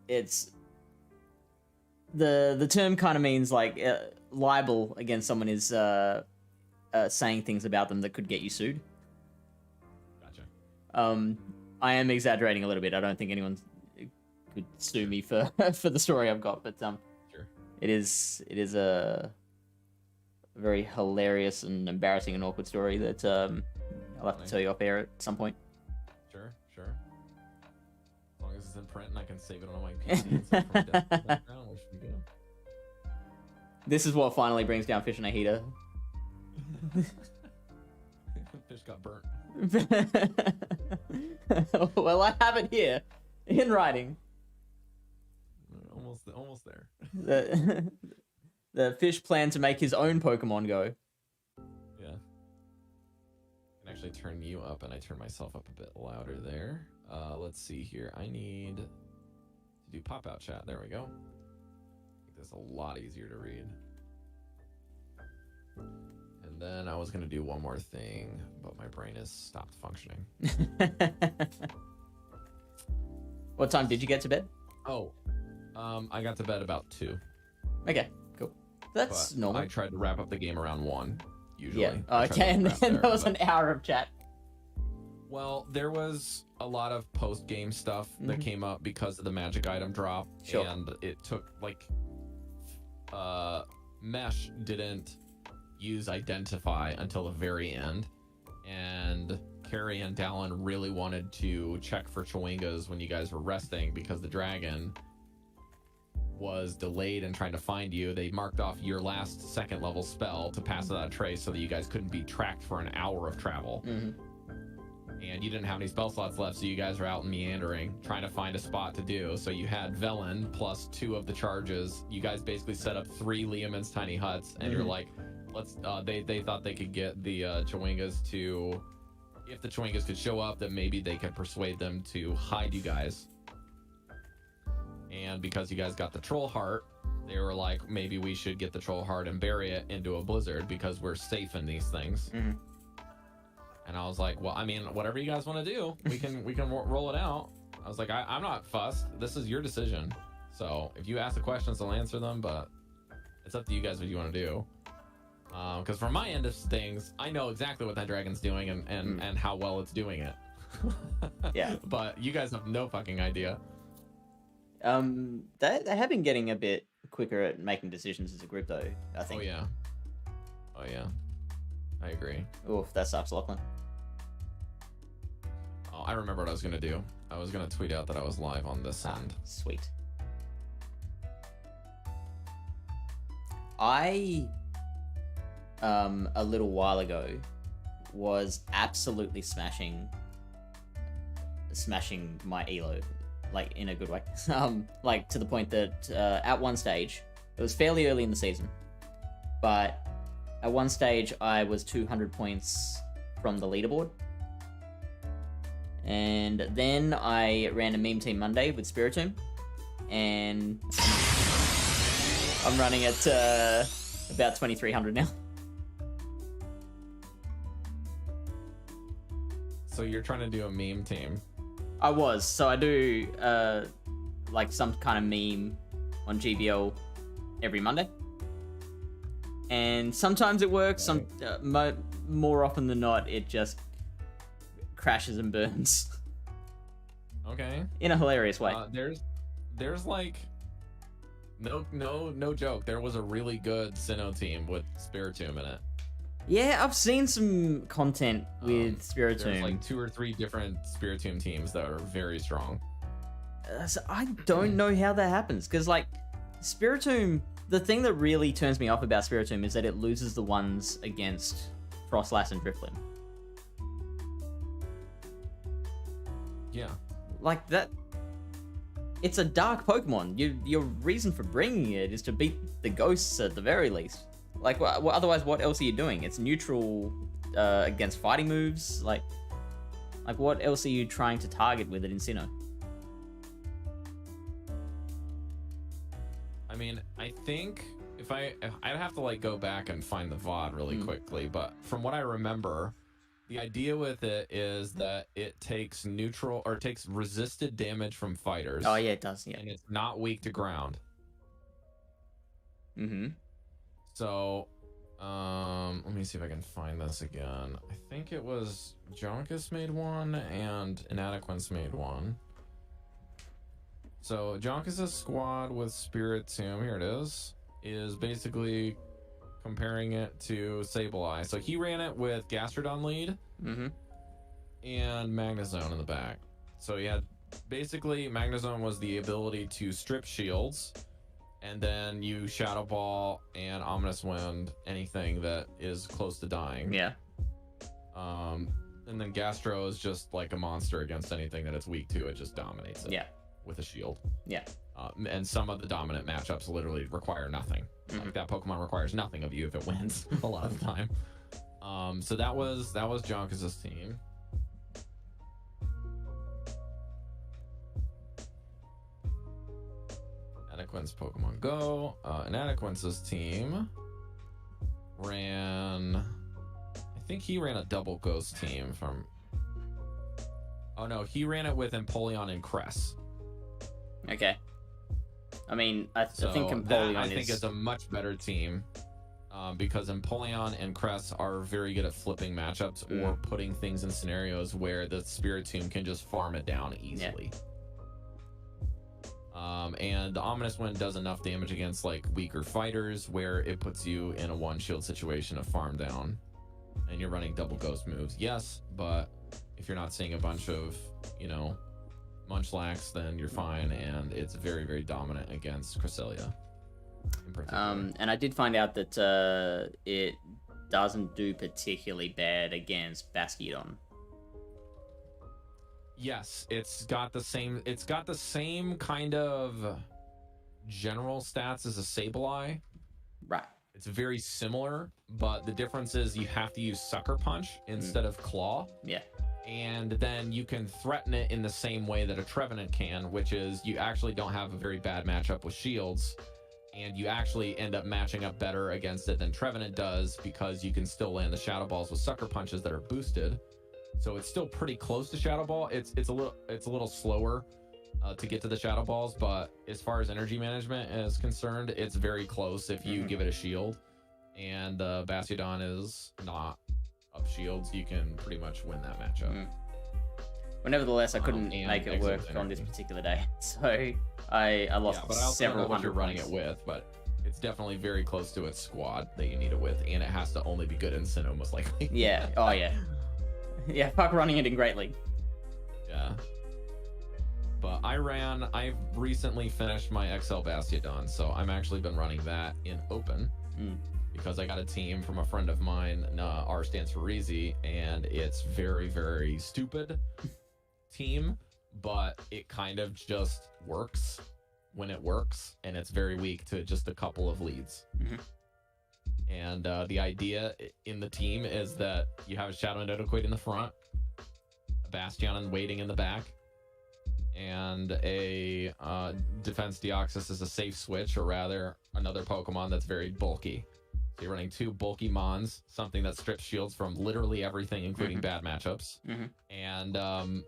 it's the term kind of means like libel against someone is saying things about them that could get you sued. Gotcha. I am exaggerating a little bit. I don't think anyone could sue me for for the story I've got, but Sure. it is a very hilarious and embarrassing and awkward story that I'll have to tell you off air at some point. Sure. As long as it's in print and I can save it on my PC and save it from my background, we should be good. This is what finally brings down Fish and a heater. Fish got burnt. Well, I have it here in writing. Almost there. The fish planned to make his own Pokemon Go. Yeah. I can actually turn you up, and I turn myself up a bit louder there. Let's see here. I need to do pop-out chat. There we go. I think that's a lot easier to read. And then I was going to do one more thing, but my brain has stopped functioning. What time did you get to bed? Oh, I got to bed about 2. Okay, cool. That's but normal. I tried to wrap up the game around 1, usually. Yeah, okay, and then there was an hour of chat. Well, there was a lot of post-game stuff that came up because of the magic item drop. Sure. And it took, like, Mesh didn't use Identify until the very end. And Carrie and Dallin really wanted to check for Chewingas when you guys were resting because the dragon was delayed in trying to find you. They marked off your last 2nd level spell to pass it out of trace so that you guys couldn't be tracked for an hour of travel. And you didn't have any spell slots left, so you guys were out meandering, trying to find a spot to do. So you had Velen plus 2 of the charges. You guys basically set up 3 Liamon's tiny huts, and you're like, let's. They thought they could get the Chewingas to, if the Chewingas could show up, then maybe they could persuade them to hide you guys. And because you guys got the troll heart, they were like, maybe we should get the troll heart and bury it into a blizzard because we're safe in these things. And I was like, well, I mean, whatever you guys want to do, we can roll it out. I was like, I'm not fussed. This is your decision. So if you ask the questions, I'll answer them, but it's up to you guys what you want to do. Because from my end of things, I know exactly what that dragon's doing and how well it's doing it. Yeah. But you guys have no fucking idea. They have been getting a bit quicker at making decisions as a group, though, I think. Oh, yeah. I agree. Oof, that sucks, Lachlan. Oh, I remember what I was going to do. I was going to tweet out that I was live on this end. Sweet. I, a little while ago, was absolutely smashing my elo, like, in a good way. Like, to the point that at one stage, it was fairly early in the season, but at one stage, I was 200 points from the leaderboard. And then I ran a Meme Team Monday with Spiritomb. And I'm running at about 2,300 now. So you're trying to do a meme team? I was. So I do like some kind of meme on GBL every Monday. And sometimes it works. More often than not, it just crashes and burns. Okay. In a hilarious way. There's like no joke. There was a really good Sinnoh team with Spiritomb in it. Yeah, I've seen some content with Spiritomb. There's like 2 or 3 different Spiritomb teams that are very strong. So I don't know how that happens, because like Spiritomb, the thing that really turns me off about Spiritomb is that it loses the ones against Frostlass and Drifloon. Yeah. Like that, it's a dark Pokemon. Your reason for bringing it is to beat the ghosts at the very least. Like, otherwise, what else are you doing? It's neutral against fighting moves. Like, what else are you trying to target with it in Sinnoh? I mean, I think if I'd have to like go back and find the VOD really quickly, but from what I remember, The idea with it is that it takes neutral or takes resisted damage from fighters. Oh yeah, it does. Yeah. And it's not weak to ground. Mm-hmm. So, let me see if I can find this again. I think it was Jonkus made one and Inadequance made one. So Jonkus' squad with Spirit Tomb, here it is basically comparing it to Sableye. So he ran it with Gastrodon lead Mm-hmm. and Magnezone in the back. So he had basically Magnezone was the ability to strip shields, and then you Shadow Ball and Ominous Wind anything that is close to dying. Yeah. And then Gastro is just like a monster against anything that it's weak to. It just dominates it. Yeah. With a shield. Yeah. And some of the dominant matchups literally require nothing. Mm-hmm. Like that Pokemon requires nothing of you if it wins a lot of the time. So that was Jonkus' team. Inadequance Pokemon Go. Inadequance's team ran. I think he ran a double ghost team from. Oh no, he ran it with Empoleon and Cress. Okay. I mean, I think Empoleon that, I think it's a much better team because Empoleon and Cress are very good at flipping matchups or putting things in scenarios where the Spirit Tomb can just farm it down easily. Yeah. And the Ominous Wind does enough damage against like weaker fighters where it puts you in a one shield situation of farm down, and you're running double ghost moves. Yes, but if you're not seeing a bunch of, you know, Munchlax, then you're fine, and it's very, very dominant against Cresselia. And I did find out that it doesn't do particularly bad against Bastiodon. Yes, it's got the same kind of general stats as a Sableye. Right. It's very similar, but the difference is you have to use Sucker Punch instead of Claw. Yeah. And then you can threaten it in the same way that a Trevenant can, which is you actually don't have a very bad matchup with shields, and you actually end up matching up better against it than Trevenant does because you can still land the Shadow Balls with Sucker Punches that are boosted. So it's still pretty close to Shadow Ball. It's a little slower to get to the Shadow Balls, but as far as energy management is concerned, it's very close if you give it a shield. And Bastiodon is not up shields. You can pretty much win that matchup. But nevertheless, I couldn't make it work on this particular day, so I lost several hundred. You're running it with, but it's definitely very close to its squad that you need it with, and it has to only be good in Sinnoh most likely. Yeah. Oh yeah. Yeah. Fuck running it in Great League. Yeah. But I've recently finished my XL Bastiodon, so I'm actually been running that in open. Because I got a team from a friend of mine, R stands for Reezy, and it's very, very stupid team, but it kind of just works when it works, and it's very weak to just a couple of leads. And the idea in the team is that you have a Shadow and Nidoqueen in the front, a Bastion waiting in the back, and a Defense Deoxys is a safe switch, or rather another Pokemon that's very bulky. So you're running two bulky Mons, something that strips shields from literally everything, including bad matchups. And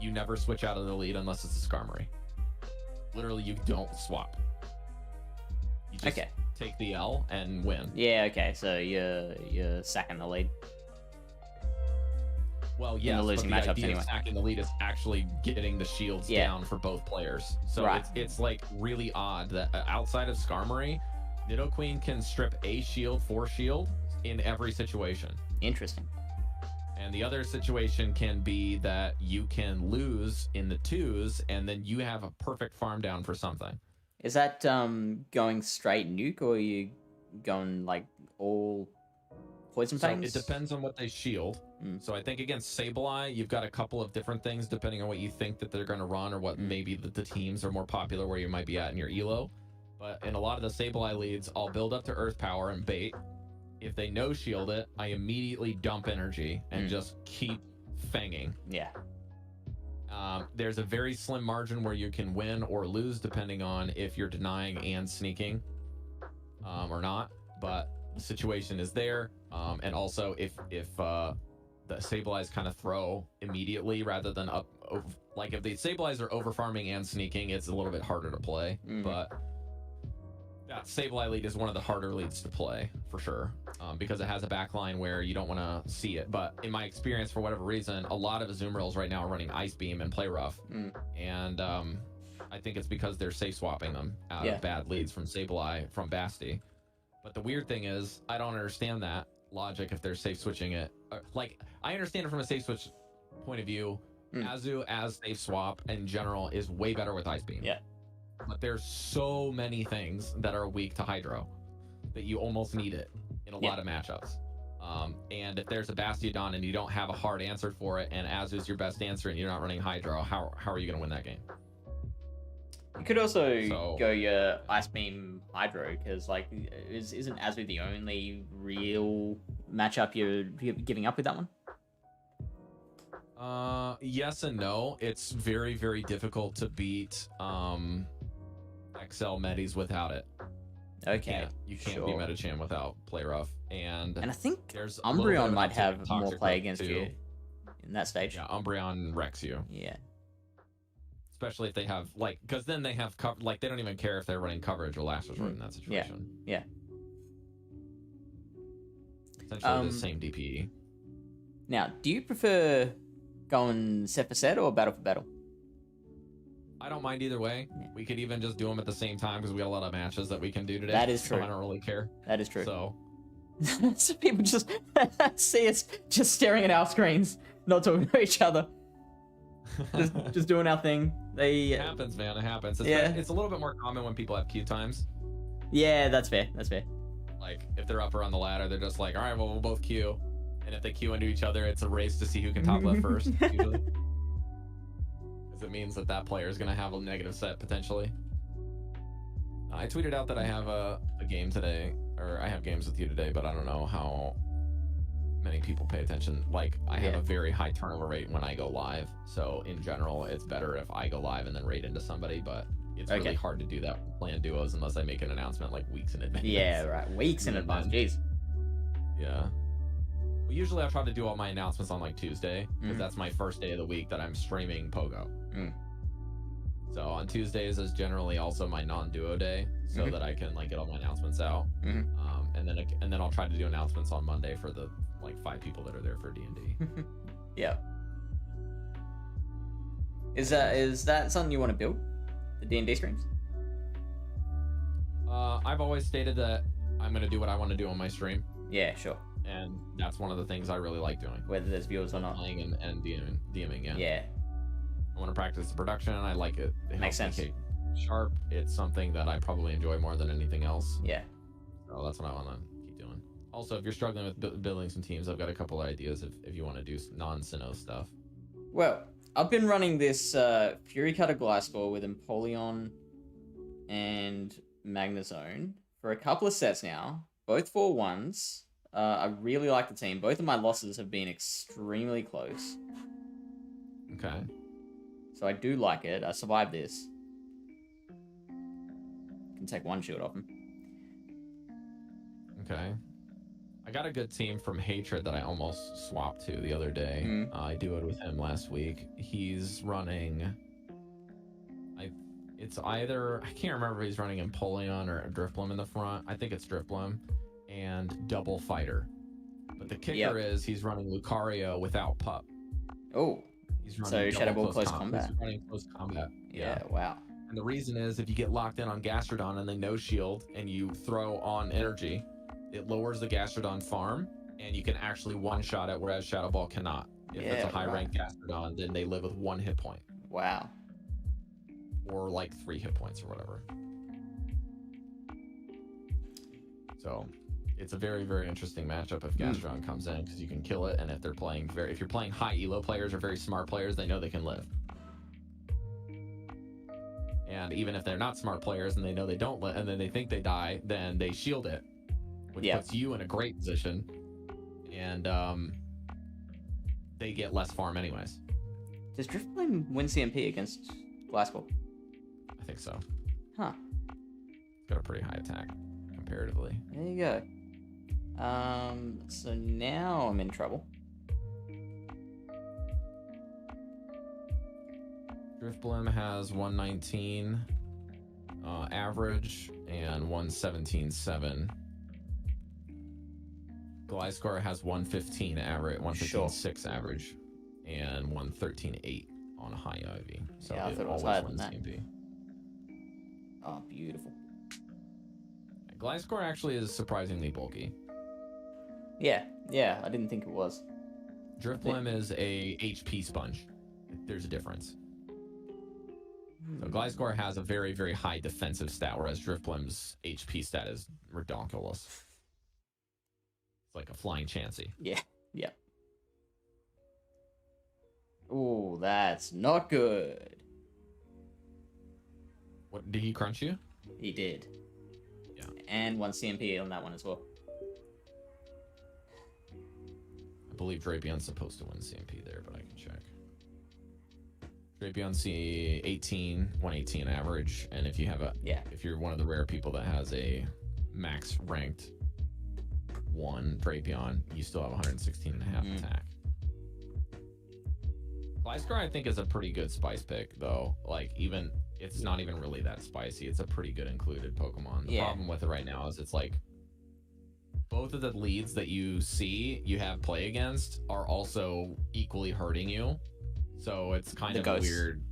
you never switch out of the lead unless it's a Skarmory. Literally, you don't swap. You just take the L and win. Yeah, okay, so you're sacking the lead. Well, yeah, the losing but the matchups idea anyway. of sacking the lead is actually getting the shields down for both players. So it's like really odd that outside of Skarmory, Nidoqueen can strip a shield for shield in every situation. Interesting. And the other situation can be that you can lose in the twos, and then you have a perfect farm down for something. Is that going straight nuke, or are you going like all poison fangs? So it depends on what they shield. So I think against Sableye, you've got a couple of different things depending on what you think that they're going to run, or what maybe the teams are more popular where you might be at in your elo. But in a lot of the Sableye leads, I'll build up to Earth Power and bait. If they no shield it, I immediately dump energy and just keep fanging. Yeah. There's a very slim margin where you can win or lose depending on if you're denying and sneaking or not. But the situation is there. And also if the Sableyes kind of throw immediately rather than up. Like if the Sableyes are over farming and sneaking, it's a little bit harder to play. But that Sableye lead is one of the harder leads to play for sure, because it has a backline where you don't want to see it. But in my experience, for whatever reason, a lot of Azumarill right now are running Ice Beam and Play Rough, and I think it's because they're safe swapping them out of bad leads from Sableye from Basti. But the weird thing is, I don't understand that logic if they're safe switching it. Like, I understand it from a safe switch point of view. Azu as safe swap in general is way better with Ice Beam. Yeah. But there's so many things that are weak to Hydro that you almost need it in a lot of matchups. And if there's a Bastiodon and you don't have a hard answer for it, and Azu's your best answer and you're not running Hydro, how are you going to win that game? You could also go your Ice Beam Hydro, because like, isn't Azu the only real matchup you're giving up with that one? Yes and no. It's very, very difficult to beat XL Medis without it. Okay, you can't be Metacham without Play Rough, and I think there's Umbreon might have more play against you in that stage. Yeah, Umbreon wrecks you. Yeah. Especially if they have, like, because then they have cover, like, they don't even care if they're running coverage or last resort in that situation. Yeah. Essentially the same DPE. Now, do you prefer going set for set or battle for battle? I don't mind either way. Yeah. We could even just do them at the same time because we got a lot of matches that we can do today. That is true. So I don't really care. That is true. So, so people just see us just staring at our screens, not talking to each other. just doing our thing. It happens, man. It happens. It's a little bit more common when people have queue times. Yeah, that's fair. Like, if they're up or on the ladder, they're just like, all right, well, we'll both queue. And if they queue into each other, it's a race to see who can top left first, usually. Because it means that player is going to have a negative set, potentially. I tweeted out that I have a game today, or I have games with you today, but I don't know how many people pay attention. Like, I have a very high turnover rate when I go live. So, in general, it's better if I go live and then raid into somebody, but it's really hard to do that with planned duos unless I make an announcement, like, weeks in advance. Yeah, right. Weeks in advance. Jeez. Yeah. Well, usually I try to do all my announcements on, like, Tuesday, because that's my first day of the week that I'm streaming Pogo. So on Tuesdays is generally also my non-duo day, so that I can, like, get all my announcements out. And then I'll try to do announcements on Monday for the, like, 5 people that are there for D&D. Yeah. Is that something you want to build? The D&D streams? I've always stated that I'm going to do what I want to do on my stream. Yeah, sure. And that's one of the things I really like doing. Whether there's viewers or not. Playing and DMing, yeah. Yeah. I want to practice the production. I like it. It makes sense. Make it sharp. It's something that I probably enjoy more than anything else. Yeah. So that's what I want to keep doing. Also, if you're struggling with building some teams, I've got a couple of ideas if you want to do non-Sinnoh stuff. Well, I've been running this Fury Cutter Gliscor with Empoleon and Magnezone for a couple of sets now. Both 4-1s. I really like the team. Both of my losses have been extremely close. Okay. So I do like it. I survived this. Can take one shield off him. Okay. I got a good team from Hatred that I almost swapped to the other day. I duoed with him last week. He's running... It's either... I can't remember if he's running Empoleon or Drifblim in the front. I think it's Drifblim. And double fighter. But the kicker is he's running Lucario without pup. Oh. He's running Shadow Ball close combat. He's running close combat. Yeah, wow. And the reason is if you get locked in on Gastrodon and they no shield and you throw on energy, it lowers the Gastrodon farm and you can actually one-shot it, whereas Shadow Ball cannot. If it's a high-ranked Gastrodon, then they live with 1 hit point. Wow. Or like 3 hit points or whatever. So it's a very, very interesting matchup if Gastrodon comes in because you can kill it, and if they're playing if you're playing high elo players or very smart players, they know they can live. And even if they're not smart players and they know they don't live, and then they think they die, then they shield it, which puts you in a great position, and they get less farm anyways. Does Drifblim win CMP against Gliscor? I think so. Huh. Got a pretty high attack comparatively. There you go. So now I'm in trouble. Driftblim has 119 average and 117.7. Gliscor has 115 average, 115.6 average, and 113.8 on a high IV. So yeah, I thought it was higher than that. Oh, beautiful. Gliscor actually is surprisingly bulky. Yeah, I didn't think it was. Driftblim is a HP sponge. There's a difference. So Gliscor has a very, very high defensive stat, whereas Driftblim's HP stat is redonkulous. It's like a flying Chansey. Yeah. Ooh, that's not good. What, did he crunch you? He did. Yeah. And 1 CMP on that one as well. I believe Drapion's supposed to win CMP there, but I can check. Drapion C 118 average, and if you have if you're one of the rare people that has a max ranked 1 Drapion, you still have 116.5 attack. Gliscor, I think, is a pretty good spice pick, though. Like, even it's not even really that spicy. It's a pretty good included Pokemon. The problem with it right now is it's like both of the leads that you see you have play against are also equally hurting you. So it's kind of weird.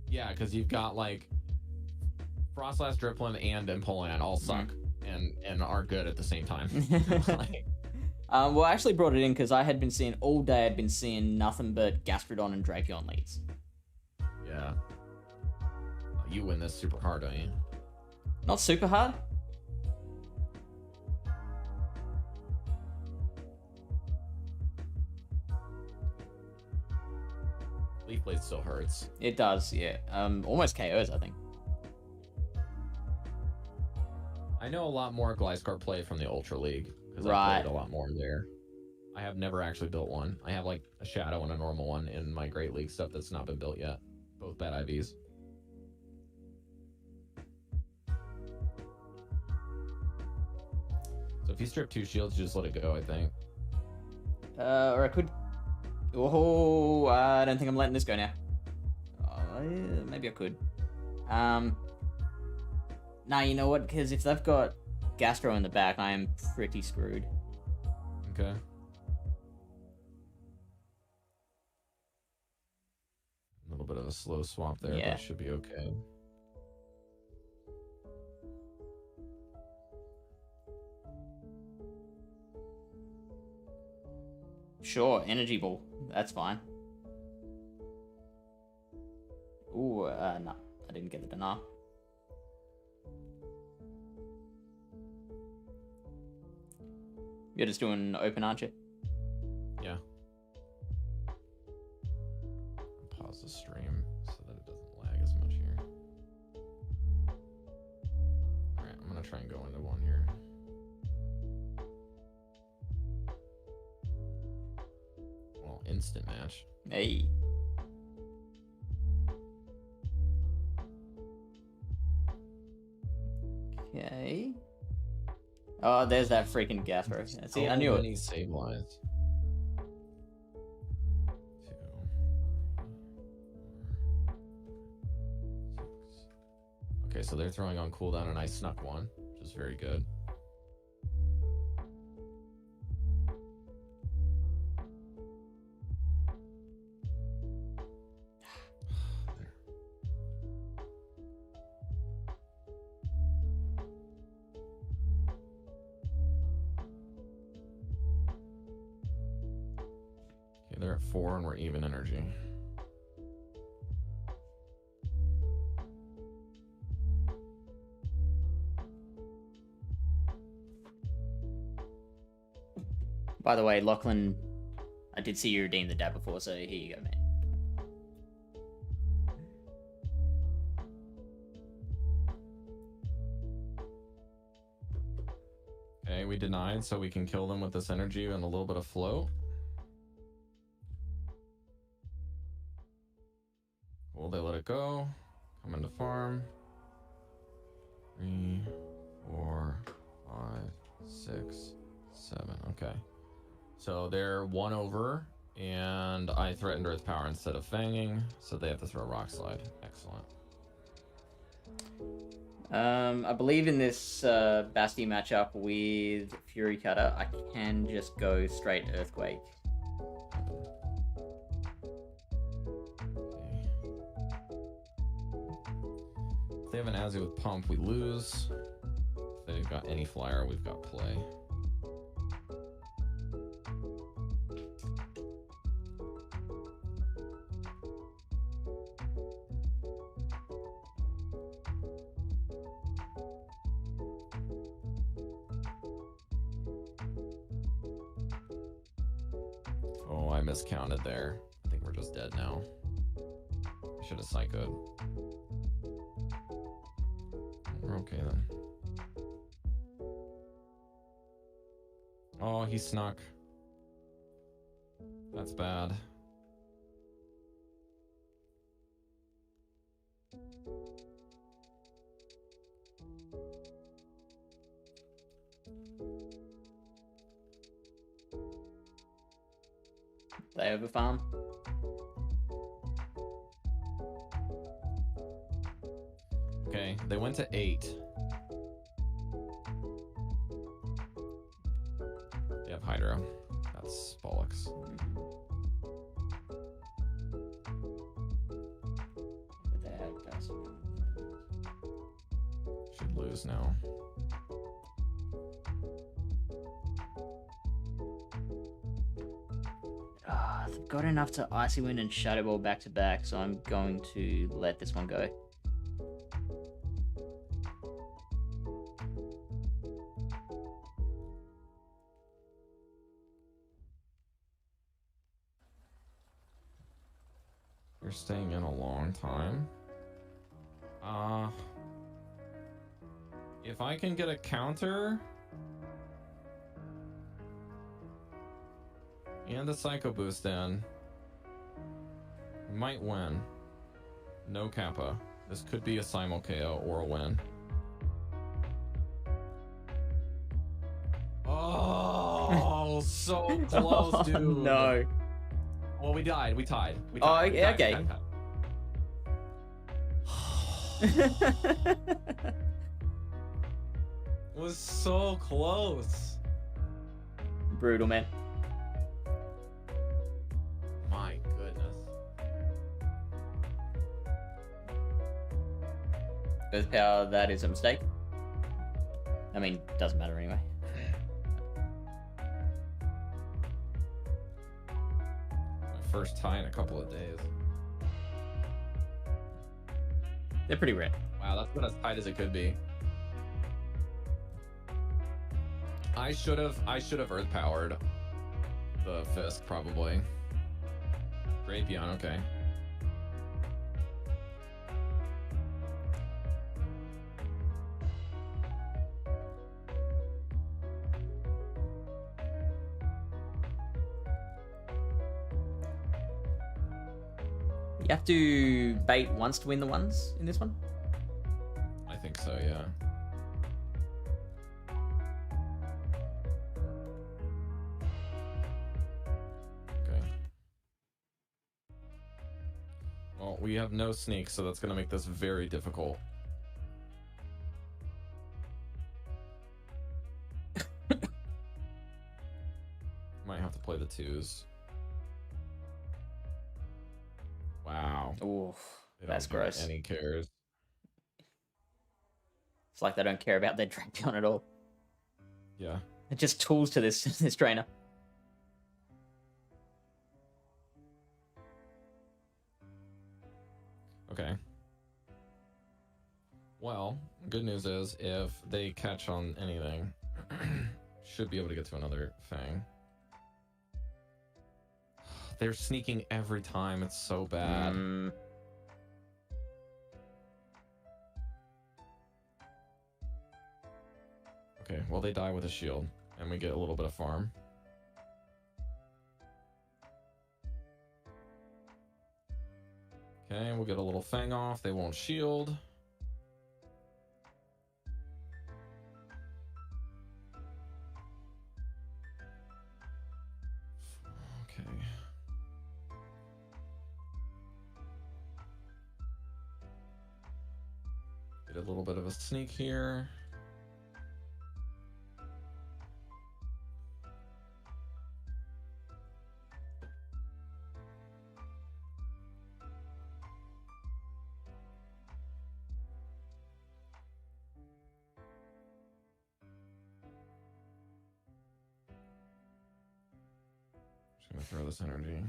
Yeah, because you've got like Frostlass, Driplim, and Empoleon all suck and are good at the same time. Well, I actually brought it in because I had been seeing all day. I'd been seeing nothing but Gastrodon and Drapion leads. Yeah. You win this super hard, don't you? Not super hard. Leaf Blade still hurts. It does, yeah. Almost KOs, I think. I know a lot more Gliscor play from the Ultra League because I played a lot more there. I have never actually built one. I have like a Shadow and a normal one in my Great League stuff that's not been built yet. Both bad IVs. So if you strip 2 shields, just let it go, I think. Or I could... Oh, I don't think I'm letting this go now. Maybe I could. Nah, you know what? Because if they've got Gastro in the back, I am pretty screwed. Okay. A little bit of a slow swap there, but it should be okay. Sure, Energy Ball. That's fine. Ooh, no. I didn't get the denial. You're just doing open, aren't you? Yeah. Pause the stream so that it doesn't lag as much here. Alright, I'm gonna try and go into one here. Well, instant match. Hey. Okay. Oh, there's that freaking Gastro. See, I knew it. He's stabilized. Okay, so they're throwing on cooldown, and I snuck one, which is very good. Okay, they're at 4, and we're even energy. By the way, Lachlan, I did see you redeem the dab before, so here you go, mate. Okay, we denied, so we can kill them with this energy and a little bit of float. Cool, they let it go. Come into farm. 3, 4, 5, 6, 7. Okay. So they're 1 over And I threatened Earth Power instead of Fanging, so they have to throw Rock Slide. Excellent. I believe in this Basti matchup with Fury Cutter, I can just go straight Earthquake. If they have an Azzy with Pump, we lose. If they've got any flyer, we've got play. Oh, I miscounted there. I think we're just dead now. I should have psychoed. We're okay then. Oh, he snuck. That's bad. They overfarm. Okay, they went to 8. They have Hydro. That's bollocks. Should lose now. They've got enough to Icy Wind and Shadow Ball back to back, so I'm going to let this one go. You're staying in a long time. If I can get a counter and a Psycho Boost in, we might win. No Kappa. This could be a simul KO or a win. Oh, so close, dude. No. Well, we died. We tied. We Oh, tied. We okay. tied. It was so close. Brutal, man. My goodness. Earth Power, that is a mistake. I mean, doesn't matter anyway. My first tie in a couple of days. They're pretty rare. Wow, that's been as tight as it could be. I should have Earth Powered the Fisk probably. Drapion, okay. You have to bait once to win the ones in this one? I think so, yeah. Okay. Well, we have no sneak, so that's going to make this very difficult. Might have to play the 2s. Wow. Ooh, They that's don't give gross. any cares. It's like they don't care about their Drapion at all. Yeah. They're just tools to this this trainer. Okay. Well, good news is if they catch on anything, should be able to get to another Fang. They're sneaking every time. It's so bad. Okay, well, they die with a shield, and we get a little bit of farm. Okay, we'll get a little Fang off. They won't shield. Okay. Get a little bit of a sneak here. Just gonna throw this energy.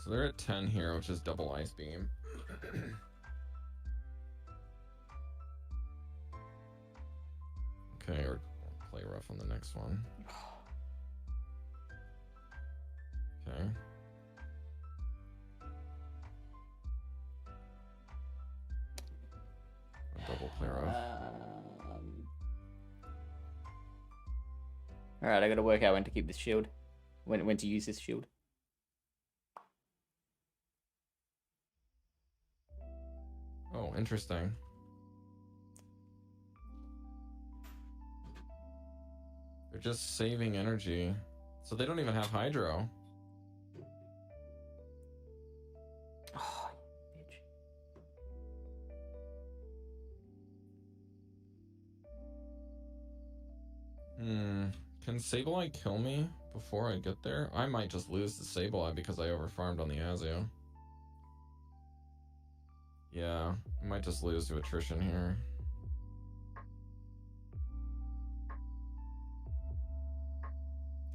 So they're at 10 here, which is double ice beam. Okay, or play rough on the next one. Okay. A double play rough. All right, I got to work out when to keep this shield, when to use this shield. Oh, interesting. They're just saving energy. So they don't even have hydro. Oh, bitch. Can Sableye kill me before I get there? I might just lose the Sableye because I overfarmed on the Azu. Yeah, I might just lose to attrition here.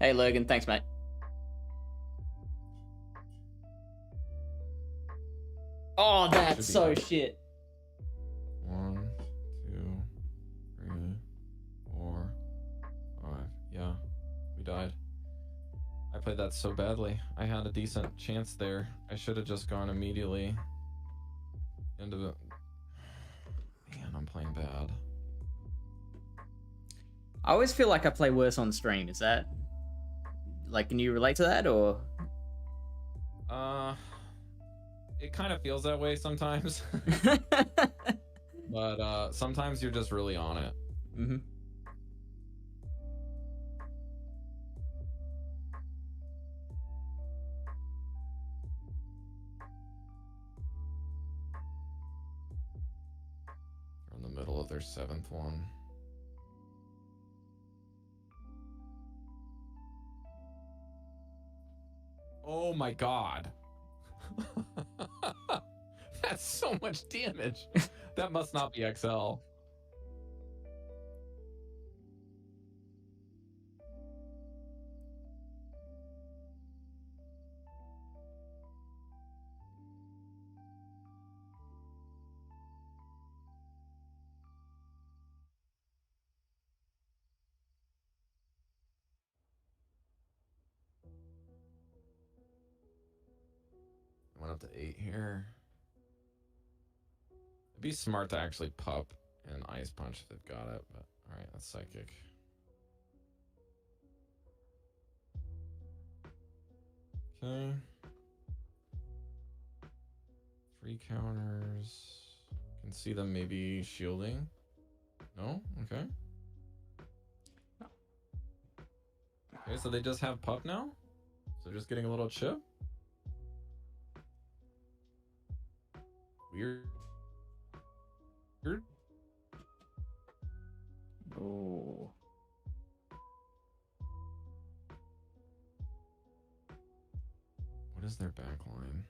Hey, Logan, thanks, mate. Oh, that's so shit. 1, 2, 3, 4, 5. Yeah, we died. I played that so badly. I had a decent chance there. I should have just gone immediately into the... Man, I'm playing bad. I always feel like I play worse on stream. Is that... Like, can you relate to that, or...? It kind of feels that way sometimes. But sometimes you're just really on it. Mm-hmm. They're in the middle of their 7th one. Oh my god. That's so much damage. That must not be XL. Went up to 8 here. It'd be smart to actually pup and ice punch if they've got it, but alright, that's psychic. Okay. 3 counters. Can see them maybe shielding. No? Okay. Okay, so they just have pup now? So they're just getting a little chip? Weird. Weird. Oh. What is their back line?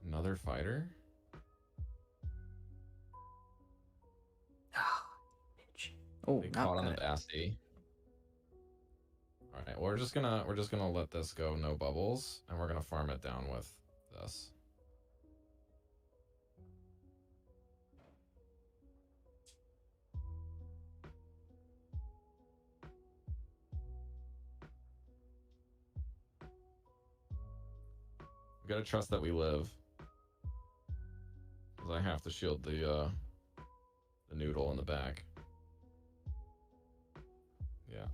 Another fighter? Bitch. Oh, They caught on the Basti. Alright, we're just gonna let this go no bubbles, and we're gonna farm it down with this. We gotta trust that we live. Because I have to shield the noodle in the back. Yeah.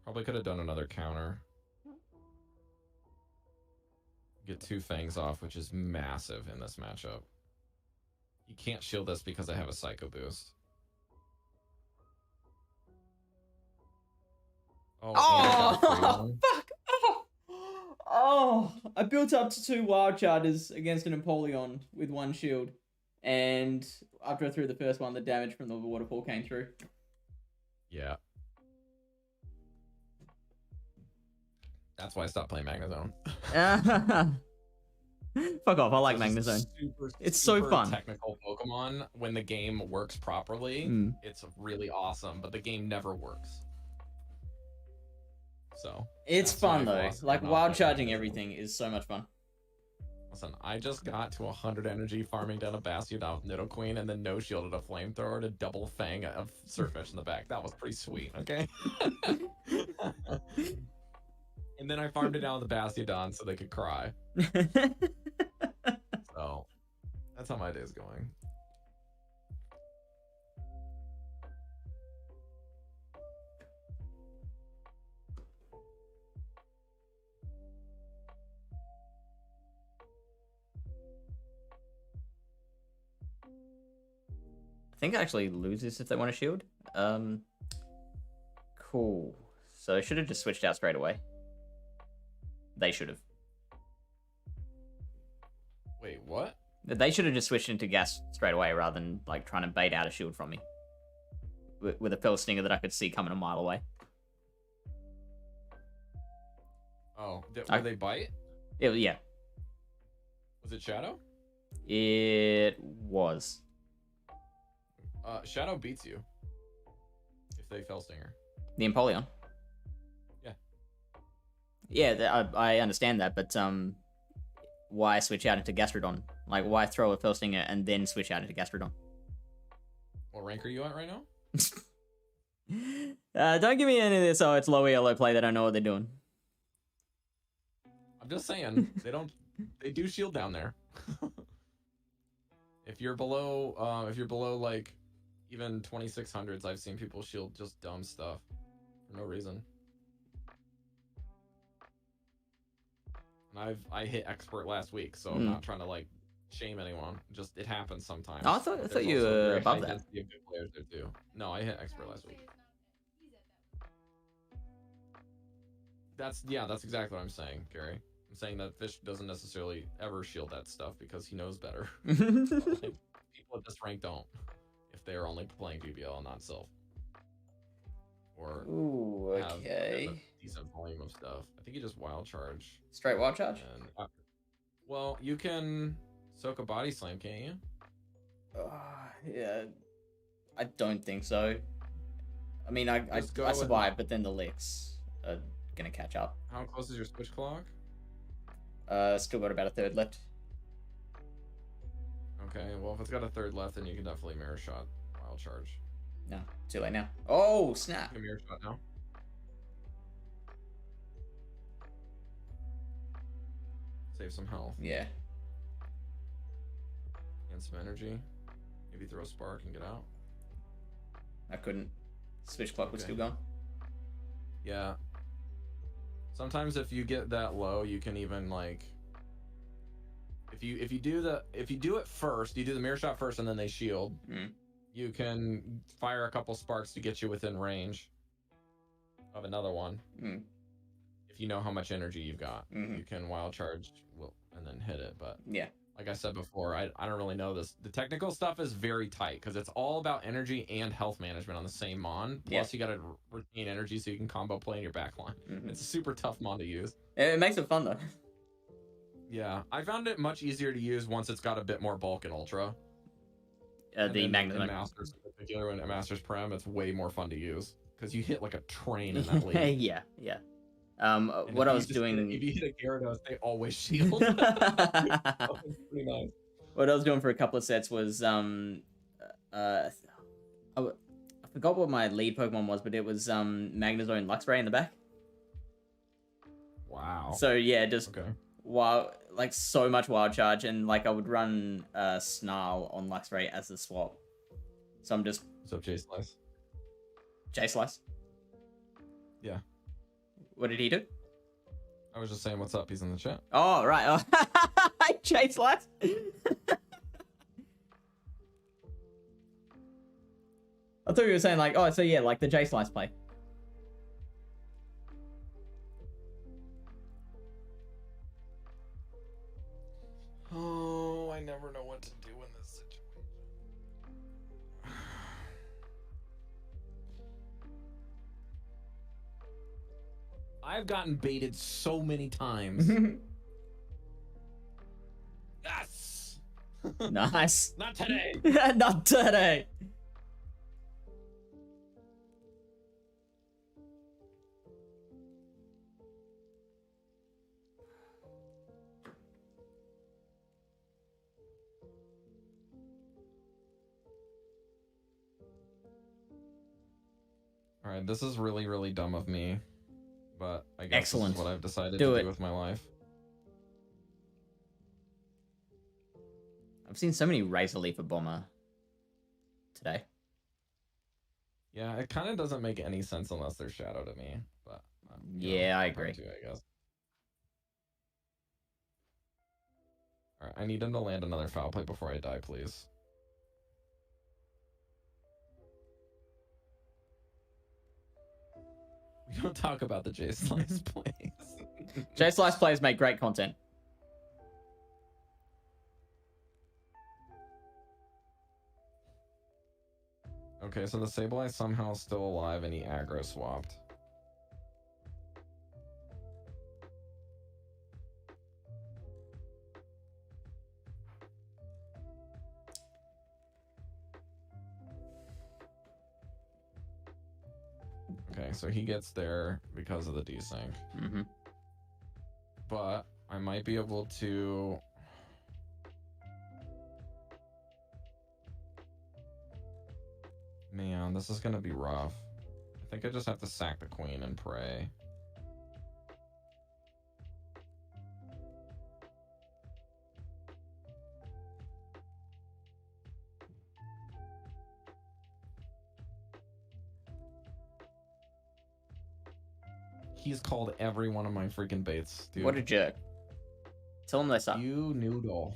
Probably could have done another counter. Get 2 fangs off, which is massive in this matchup. You can't shield this because I have a psycho boost. Oh, and I got a free one. Fuck! Oh, I built up to 2 wild charges against an Empoleon with 1 shield. And after I threw the first one, the damage from the waterfall came through. Yeah. That's why I stopped playing Magnezone. Fuck off, I like Magnezone. It's so fun. Technical Pokemon, when the game works properly, it's really awesome, but the game never works. So it's fun though. Like wild charging everything is so much fun. Listen, I just got to 100 energy farming down a Bastiodon with Nidoqueen and then no shielded a flamethrower to double fang of Surfish in the back. That was pretty sweet, okay? And then I farmed it down with the Bastiodon so they could cry. So that's how my day's going. I think I actually lose this if they want a shield. Cool. So I should have just switched out straight away. They should have. Wait, what? They should have just switched into gas straight away rather than like trying to bait out a shield from me. With a Fell Stinger that I could see coming a mile away. Oh, did they bite? Yeah. Was it Shadow? It was. Shadow beats you if they Fell Stinger. The Empoleon? Yeah. Yeah, I understand that, but why switch out into Gastrodon? Like, why throw a Fell Stinger and then switch out into Gastrodon? What rank are you at right now? Don't give me any of this, oh, it's low ELO play, they don't know what they're doing. I'm just saying, they do shield down there. If you're below like even 2600s, I've seen people shield just dumb stuff for no reason. And I hit expert last week, so I'm not trying to like shame anyone. Just it happens sometimes. Oh, I thought you were above that. Of good players there too. No, I hit expert last week. That's exactly what I'm saying, Gary. I'm saying that Fish doesn't necessarily ever shield that stuff because he knows better. But, like, people at this rank don't, if they're only playing BBL and not Sylph. Or have a decent volume of stuff. I think you just wild charge. Straight wild charge? And, well, you can soak a body slam, can't you? Yeah, I don't think so. I mean, I survived, but then the licks are gonna catch up. How close is your switch clock? Still got about a third left. Okay, well, if it's got a third left, then you can definitely mirror shot wild charge. No, too late now. Oh, snap. You can mirror shot now. Save some health. Yeah. And some energy. Maybe throw a spark and get out. I couldn't. Switch clock was still going. Yeah. Sometimes if you get that low, you can even like if you do it first, you do the mirror shot first and then they shield. You can fire a couple sparks to get you within range of another one. If you know how much energy you've got, you can wild charge and then hit it. But yeah, like I said before, I don't really know this. The technical stuff is very tight because it's all about energy and health management on the same mon. Plus, you got to retain energy so you can combo play in your backline. It's a super tough mon to use. It makes it fun though. Yeah, I found it much easier to use once it's got a bit more bulk in Ultra. The Magnezone. In Masters, in particular, when at Masters Prem, it's way more fun to use because you hit like a train in that league. Yeah. What I was doing. If you hit a Gyarados, they always shield. That's pretty nice. What I was doing for a couple of sets was I forgot what my lead Pokemon was, but it was Magnezone Luxray in the back. Wow. So yeah, just like so much wild charge, and like I would run Snarl on Luxray as the swap. So I'm just. What's up, J Slice? J Slice. Yeah. What did he do? I was just saying what's up. He's in the chat. Oh, right. Oh. Chase Lights. I thought you were saying like, oh, so yeah, like the J Slice play. Oh, I never know what to do in this situation. I've gotten baited so many times. Yes! Nice. Not today. Not today. All right, this is really, really dumb of me, but I guess Excellent. this is what I've decided Do to it. do with my life. I've seen so many Razor Leafer Bomber today. Yeah, it kind of doesn't make any sense unless they're shadow to me, but yeah, I agree. To, I guess. All right, I need him to land another foul play before I die, please. We don't talk about the J Slice plays. J Slice plays make great content. Okay, so the Sableye somehow still alive and he aggro swapped. Okay, so he gets there because of the desync. Mm-hmm. But I might be able to... Man, this is gonna be rough. I think I just have to sack the queen and pray. He's called every one of my freaking baits, dude. What a jerk. Tell him they suck. You noodle.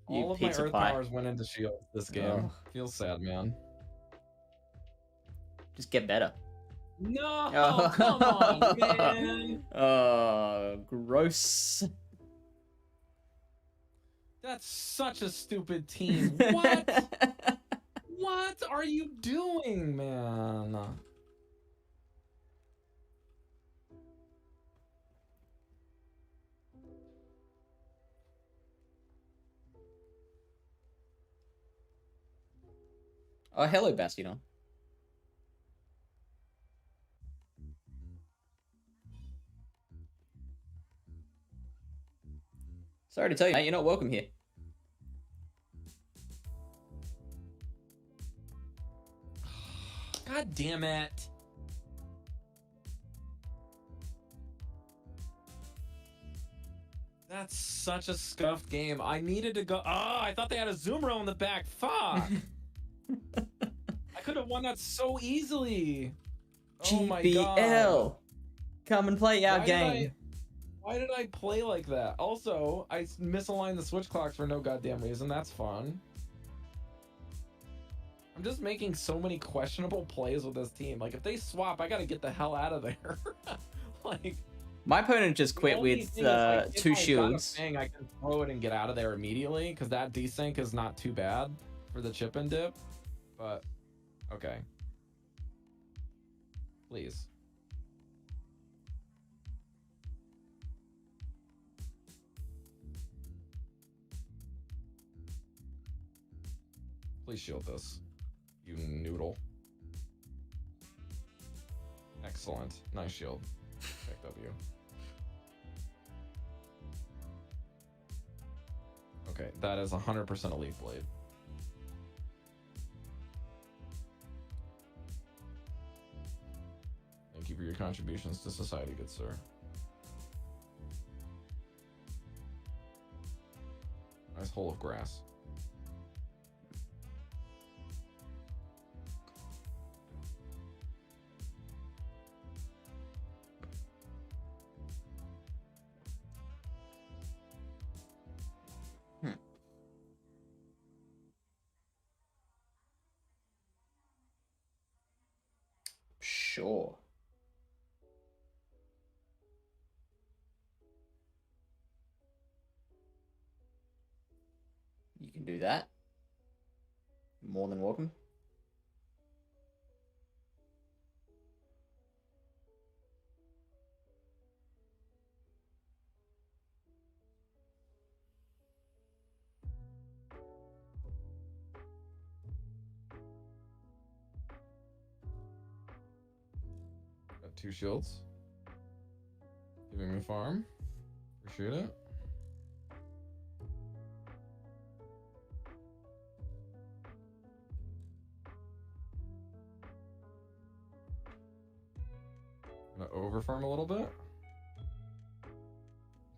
You All of my pizza earth pie. powers went into shield this game. Feels sad, man. Just get better. No, Oh. come on, man. Oh, gross. That's such a stupid team. What? What are you doing, man? Oh, hello, Bastion. Sorry to tell you, mate, you're not welcome here. God damn it. That's such a scuffed game. I needed to go. Oh, I thought they had a zoom row in the back. Fuck. I could have won that so easily. Oh my god. GBL. Come and play our game. Why did I play like that? Also, I misaligned the switch clocks for no goddamn reason. That's fun. I'm just making so many questionable plays with this team. Like, if they swap, I gotta get the hell out of there. Like, my opponent just quit with two shields. I can throw it and get out of there immediately because that desync is not too bad for the chip and dip. But okay, please. Please shield this, you noodle. Excellent, nice shield. Check W. Okay, that is 100% a leaf blade. Thank you for your contributions to society, good sir. Nice hole of grass. Sure. You can do that. More than welcome. Got 2 shields. Giving me farm. Appreciate it. Gonna over farm a little bit.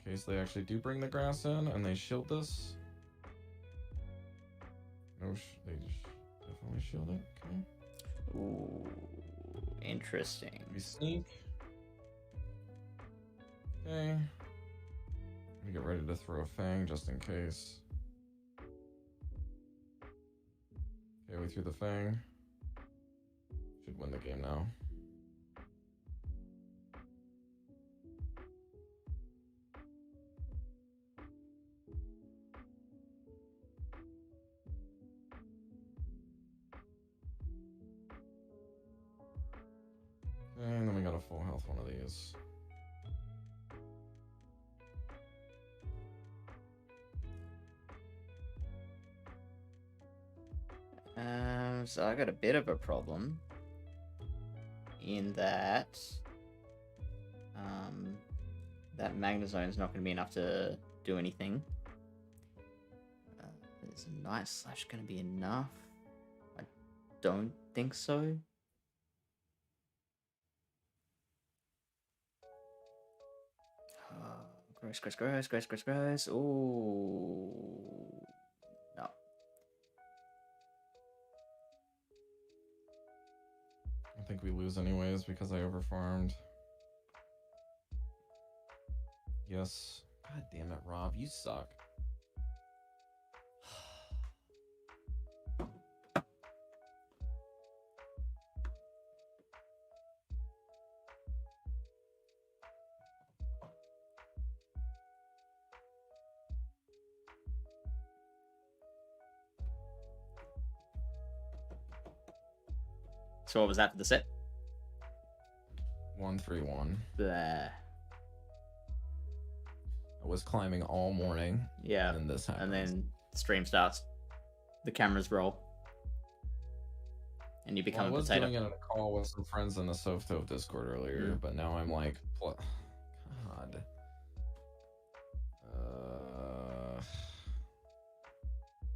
In case they actually do bring the grass in and they shield this. No, they definitely shield it. Okay. Ooh, interesting. We sneak. Okay. I'm gonna get ready to throw a fang just in case. Okay, we threw the fang. Should win the game now. And then we got a full health one of these. So I got a bit of a problem in that that Magnezone is not going to be enough to do anything. Is Night Slash going to be enough? I don't think so. Gross. Ooh. No. I think we lose anyways because I overfarmed. Yes. God damn it, Rob. You suck. So what was that for the set? 1-3-1. Blah. I was climbing all morning. Yeah. And then this happens. And then the stream starts. The cameras roll. And you become a potato. I was doing it on a call with some friends in the Softove Discord earlier, but now I'm like, God.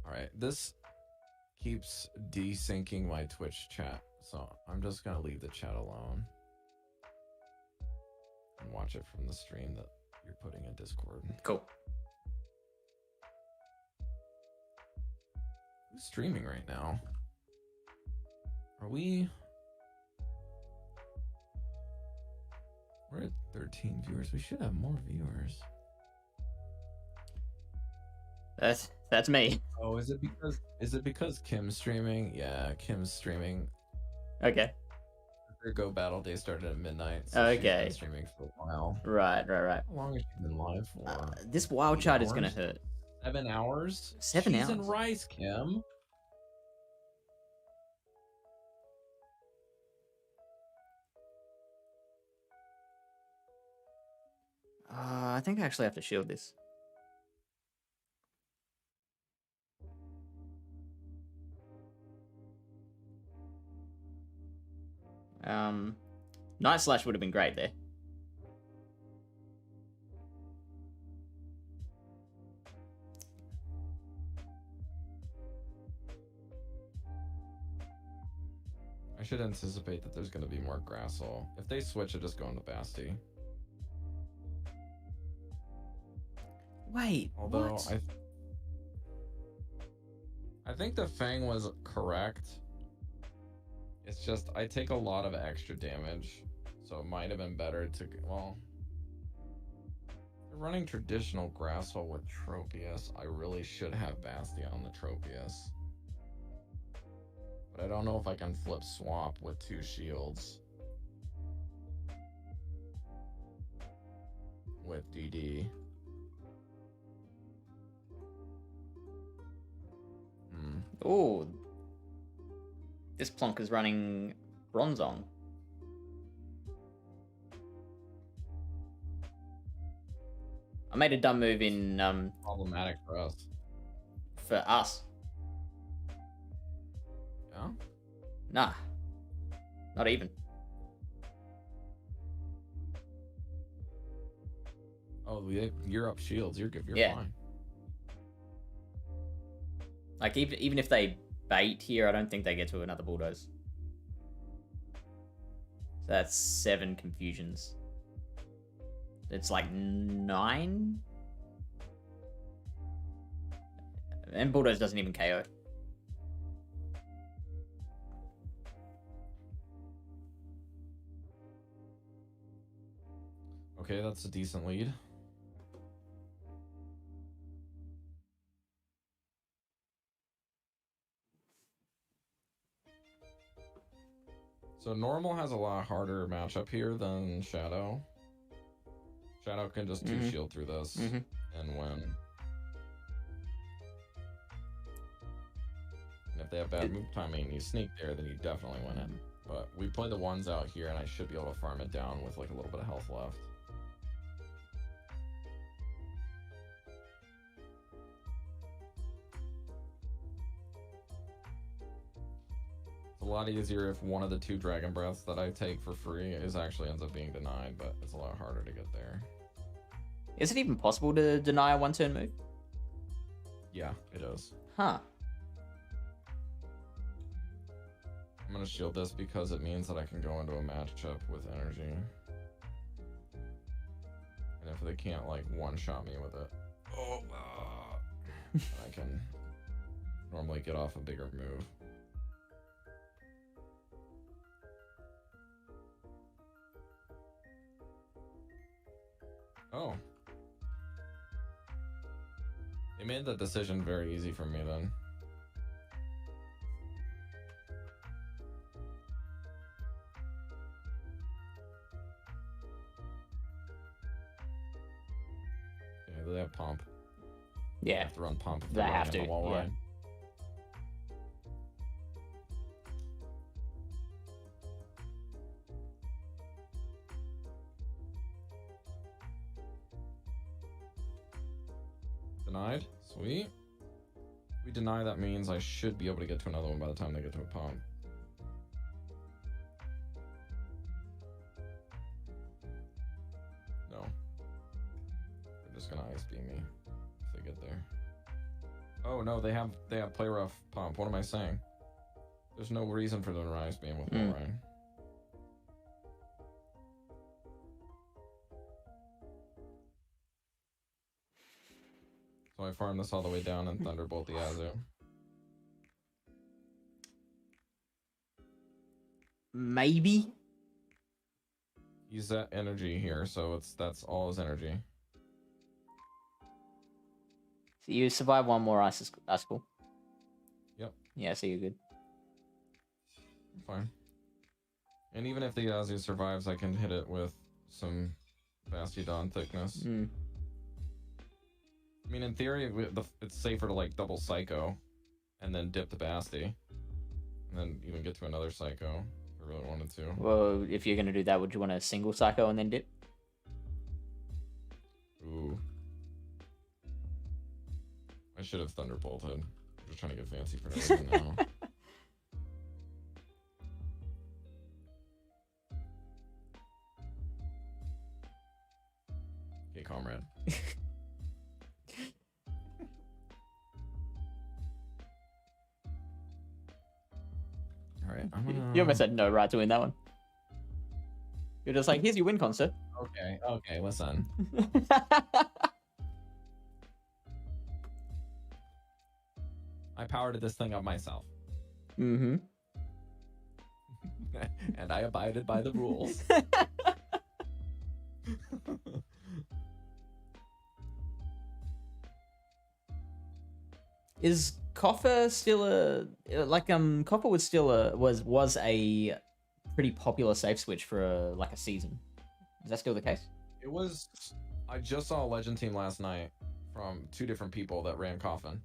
Alright, this keeps desyncing my Twitch chat, so I'm just gonna leave the chat alone and watch it from the stream that you're putting in Discord. Cool. Who's streaming right now? Are we? We're at 13 viewers. We should have more viewers. That's me. Oh, is it because Kim's streaming? Yeah, Kim's streaming. Okay. Her Go Battle Day started at midnight. So okay. She's been streaming for a while. Right. How long has she been live for? This wild chart is gonna hurt. 7 hours? 7 hours? Cheese and rice, Kim. I think I actually have to shield this. Night Slash would have been great there. I should anticipate that there's going to be more Grassel. If they switch, I just go into Basti. Wait, although what? I think the Fang was correct. It's just I take a lot of extra damage, so it might have been better to, well, they're running traditional Grassel with Tropius. I really should have Basti on the Tropius, but I don't know if I can flip swap with 2 shields. with DD. Oh, this plonk is running Bronzong. I made a dumb move in Problematic for us. For us. Yeah? Nah. Not even. Oh, you're up shields. You're good. You're fine. Like, even if they bait here, I don't think they get to another bulldoze. So that's 7 confusions. It's like 9? And bulldoze doesn't even KO. Okay, that's a decent lead. So normal has a lot harder matchup here than Shadow. Shadow can just 2 shield through this and win. And if they have bad move timing and you sneak there, then you definitely win it. But we play the ones out here and I should be able to farm it down with like a little bit of health left. A lot easier if one of the 2 dragon breaths that I take for free actually ends up being denied, but it's a lot harder to get there. Is it even possible to deny a 1-turn move? Yeah, it is. Huh. I'm gonna shield this because it means that I can go into a matchup with energy. And if they can't like one-shot me with it, I can normally get off a bigger move. Oh. They made that decision very easy for me then. Okay, they have pump. Yeah. They have to run pump. They have to, wall yeah. ride. Denied. Sweet. If we deny, that means I should be able to get to another one by the time they get to a pump. No. They're just gonna ice beam me if they get there. Oh no, they have play rough pump. What am I saying? There's no reason for them to ice beam with wall ride. So I farm this all the way down and Thunderbolt the Azu. Maybe? Use that energy here, so that's all his energy. So you survive 1 more ice. That's cool. Yep. Yeah, so you're good. Fine. And even if the Azu survives, I can hit it with some Bastiodon thickness. I mean, in theory, it's safer to like double Psycho and then dip the Basti. And then even get to another Psycho if I really wanted to. Well, if you're going to do that, would you want a single Psycho and then dip? Ooh. I should have Thunderbolted. I'm just trying to get fancy for no reason now. Okay, comrade. Alright, I'm gonna... You almost had no right to win that one. You're just like, here's your win concert. Okay, listen. I powered this thing up myself. Mm-hmm. And I abided by the rules. Is Coffer still Coffer was still was a pretty popular safe switch for like a season. Is that still the case? It was I just saw a legend team last night from 2 different people that ran Coffin.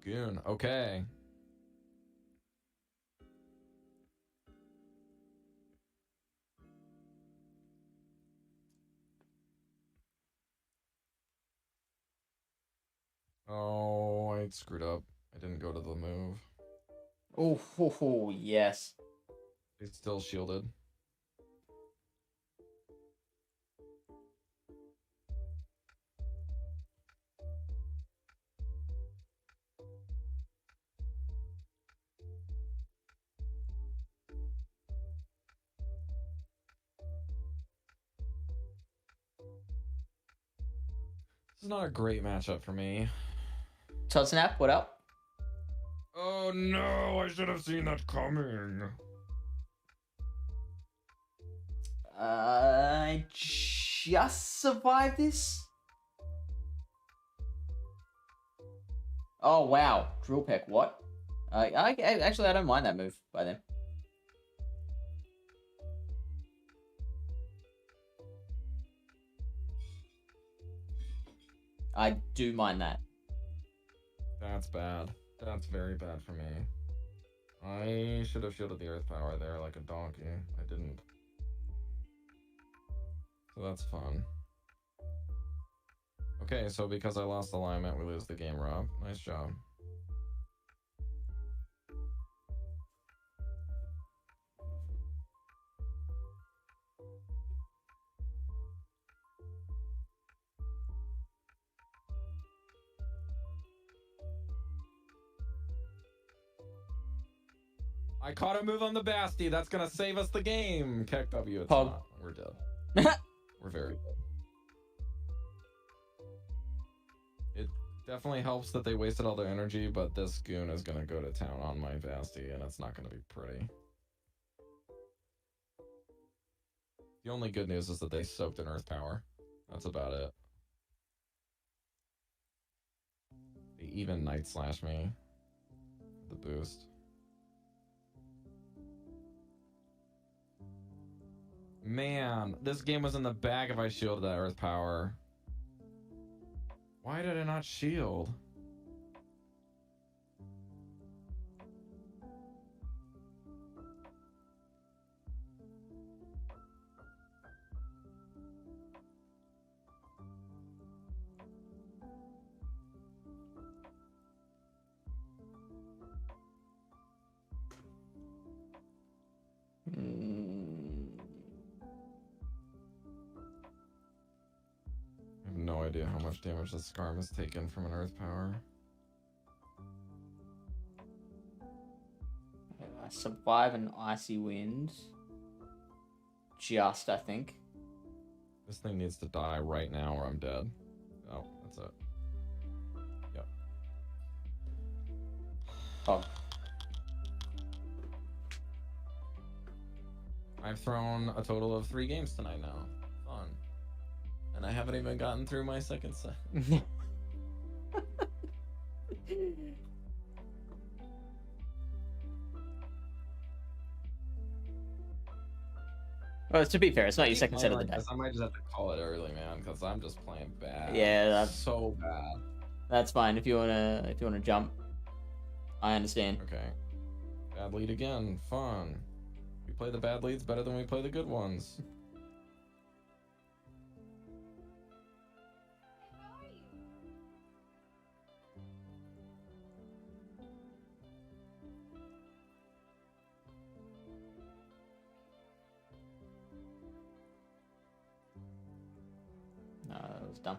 Goon. Okay. Oh, I screwed up. I didn't go to the move. Oh, yes. He's still shielded. This is not a great matchup for me. Todd Snap, what up? Oh no, I should have seen that coming. I just survived this. Oh wow, drill peck. What? Actually I don't mind that move by them. I do mind that. That's bad. That's very bad for me. I should have shielded the earth power there like a donkey. I didn't. So that's fun. Okay, so because I lost alignment, we lose the game, Rob. Nice job. I caught a move on the Basti. That's gonna save us the game. Keck W, it's Pog. not. We're dead. We're very dead. It definitely helps that they wasted all their energy, but this goon is gonna go to town on my Basti, and it's not gonna be pretty. The only good news is that they soaked in earth power. That's about it. They even night slash me. The boost. Man, this game was in the bag if I shielded that earth power. Why did I not shield? I have no idea how much damage this Scarm has taken from an earth power. I survive an icy wind. Just, I think. This thing needs to die right now or I'm dead. Oh, that's it. Yep. Oh. I've thrown a total of 3 games tonight now. Fun. And I haven't even gotten through my second set. Well, to be fair, it's not your second set of the day. I might just have to call it early, man, because I'm just playing bad. Yeah, that's so bad. That's fine. If you wanna jump, I understand. Okay. Bad lead again. Fun. We play the bad leads better than we play the good ones. No, that was dumb.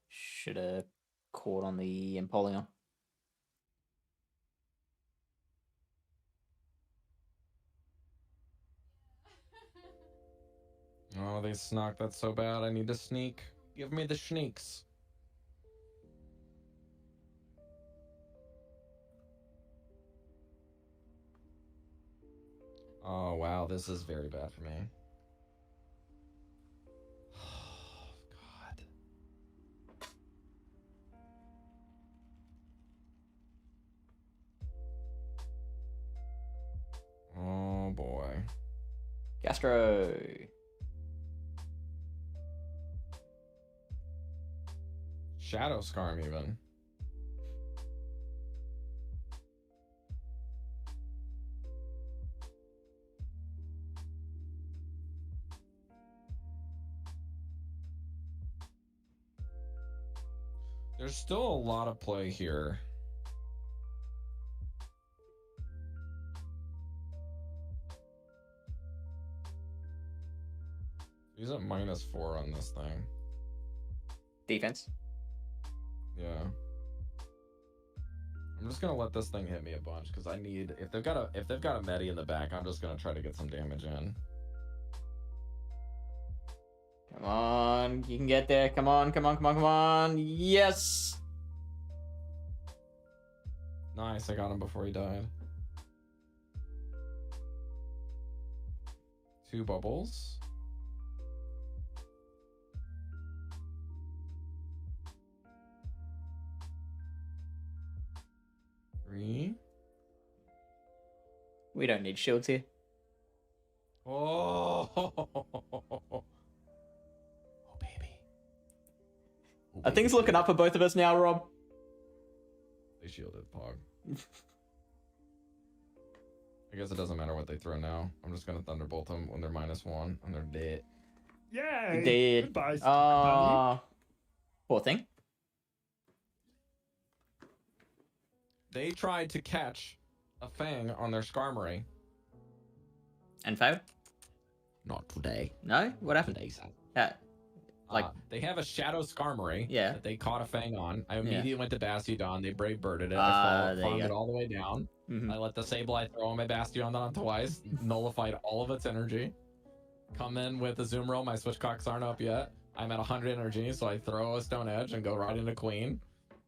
Should have caught on the Empoleon. Oh, they snuck. That's so bad. I need to sneak. Give me the sneaks. Oh, wow. This is very bad for me. Oh, God. Oh, boy. Gastro. Shadow Scarm even. There's still a lot of play here. He's at -4 on this thing. Defense. Yeah. I'm just gonna let this thing hit me a bunch because I need if they've got a Medi in the back, I'm just gonna try to get some damage in. Come on, you can get there. Come on, come on, come on, come on. Yes. Nice, I got him before he died. 2 bubbles. Three. We don't need shields here. Oh, baby. Are things looking up for both of us now, Rob? They shielded Pog. I guess it doesn't matter what they throw now. I'm just gonna Thunderbolt them when they're -1 and they're dead. Yay! Dead. Goodbye, Stupid Bunny. Poor thing. They tried to catch a Fang on their Skarmory. And failed? Not today. No? What happened? Today, son. Like, they have a Shadow Skarmory Yeah. that they caught a Fang on. I immediately went to Bastiodon. They Brave Birded it. There I you farmed go. it all the way down. Mhm. I let the Sableye throw on my Bastiodon twice, nullified all of its energy. Come in with a Zoom Roll. My Switchcocks aren't up yet. I'm at 100 energy, so I throw a Stone Edge and go right into Queen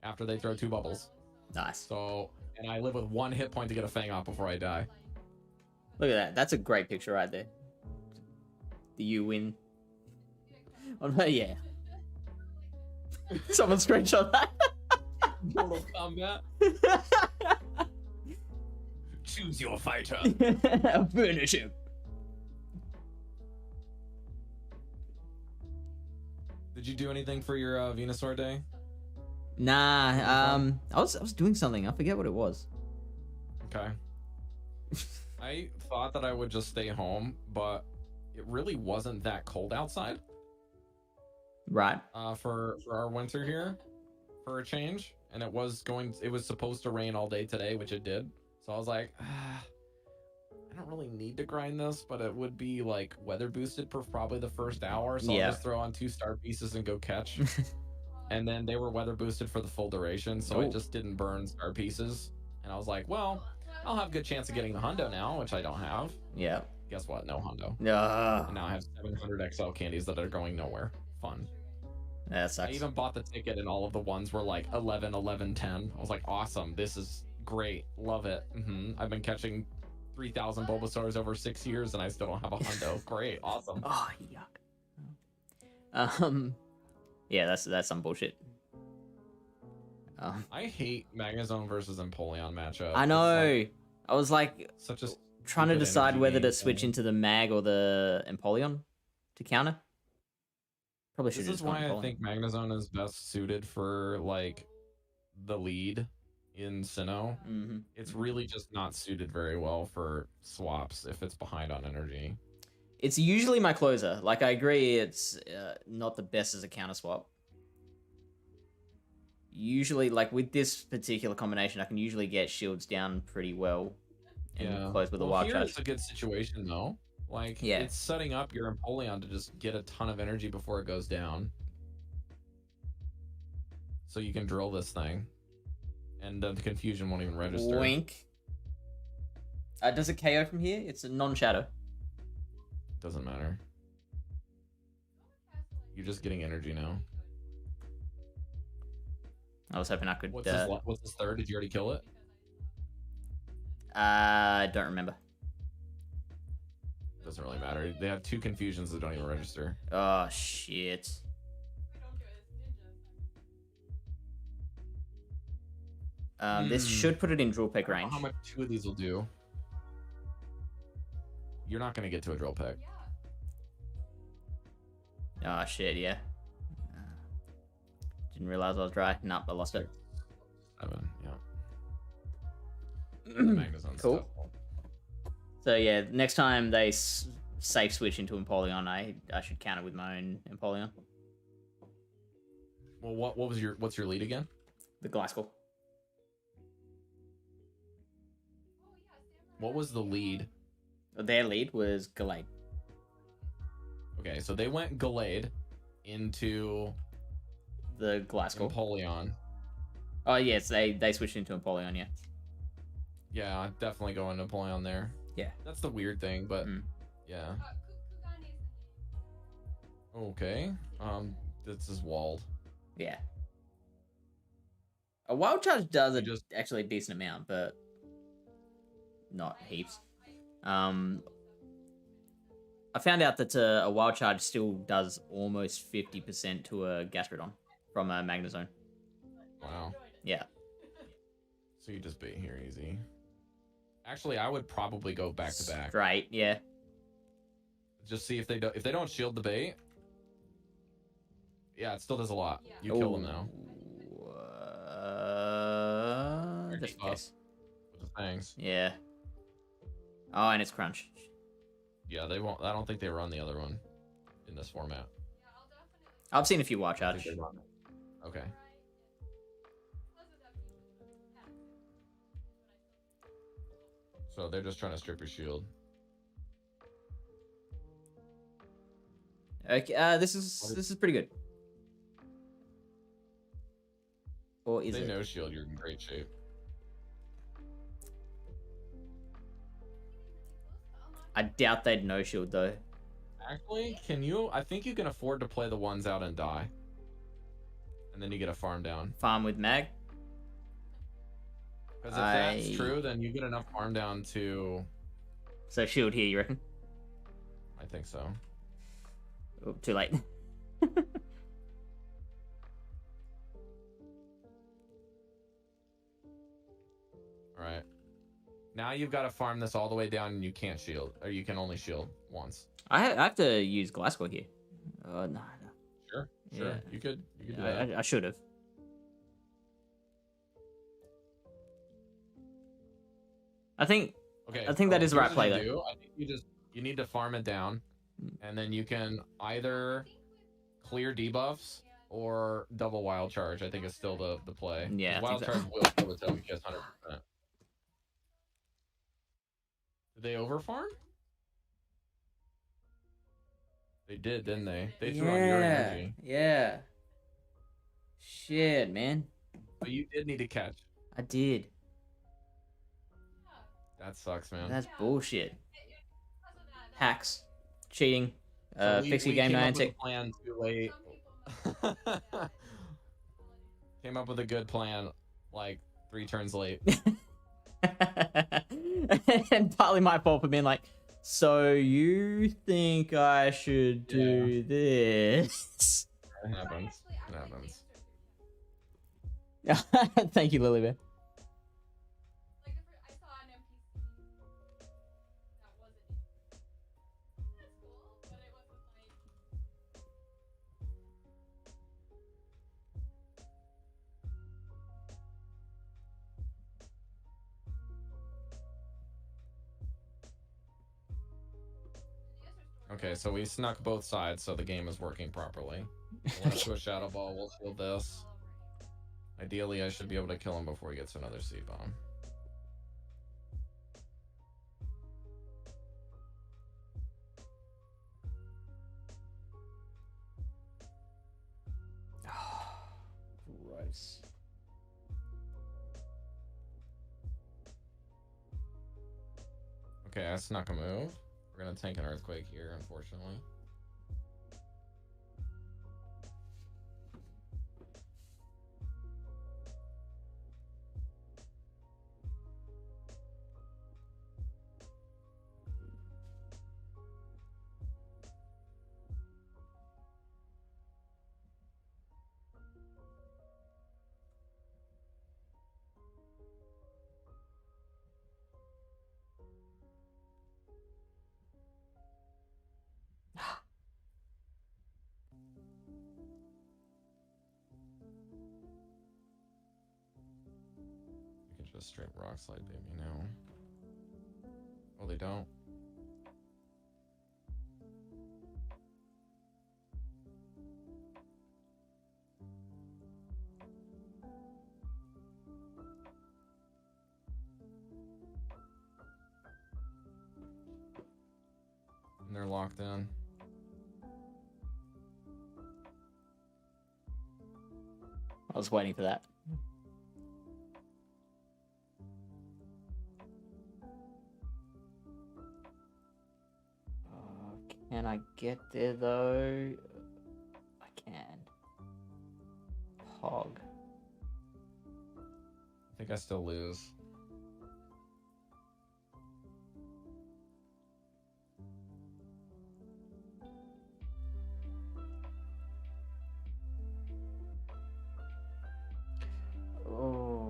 after they throw 2 bubbles. Nice. So, and I live with 1 hit point to get a Fang off before I die. Look at that. That's a great picture right there. The you win. Oh, no, yeah. Someone screenshot that. Mortal Kombat. Choose your fighter. Finish him. Did you do anything for your Venusaur day? Nah, I was doing something. I forget what it was. Okay. I thought that I would just stay home, but it really wasn't that cold outside. Right. For our winter here, for a change, and it was supposed to rain all day today, which it did. So I was like, I don't really need to grind this, but it would be like weather boosted for probably the first hour. So Yeah. I'll just throw on 2 star pieces and go catch. And then they were weather boosted for the full duration, so I Ooh. just didn't burn star pieces. And I was like, well, I'll have a good chance of getting the hundo now, which I don't have. Yeah. Guess what? No hundo. No. And now I have 700 XL candies that are going nowhere. Fun. That I sucks. even bought the ticket and all of the ones were like 11, 11, 10. I was like, awesome. This is great. Love it. I've been catching 3,000 Bulbasaurs over 6 years and I still don't have a hundo. Great. Awesome. Oh, yuck. Yeah, that's some bullshit. I hate Magnezone versus Empoleon matchup. I It's know. like I was like such a trying to stupid decide energy whether to game switch thing. into the Mag or the Empoleon to counter. Probably should This have is just gone why I Empoleon. think Magnezone is best suited for like the lead in Sinnoh. Mhm. It's really just not suited very well for swaps if it's behind on energy. It's usually my closer. Like, I agree it's not the best as a counter swap. Usually, like, with this particular combination, I can usually get shields down pretty well and close with a wild here charge. it's a good situation though. Like, Yeah. it's setting up your Empoleon to just get a ton of energy before it goes down. So you can drill this thing. And the confusion won't even register. Wink. Does it KO from here? It's a non-shadow. Doesn't matter. You're just getting energy now. I was hoping I could... What's his third? Did you already kill it? I don't remember. Doesn't really matter. They have 2 confusions that don't even register. Oh, shit. This should put it in drill pick I don't know range. how much 2 of these will do. you're not gonna get to a drill pick. Oh shit, yeah. Didn't realize I was dry. Nope, I lost it. 7, yeah. Magnezone Cool. stuff. So yeah, next time they safe switch into Empoleon, I should counter with my own Empoleon. Well, what's your lead again? The Gliscor. What was the lead? Their lead was Gallade. Okay, so they went Gallade into The Gliscor. Empoleon. Oh yes, they switched into Empoleon, yeah. Yeah, I'm definitely going Empoleon there. Yeah. That's the weird thing, but yeah. Okay. This is walled. Yeah. A Wild Charge does actually a decent amount, but not heaps. I found out that a Wild Charge still does almost 50% to a Gastrodon from a Magnezone. Wow. Yeah. So you just bait here easy. Actually, I would probably go back to back. Right, yeah. Just see if they don't shield the bait. Yeah, it still does a lot. You kill them now. Just in case. With the fangs. Yeah. Oh, and it's Crunch. Yeah, they won't. I don't think they run the other one in this format. I've seen a few Wild I think Charge. they run it. Okay. So they're just trying to strip your shield. Okay, this is pretty good. Or is If they it? no shield, you're in great shape. I doubt they'd no shield though. Actually, can you? I think you can afford to play the ones out and die. And then you get a farm down. Farm with Mag. Because if that's true, then you get enough farm down to... So shield here, you reckon? I think so. Oh, too late. Alright. Now you've got to farm this all the way down and you can't shield. Or you can only shield once. I have to use Gliscor here. Oh, no. Sure. Yeah. You could do that. I should have. I think that is the right play though. I think you need to farm it down, and then you can either clear debuffs or double wild charge. I think is still the play. Yeah, Wild charge will kill the Togekiss 100%. Did they overfarm? They did, didn't they? They threw on your energy. Yeah. Shit, man. But you did need to catch. I did. That sucks, man. That's bullshit. Hacks. Cheating. So Fix your game Niantic. Plan too late. Came up with a good plan like 3 turns late. And partly my fault for being like, so you think I should do this? It happens. It happens. Thank you, Lily Bear. Okay, so we snuck both sides, so the game is working properly. Let's do a Shadow Ball. We'll shield this. Ideally, I should be able to kill him before he gets another Seed Bomb. Gross. Okay, I snuck a move. We're gonna tank an Earthquake here, unfortunately. just straight rock slide baby now. Oh, they don't. And they're locked in. I was waiting for that. Can I get there though? I can. Hog. I think I still lose. Oh.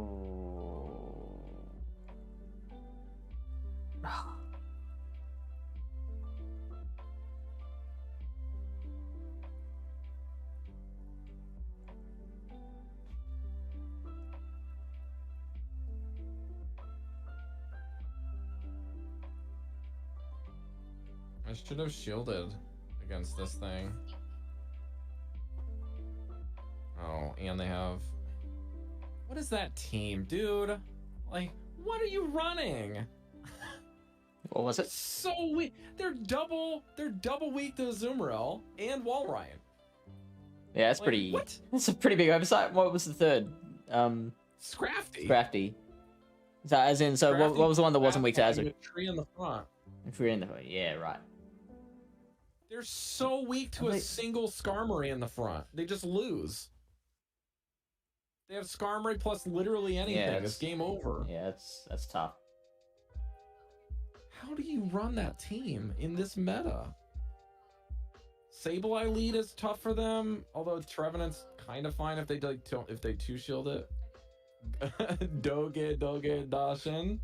I should have shielded against this thing. Oh, and they have... What is that team, dude? Like, what are you running? What was it? So weak. They're double weak to Azumarill and Walrein. Yeah, that's Like, pretty. what? That's a pretty big oversight. What was the third? Scrafty. Crafty. So as in, so what was the one that wasn't weak to Scrafty Azure? and a tree in the front. If we're in the yeah, right. They're so weak to Are a they- single Skarmory in the front. They just lose. They have Skarmory plus literally anything. Yeah, It's game over. Yeah, that's tough. How do you run that team in this meta? Sableye lead is tough for them, although Trevenant's kind of fine if they if they two shield it. Doge Dashin.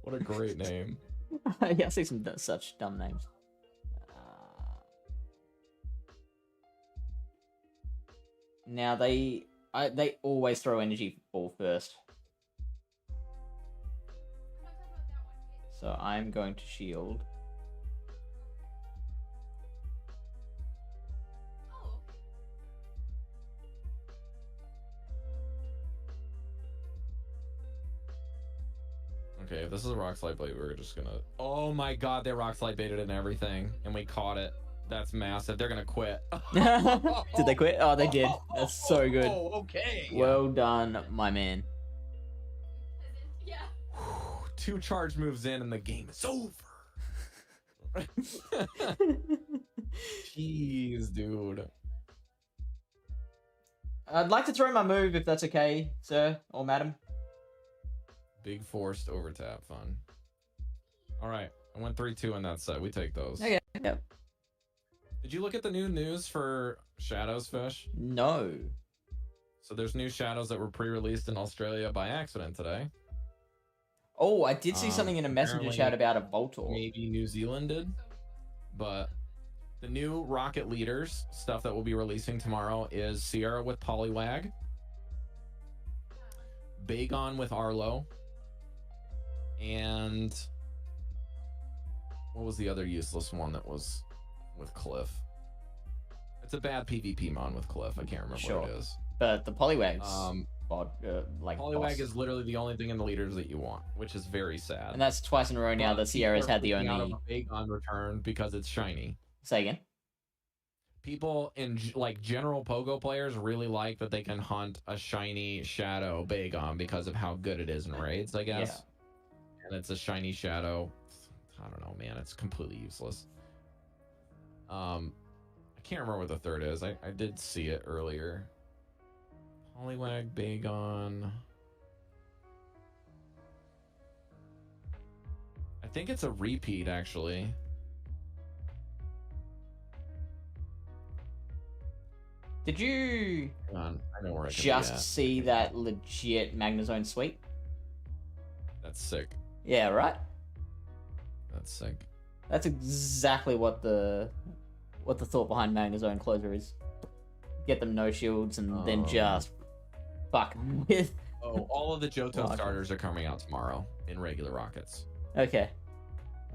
What a great name. Yeah, I see some such dumb names. Now they always throw energy ball first. So I'm going to shield. Okay, if this is a rock slide blade, we're just gonna... Oh my god, they rock slide baited and everything, and we caught it. That's massive. They're gonna quit. Did they quit? Oh, they did. That's so good. Oh, okay. Well done, my man. Yeah. 2 charge moves in and the game is over. Jeez, dude. I'd like to throw my move if that's okay, sir or madam. Big forced overtap fun. All right, I went 3-2 on that set. We take those. Okay. Yep. Did you look at the new news for Shadows Fish? No. So there's new shadows that were pre-released in Australia by accident today. Oh, I did see something in a messenger apparently chat about a Voltor. Maybe New Zealand did, but the new Rocket Leaders stuff that we'll be releasing tomorrow is Sierra with Poliwag, Bagon with Arlo, and what was the other useless one that was with Cliff? It's a bad PvP mon with Cliff. I can't remember what it is. But the Poliwag's like Poliwag boss. is literally the only thing in the leaders that you want, which is very sad. And that's twice in a row now that Sierra's had the Out of only... a Bagon return because it's shiny. Say again? People in like general Pogo players really like that they can hunt a shiny shadow Bagon because of how good it is in raids, I guess. Yeah. And it's a shiny shadow. I don't know, man. It's completely useless. I can't remember what the third is. I did see it earlier. Poliwag, Bagon. I think it's a repeat, actually. Did you Hang on, I know where I can just see that legit Magnezone sweep? That's sick. Yeah, right? That's sick. That's exactly what the thought behind Magnezone Closer is. Get them no shields and then just fuck 'em Oh, all of the Johto Rocket. starters are coming out tomorrow in regular rockets. Okay.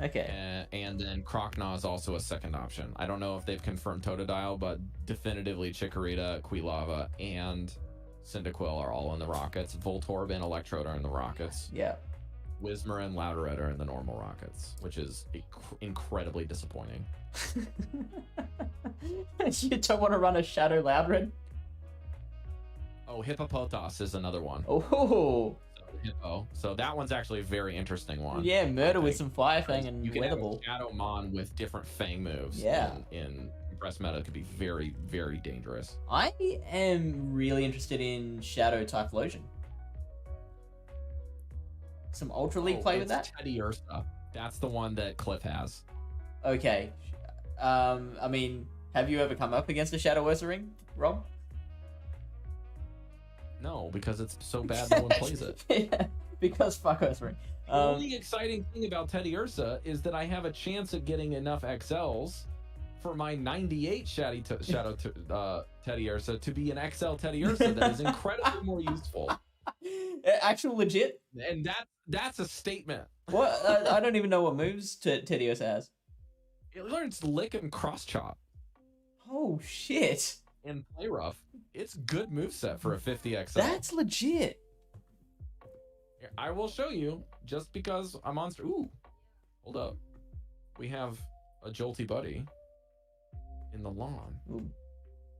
Okay. And then Croconaw is also a second option. I don't know if they've confirmed Totodile, but definitively Chikorita, Quilava, and Cyndaquil are all in the rockets. Voltorb and Electrode are in the rockets. Yeah. Whismur and Loudred are in the normal rockets, which is incredibly disappointing. You don't want to run a Shadow Loudred? Oh, Hippopotas is another one. Oh. Hippo. So that one's actually a very interesting one. Yeah, Murder I with think. some Fire Fang and You can have Weather a Ball. Shadowmon with different Fang moves. Yeah. In Breast Meta could be very, very dangerous. I am really interested in Shadow Typhlosion. Some Ultra League play with that? Teddy Ursa. That's the one that Cliff has. Okay. I mean, have you ever come up against a Shadow Ursaring, Rob? No, because it's so bad no one plays it. Yeah, because fuck Ursaring. The only exciting thing about Teddy Ursa is that I have a chance of getting enough XLs for my 98 Teddy Ursa to be an XL Teddy Ursa that is incredibly more useful. Actual legit? And that's a statement. What? I don't even know what moves Teddy Ursa has. It learns Lick and Cross Chop Oh shit! and Play Rough. It's good moveset for a 50 XL. That's legit. Here, I will show you just because I'm on. Ooh, hold up. We have a Jolty Buddy in the lawn. Ooh.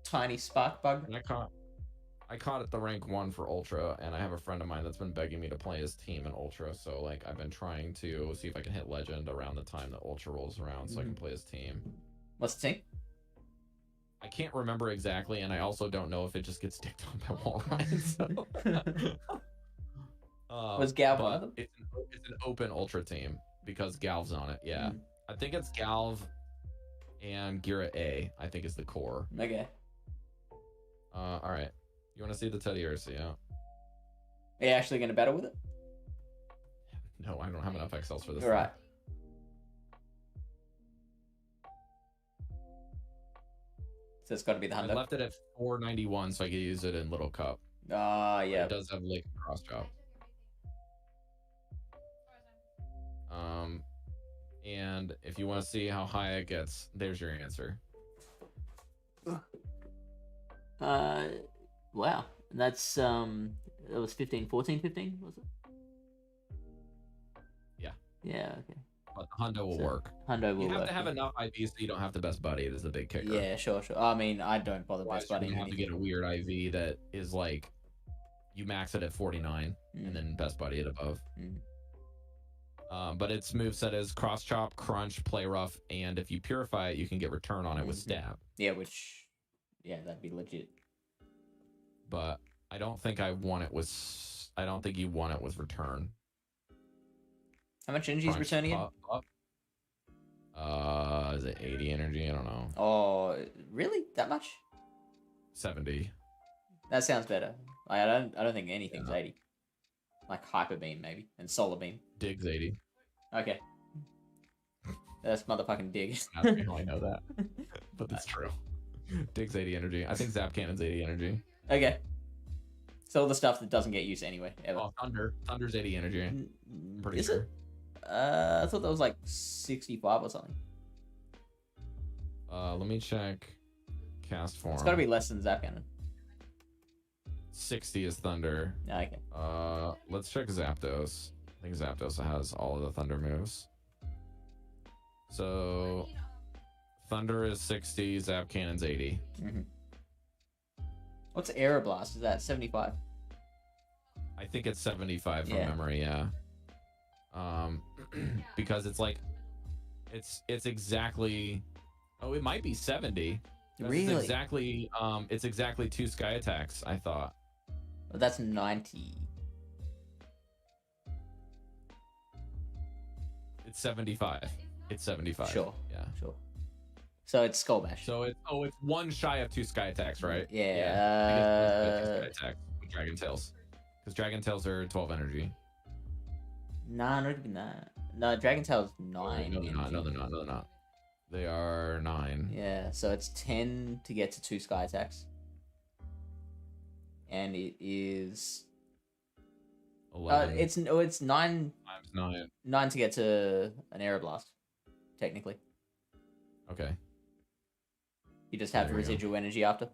Tiny spark bug. And I caught at the rank 1 for Ultra, and I have a friend of mine that's been begging me to play his team in Ultra. So like I've been trying to see if I can hit Legend around the time that Ultra rolls around, so I can play his team. What's the team? I can't remember exactly, and I also don't know if it just gets dicked on by Walrein. So. Was Galv but one of them? It's an open Ultra team because Galv's on it. Yeah, I think it's Galv and Gira A. I think is the core. Okay. All right. You want to see the Teddy Ursa? Yeah. Are you actually going to battle with it? No, I don't have enough XLs for this. All right. So it's got to be the I Hundo. left it at 491 so I could use it in Little Cup. Ah, yeah. It does have Lake Cross Chop. And if you want to see how high it gets, there's your answer. Wow. That's, it was 15, 14, 15, was it? Yeah. Yeah, okay. But the Hundo will So, work. Hundo will You have work, to have yeah. enough IV so you don't have the best buddy. It is the big kicker. Yeah, sure. I mean, I don't bother Otherwise, best you're buddy. gonna have to get a weird IV that is like you max it at 49 and then best buddy it above. But its moveset is Cross Chop, Crunch, Play Rough, and if you purify it, you can get Return on it with Stab. Yeah, that'd be legit. But I don't think I want it with. I don't think you want it with Return. How much energy is Crunch, returning in? Is it 80 energy? I don't know. Oh, really? That much? 70. That sounds better. I don't think anything's 80. Like Hyper Beam maybe and Solar Beam. Dig's 80. Okay. That's motherfucking dig. I don't really know that, but that's true. Dig's 80 energy. I think Zap Cannon's 80 energy. Okay. So all the stuff that doesn't get used anyway, ever. Oh, Thunder's 80 energy. I'm pretty Is sure. it? I thought that was like 65 or something. Let me check cast form. It's got to be less than Zap Cannon. 60 is Thunder. Okay. Let's check Zapdos. I think Zapdos has all of the Thunder moves. So Thunder is 60, Zap Cannon's 80. What's Aeroblast? Is that 75? I think it's 75 from Yeah. memory, yeah. Because it's like it's exactly it might be 70. Really? It's exactly 2 Sky Attacks, I thought. Well, that's 90. It's 75. It's 75. Sure. Yeah. Sure. So it's Skull Bash. So it's one shy of 2 Sky Attacks, right? Yeah. I think it's Sky Attack with Dragon Tails. Because Dragon Tails are 12 energy. Nah, not even that. No, Dragon Tail's 9. No, they're not. No, energy. they're not. No, they're not. They are 9. Yeah, so it's 10 to get to 2 Sky Attacks. And it is 11 it's 9 times 9. 9 to get to an Aeroblast, technically. Okay. You just have There we go. residual energy after.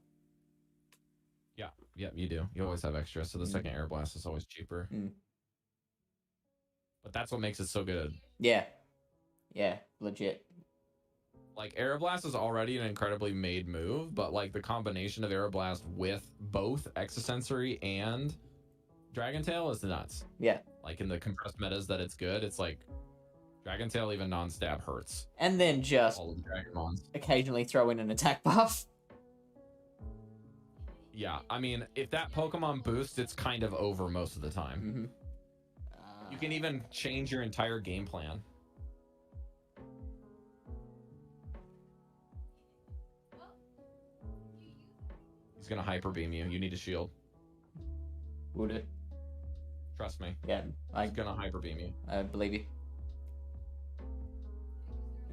Yeah, you do. You always have extra, so the second air blast is always cheaper. But that's what makes it so good. Yeah. Yeah, legit. Like, Aeroblast is already an incredibly made move, but like the combination of Aeroblast with both Exosensory and Dragon Tail is nuts. Yeah. Like in the compressed metas that it's good, it's like Dragon Tail even non-stab hurts. And then just All of the Dragonmons. occasionally throw in an attack buff. Yeah, I mean, if that Pokemon boosts, it's kind of over most of the time. You can even change your entire game plan. He's gonna Hyper Beam you. You need a shield. Would it? Trust me. Yeah, He's gonna Hyper Beam you. I believe you.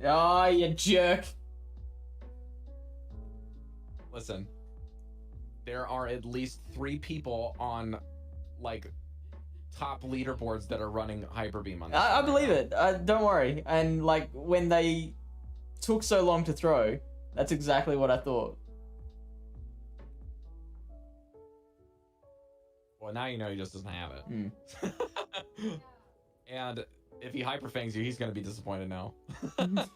Oh, you jerk. Listen, there are at least 3 people on like top leaderboards that are running Hyper Beam on this. I right believe now. it. Don't worry. And like when they took so long to throw, that's exactly what I thought. Well, now you know he just doesn't have it. And if he Hyper Fangs you, he's gonna be disappointed now. Do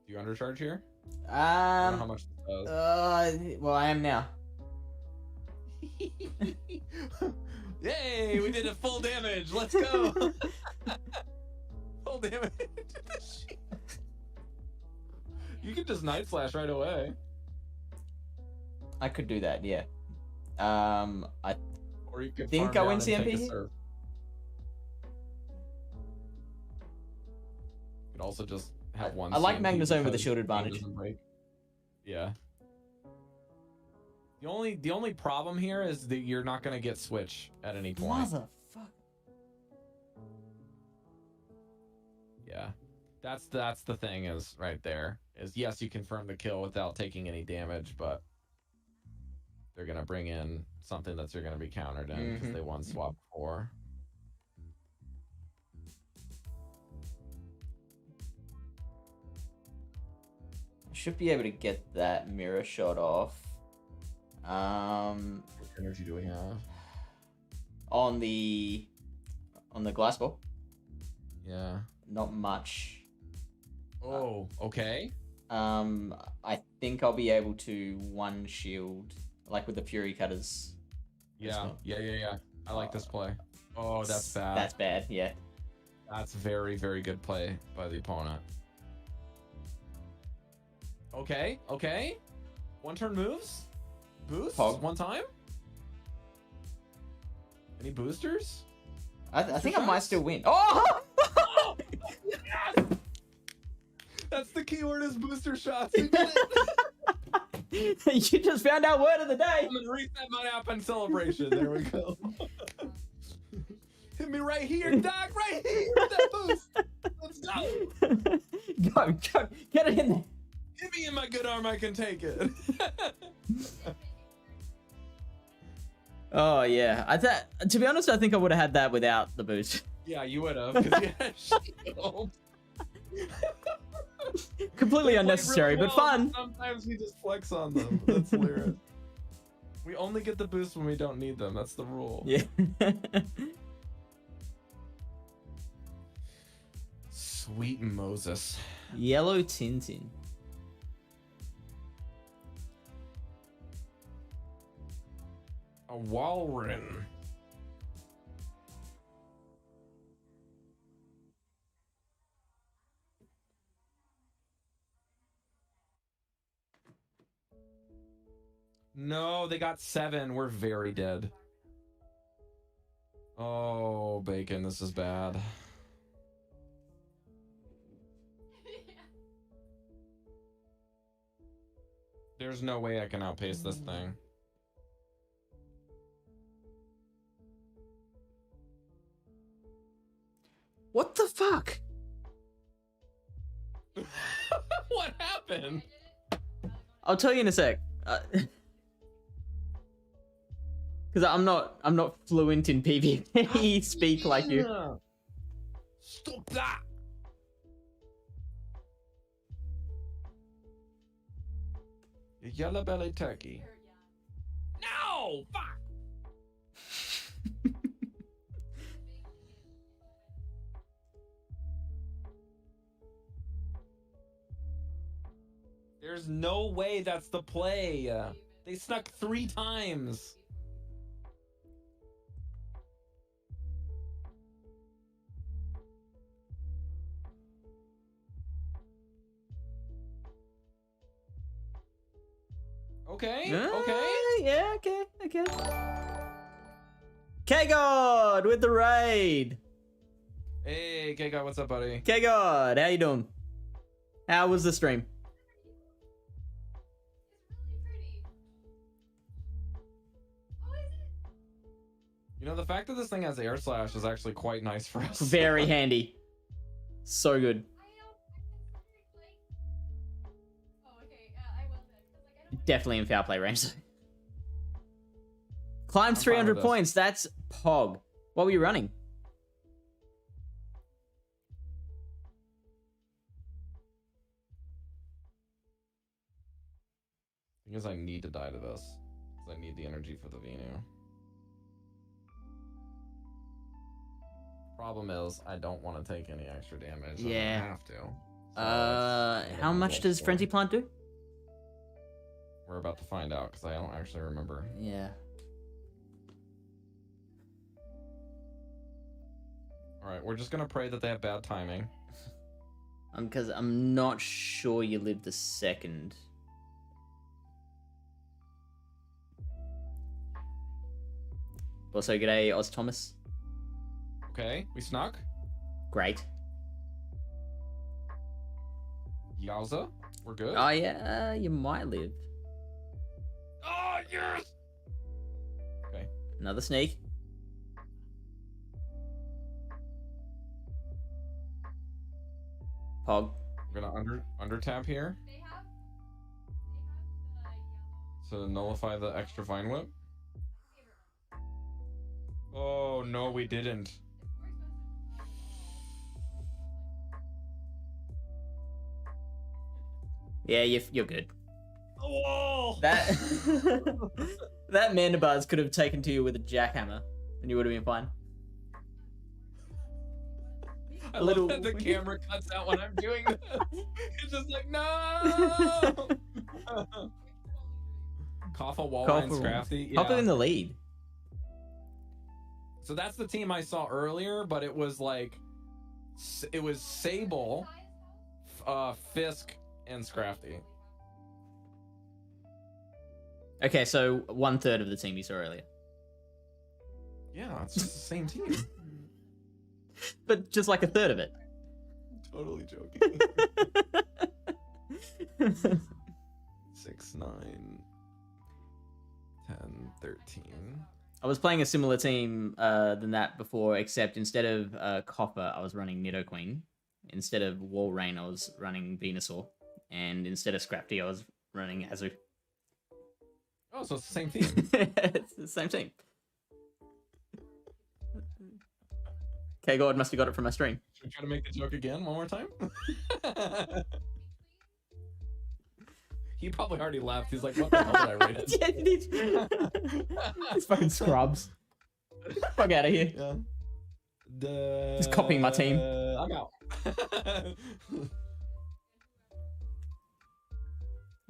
you undercharge here? I don't know how much this does. Well, I am now. Yay, we did a full damage. Let's go. Full damage. You can just Night Slash right away. I could do that, yeah. I Or you could think farm go down in and take a CMP here? surf. You could also just have one. I like CMP Magnezone with the because shield game advantage. doesn't break. Yeah. The only problem here is that you're not gonna get switch at any point. Motherfucker. Yeah. That's the thing is right there. Is yes, you confirm the kill without taking any damage, but they're gonna bring in something that you're gonna be countered in because they won swap 4. I should be able to get that mirror shot off. What energy do we have? On the glass ball. Yeah. Not much. Oh, okay. I think I'll be able to one shield, like with the Fury Cutters. Yeah. I like this play. Oh, that's bad. That's bad, yeah. That's very, very good play by the opponent. Okay. One turn moves? Boost? Pog. One time? Any boosters? I think I might shots? still win. Oh! That's the keyword is booster shots. We did it. You just found out word of the day. I'm gonna reset my app in celebration. There we go. Hit me right here, Doc. Right here with that boost. Let's go. Go. Get it in there. Hit me in my good arm. I can take it. Oh, yeah. To be honest, I think I would have had that without the boost. Yeah, you would have. Because you had shield. Completely They play unnecessary, really but well, fun. Sometimes we just flex on them. That's hilarious. We only get the boost when we don't need them. That's the rule. Yeah. Sweet Moses. Yellow Tintin. A Walrein. No, they got 7. We're very dead. Oh, Bacon, this is bad. There's no way I can outpace this thing. What the fuck? What happened? I'll tell you in a sec. Because I'm not fluent in PvP speak like you. Stop that! You yellow belly turkey. No! Fuck! There's no way that's the play. They snuck 3 times. Okay, okay. Yeah, okay. K-God with the raid. Hey, K-God, what's up, buddy? K-God, how you doing? How was the stream? You know, the fact that this thing has air slash is actually quite nice for us. Very handy. So good. Definitely in foul play range. Climb 300 points. That's Pog. What were you running? Because I need to die to this. Because I need the energy for the Venu. Problem is, I don't want to take any extra damage. Yeah. I have to. So how much does Frenzy Plant do? We're about to find out because I don't actually remember. Yeah. Alright, we're just gonna pray that they have bad timing. Because I'm not sure you live the second. Also, g'day, Oz Thomas. Okay, we snuck. Great. Yowza, we're good. Oh, yeah, you might live. Oh, yes! Okay. Another sneak. Pog. We're gonna under tap here to nullify the extra vine whip. Oh no, we didn't. Yeah, you're good. Whoa! That that Mandibars could have taken to you with a jackhammer, and you would have been fine. I love that the camera cuts out when I'm doing this. It's just like, no! Kaffa, Walleye, and Scrafty. Kaffa in the lead. So that's the team I saw earlier, but it was like, it was Sable, Fisk, and Scrafty. Okay, so 1/3 of the team you saw earlier. Yeah, it's just the same team. But just like 1/3 of it. Totally joking. 6, 9, 10, 13. I was playing a similar team than that before, except instead of Copper, I was running Nidoqueen. Instead of Walrein, I was running Venusaur. And instead of Scrafty, I was running Azu. Oh, so it's the same team. It's the same team. K-God must have got it from my stream. Should we try to make the joke again one more time? He probably already left. He's like, what the hell did I write it? Yeah, he did. These fucking scrubs. Fuck out of here. Yeah. He's copying my team. I'm out.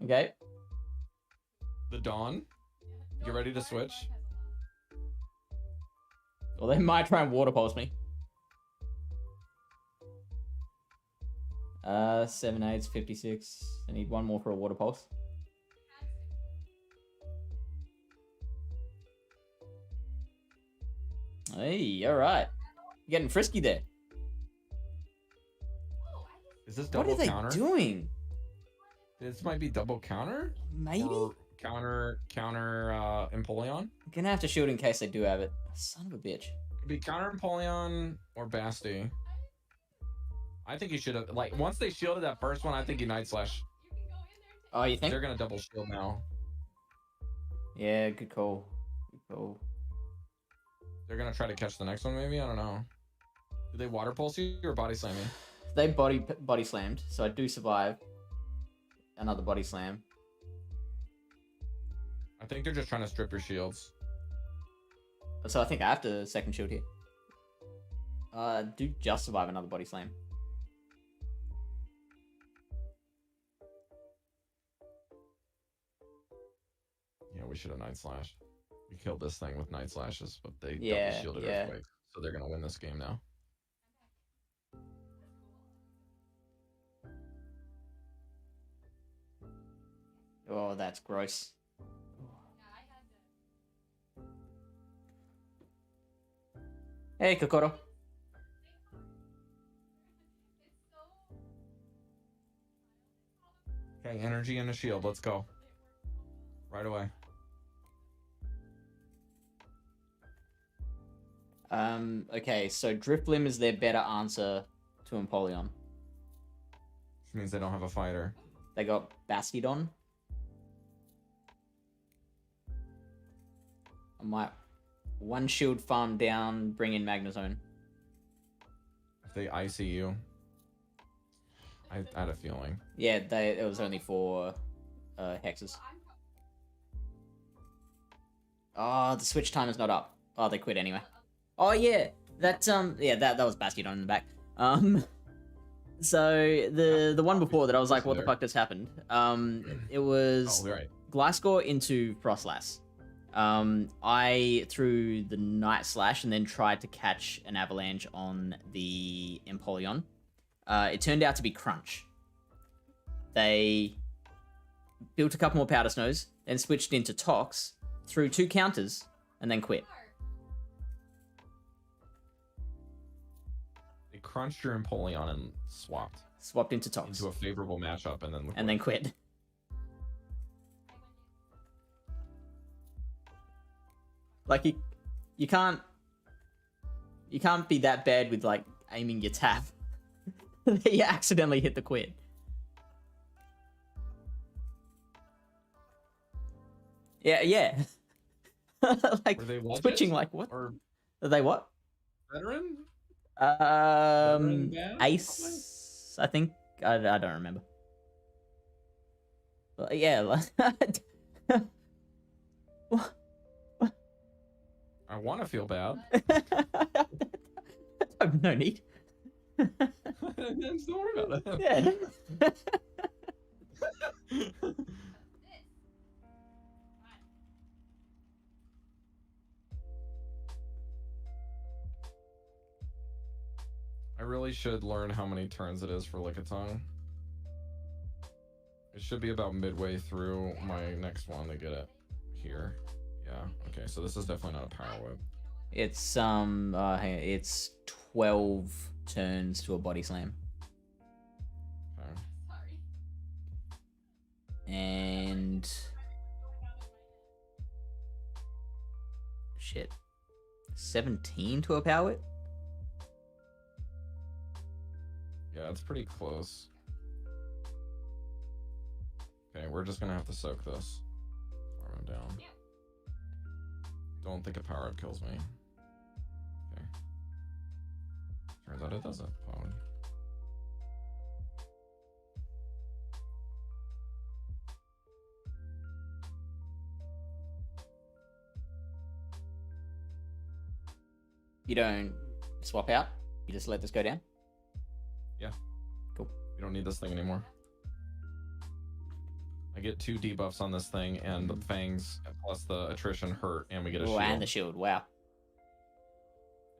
Okay. The Dawn. You ready to switch? Well, they might try and water pulse me. 7 8's 56. I need one more for a water pulse. Hey, alright. You're getting frisky there. Is this What double are they counter? doing? This might be double counter? Maybe? Or counter Empoleon? I'm gonna have to shield in case they do have it. Son of a bitch. It'd be counter Empoleon or Basti. I think you should have, like, once they shielded that first one, I think you Night Slash. Oh, you think? They're gonna double shield now. Yeah, good call. Good call. They're gonna try to catch the next one, maybe? I don't know. Did they water pulse you or body slam you? They body slammed, so I do survive. Another body slam. I think they're just trying to strip your shields. So I think I have to second shield here. Do just survive another body slam. Yeah, we should have Night Slash. We killed this thing with Night Slashes, but they Yeah, double shielded yeah. Earthquake. So they're gonna win this game now. Oh, that's gross. Hey, Kokoro. Okay, energy and a shield. Let's go. Right away. Okay, so Drifblim is their better answer to Empoleon. Which means they don't have a fighter. They got Bastiodon. I might one shield farm down, bring in Magnezone. If they icy you, I had a feeling. Yeah, it was only 4 hexes. Oh, the switch time is not up. Oh, they quit anyway. Oh yeah, that was Bastiodon in the back. So the one before that I was like, what the fuck just happened? It was Oh, right. Gliscor into Frostlass. I threw the Night Slash and then tried to catch an Avalanche on the Empoleon. It turned out to be Crunch. They built a couple more Powder Snows, then switched into Tox, threw 2 counters, and then quit. They crunched your Empoleon and swapped Swapped into Tox. into a favorable matchup and then quit. Like you can't be that bad with like aiming your tap. You accidentally hit the quit. Yeah. Like Were they legit? switching like what? Or Are they what? veteran? Ace, I think. I don't remember. But yeah. I want to feel bad. No need. Just don't worry about it. Yeah. I really should learn how many turns it is for Lickitung. It should be about midway through my next one to get it here. Yeah, okay, so this is definitely not a power whip. It's it's 12 turns to a body slam. Okay. And shit. 17 to a power whip? Yeah, it's pretty close. Okay, we're just gonna have to soak this. Farm him down. Don't think a power up kills me. Okay. Turns out it doesn't. Probably. You don't swap out? You just let this go down? Yeah. Cool. We don't need this thing anymore. I get 2 debuffs on this thing, and the fangs plus the attrition hurt, and we get a shield. And the shield, wow.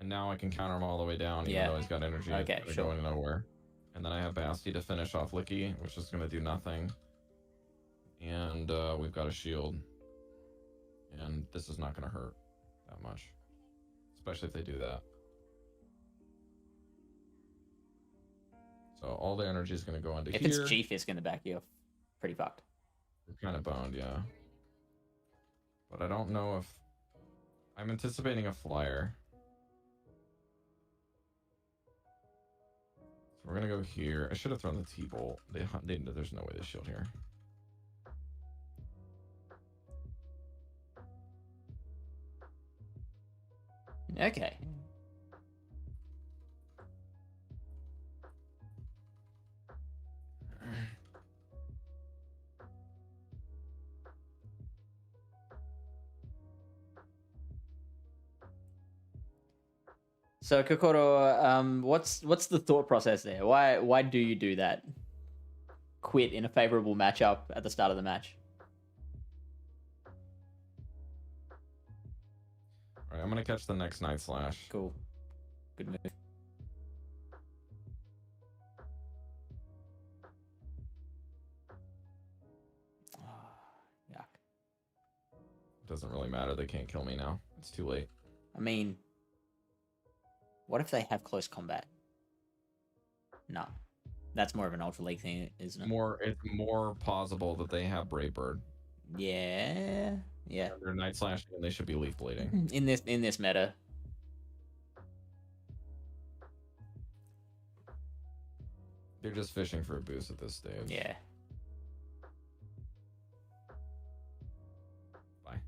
And now I can counter him all the way down, even though he's got energy. Okay, It's sure. going nowhere. And then I have Basti to finish off Licky, which is going to do nothing. And we've got a shield. And this is not going to hurt that much. Especially if they do that. So all the energy is going to go into If here. it's G-Fisk in the back, you're pretty fucked. We're kind of boned, yeah. But I don't know if... I'm anticipating a flyer. So we're going to go here. I should have thrown the T-Bolt. There's no way they shield here. Okay. So Kokoro, what's the thought process there? Why do you do that? Quit in a favorable matchup at the start of the match. All right, I'm gonna catch the next Night Slash. Cool. Good move. Yuck. Doesn't really matter. They can't kill me now. It's too late. I mean, what if they have close combat? No. That's more of an Ultra League thing, isn't it? It's more plausible that they have Brave Bird. Yeah. Yeah. They're Night Slashing and they should be Leaf Bleeding. In this meta. They're just fishing for a boost at this stage. Yeah. Bye.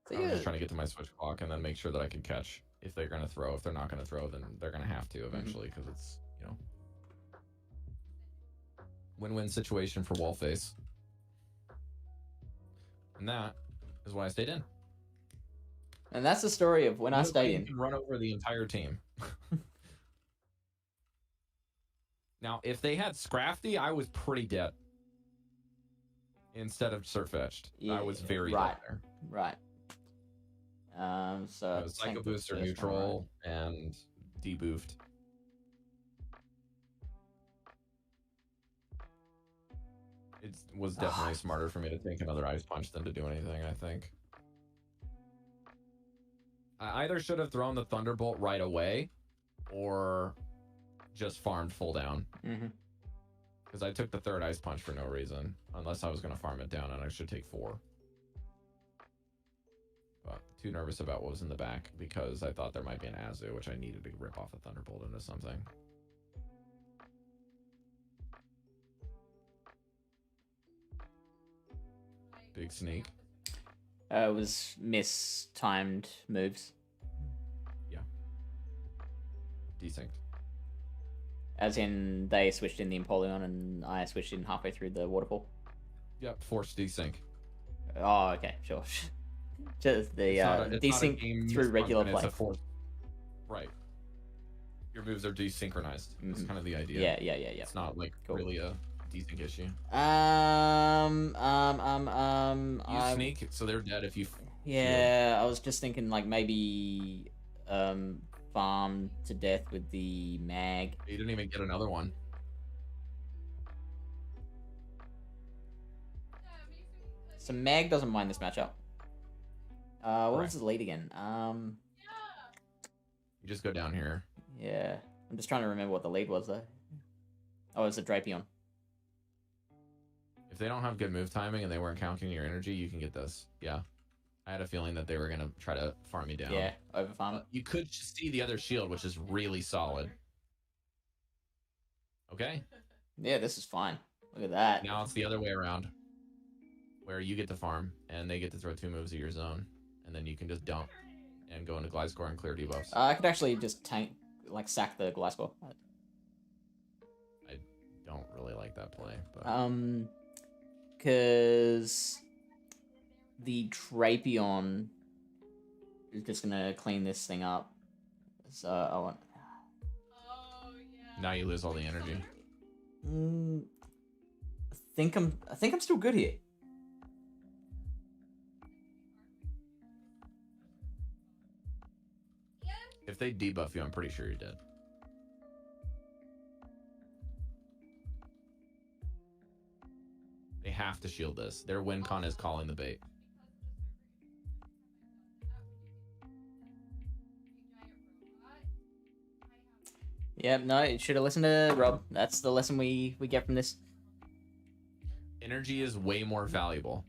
So I was yeah. just trying to get to my switch clock and then make sure that I can catch if they're gonna throw. If they're not gonna throw, then they're gonna have to eventually because it's, you know, win-win situation for Wallface. And that is why I stayed in. And that's the story of when I stayed You in. can run over the entire team. Now, if they had Scrafty, I was pretty dead. Instead of Surfetched, I was very dead there. Right. So Psycho Booster neutral and deboofed. It was definitely smarter for me to take another Ice Punch than to do anything, I think. I either should have thrown the Thunderbolt right away or just farmed full down. Because I took the third Ice Punch for no reason, unless I was going to farm it down and I should take 4. But too nervous about what was in the back because I thought there might be an Azu, which I needed to rip off a Thunderbolt into something. Big sneak. It was mistimed moves. Yeah. Desynced. As in, they switched in the Empoleon and I switched in halfway through the waterfall. Yep, forced desync. Oh, okay, sure. Just the desync through regular play. It's a force. Right. Your moves are desynchronized. That's kind of the idea. Yeah. It's not like really a desync issue. You sneak, so they're dead if you. Yeah, I was just thinking like maybe farm to death with the mag. You didn't even get another one. So mag doesn't mind this matchup. What was the lead again? You just go down here. Yeah, I'm just trying to remember what the lead was though. Oh, it was a Drapion. If they don't have good move timing and they weren't counting your energy, you can get this. Yeah. I had a feeling that they were going to try to farm you down. Yeah, over farm. You could see the other shield, which is really solid. Okay? Yeah, this is fine. Look at that. Now it's the other way around. Where you get to farm, and they get to throw 2 moves at your zone. And then you can just dump and go into Gliscor and clear debuffs. I could actually just sack the Gliscor. I don't really like that play. But... because the Drapion is just gonna clean this thing up. So I want. Now you lose all the energy. I think I'm still good here. If they debuff you, I'm pretty sure you're dead. They have to shield this. Their win con is calling the bait. Yeah, no, you should have listened to Rob. That's the lesson we get from this. Energy is way more valuable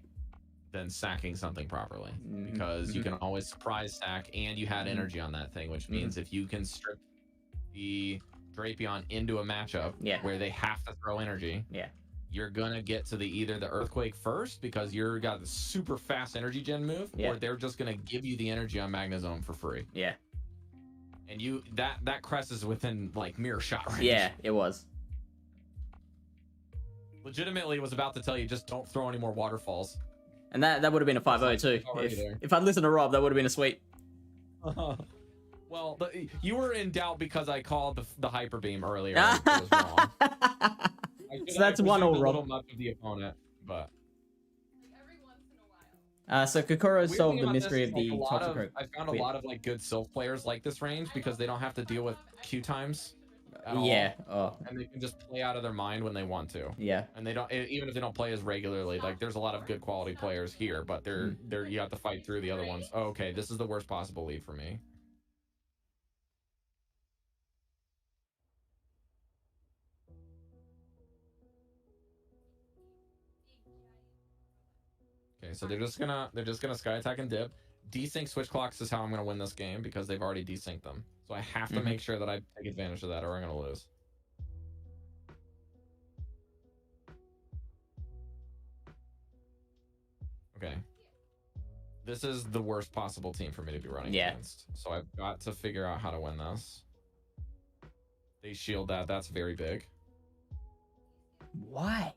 than sacking something properly because you can always surprise sack and you had energy on that thing, which means if you can strip the Drapion into a matchup where they have to throw energy, you're gonna get to either the earthquake first because you're got a super fast energy gen move, Yeah. or they're just gonna give you the energy on Magnezone for free. Yeah. And that crest is within like mirror shot range. Yeah, it was. Legitimately was about to tell you just don't throw any more waterfalls. And that would have been a 5-0 too. already there. If I'd listened to Rob, that would have been a sweep. Well, you were in doubt because I called the hyper beam earlier. And it was wrong. So that's one all a little Rob. much of the opponent, but Like every once in a while. So Kokoro weird solved thing the about this mystery is, of like, the a lot of- toxic. I found a lot of like good Sylph players like this range because they don't have to deal with Q times at all, Yeah. Oh. and they can just play out of their mind when they want to. Yeah. And they don't, even if they don't play as regularly, like there's a lot of good quality players here, but they're you have to fight through the other ones. Oh, okay, this is the worst possible lead for me. Okay, so they're just gonna sky attack and dip. Desync switch clocks is how I'm gonna win this game because they've already desynced them. So I have to make sure that I take advantage of that, or I'm gonna lose. Okay. This is the worst possible team for me to be running against. So I've got to figure out how to win this. They shield that. That's very big. Why?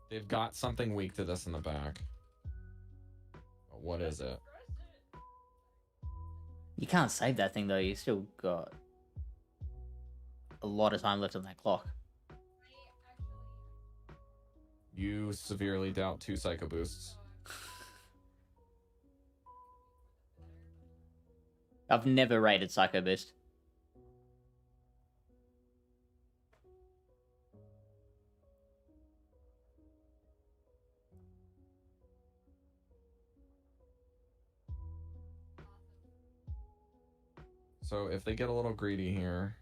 They've got something weak to this in the back. But what is it? You can't save that thing though. You still got a lot of time left on that clock. You severely doubt 2 Psycho Boosts. I've never rated Psycho Boost. So if they get a little greedy here,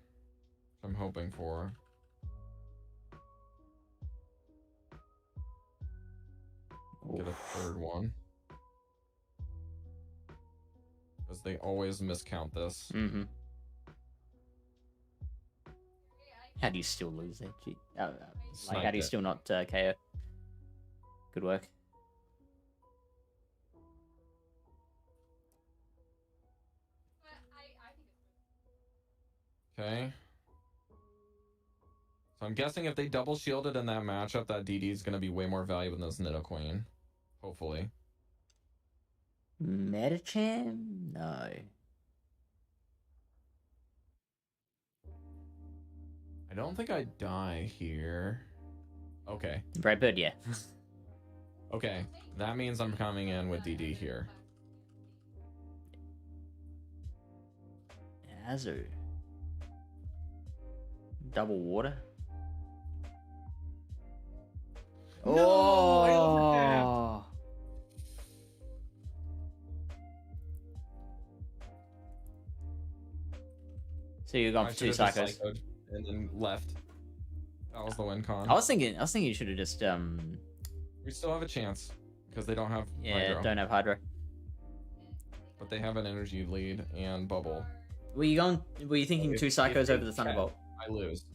which I'm hoping for. Get a third one. Because they always miscount this. Mm-hmm. How do you still lose that? Like, how do you still not KO? Good work. Okay. So I'm guessing if they double shielded in that matchup, that DD is going to be way more valuable than this Nido Queen. Hopefully. Metacham? No. I don't think I die here. Okay. Brightbird, yeah. Okay. That means I'm coming in with DD here. Azu. Double water. No, I overtapped. Oh. So you're going I for 2 should've just psychos. psychoed and then left. That was the win con. I was thinking you should have just We still have a chance because they don't have Hydro, don't have Hydro. but they have an energy lead and bubble. Were you thinking If- 2 if psychos they over the check, Thunderbolt? I lose.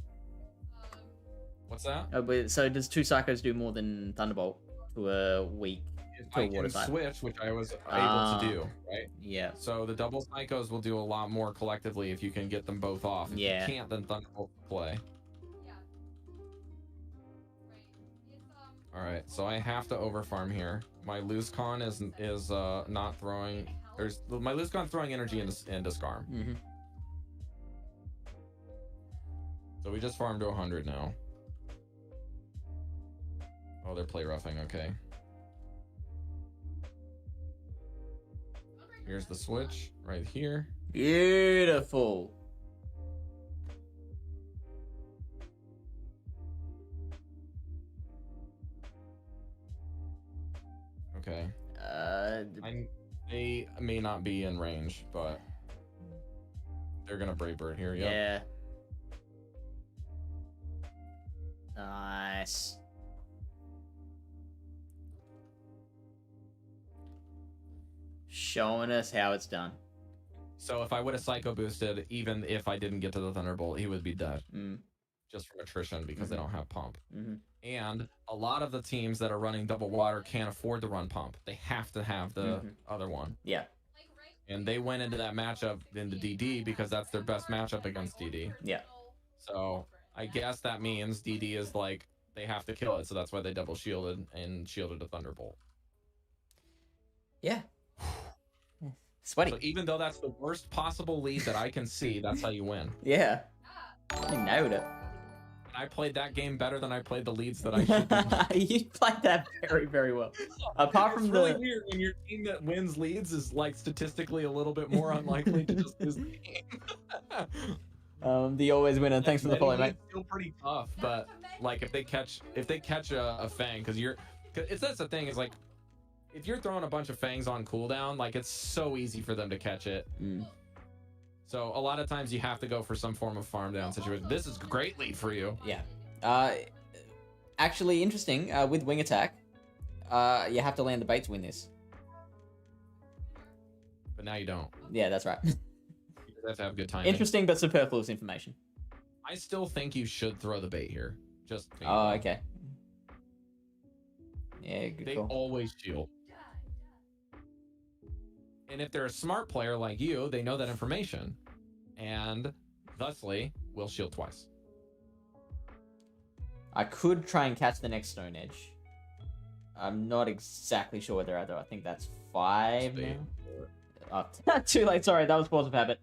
What's that? Oh, but so does 2 psychos do more than Thunderbolt to a weak? If to a I water can type. switch, which I was able Ah. to do, right? Yeah. So the double psychos will do a lot more collectively if you can get them both off. If Yeah. you can't, then Thunderbolt will play. All right, so I have to overfarm here. My loose con is not throwing. My loose con throwing energy into Scarm. Mm-hmm. So we just farmed to 100 now. Oh, they're play roughing. Okay. Here's the switch right here. Beautiful. Okay. They may not be in range, but they're gonna Brave Bird here. Yep. Yeah. Nice. Showing us how it's done. So if I would have psycho boosted, even if I didn't get to the Thunderbolt, he would be dead just from attrition because they don't have pump. And a lot of the teams that are running double water can't afford to run pump. They have to have the other one. Yeah. And they went into that matchup into DD because that's their best matchup against DD. Yeah. So I guess that means DD is like, they have to kill it. So that's why they double shielded and shielded a Thunderbolt. Yeah. Sweaty. So even though that's the worst possible lead that I can see, that's how you win. Yeah. You nailed it. And I played that game better than I played the leads that I should. You played that very, very well. Apart from it's really weird when your team that wins leads is like statistically a little bit more unlikely to just lose the game. The always winner. Thanks for the follow, mate. It's still pretty tough, but like if they catch a fang, because that's the thing is like if you're throwing a bunch of fangs on cooldown, like it's so easy for them to catch it. So a lot of times you have to go for some form of farm down situation. This is a great lead for you. Yeah. Actually, interesting. With wing attack, you have to land the bait to win this. But now you don't. Yeah, that's right. You just have to have good timing. Interesting, but superfluous information. I still think you should throw the bait here. Just. Oh, okay. Yeah, good They call. always shield. And if they're a smart player like you, they know that information. And thusly, will shield twice. I could try and catch the next Stone Edge. I'm not exactly sure where they're at, though. I think that's 5 now. Oh, too late. Sorry, that was force of habit.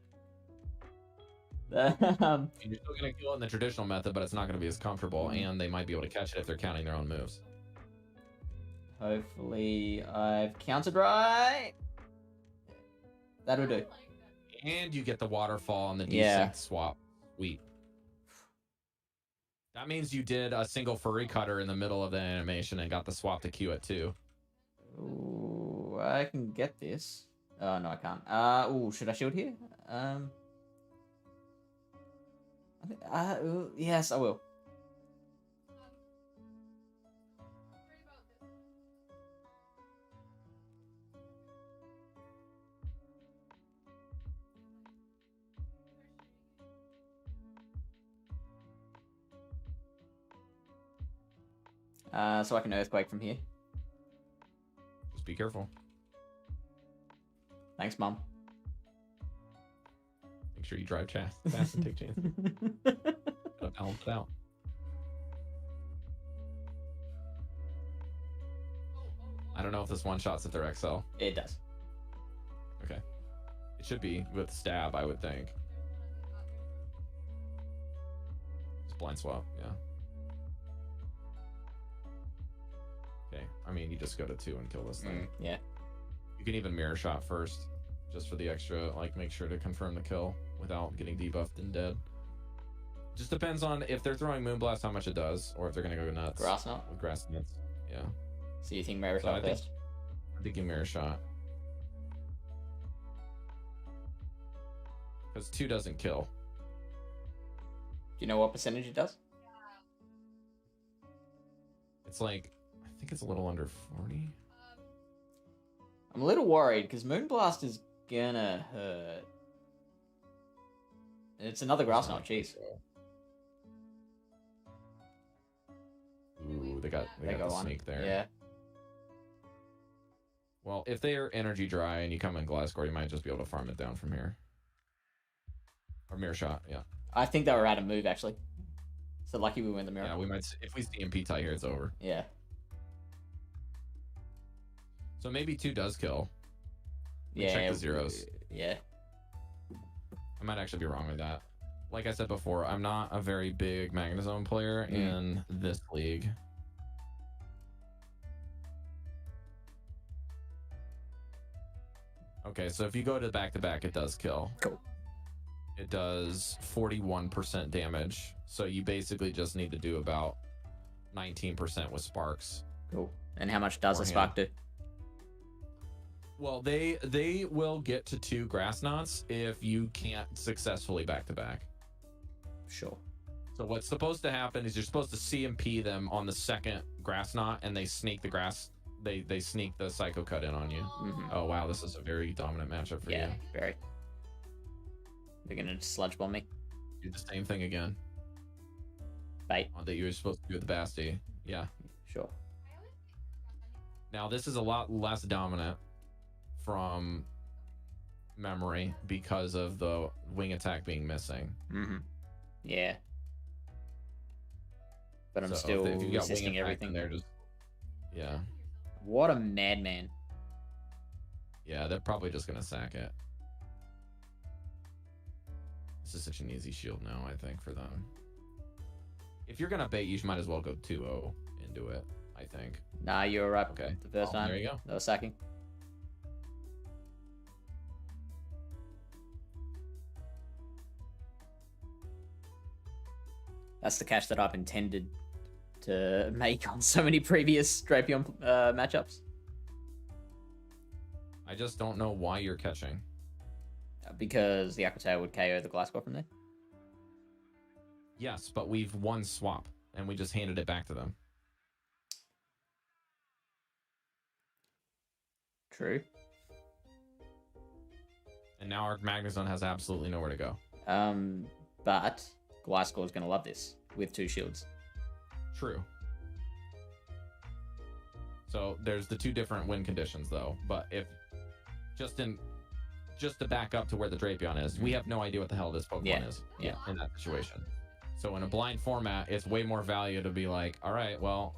You're still going to kill it in the traditional method, but it's not going to be as comfortable, and they might be able to catch it if they're counting their own moves. Hopefully, I've counted right. That'll do. And you get the waterfall on the desync Yeah. swap. Sweet. That means you did a single furry cutter in the middle of the animation and got the swap to queue it too. Ooh, I can get this. Oh, no, I can't. Ooh, should I shield here? Yes, I will. So I can earthquake from here. Just be careful. Thanks, Mum. Make sure you drive fast and take chances. Gotta balance it out. I don't know if this one shots at their XL. It does. Okay. It should be with stab, I would think. Just blind swap, yeah. Okay, I mean, you just go to 2 and kill this thing. Yeah. You can even mirror shot first, just for the extra, like, make sure to confirm the kill without getting debuffed and dead. Just depends on if they're throwing Moonblast, how much it does, or if they're gonna go nuts. Grass knot? With grass nuts, yeah. So you think mirror So shot first? I think you mirror shot. Because 2 doesn't kill. Do you know what percentage it does? It's like, I think it's a little under 40. I'm a little worried because Moonblast is gonna hurt. It's another grass knot, jeez. Ooh, they got They the go on. sneak there. Yeah. Well, if they are energy dry and you come in Glasgow, you might just be able to farm it down from here. Or mirror shot, yeah. I think they were out of move, actually. So lucky we win the mirror. Yeah, we might. If we see MP tie here, it's over. Yeah. So maybe 2 does kill. Yeah. Check the zeros. Yeah. I might actually be wrong with that. Like I said before, I'm not a very big Magnezone player in this league. Okay, so if you go to back-to-back, it does kill. Cool. It does 41% damage. So you basically just need to do about 19% with sparks. Cool. And how much does a spark do? Well, they will get to 2 grass knots if you can't successfully back-to-back. Sure. So what's supposed to happen is you're supposed to CMP them on the second grass knot, and they sneak the grass. They sneak the psycho cut in on you. Mm-hmm. Oh wow, this is a very dominant matchup for you. Yeah, very. They're gonna sludge bomb me. Do the same thing again. Bait. That you were supposed to do with the Basti. Yeah. Sure. Now this is a lot less dominant from memory because of the wing attack being missing. Mm-hmm. Yeah. But I'm So still if you got wing resisting attack, everything. then they're just yeah. What a madman. Yeah, they're probably just gonna sack it. This is such an easy shield now, I think, for them. If you're gonna bait, you might as well go 2-0 into it, I think. Nah, you were right. Okay. The first time. There you go. They were sacking. That's the cash that I've intended to make on so many previous Drapion matchups. I just don't know why you're catching. Because the Aquatail would KO the Glasgow from there. Yes, but we've won swap, and we just handed it back to them. True. And now our Magnezone has absolutely nowhere to go. But Glasgow is going to love this with 2 shields. True. So there's the 2 different win conditions, though. But if just to back up to where the Drapion is, we have no idea what the hell this Pokemon is in that situation. So in a blind format, it's way more value to be like, all right, well,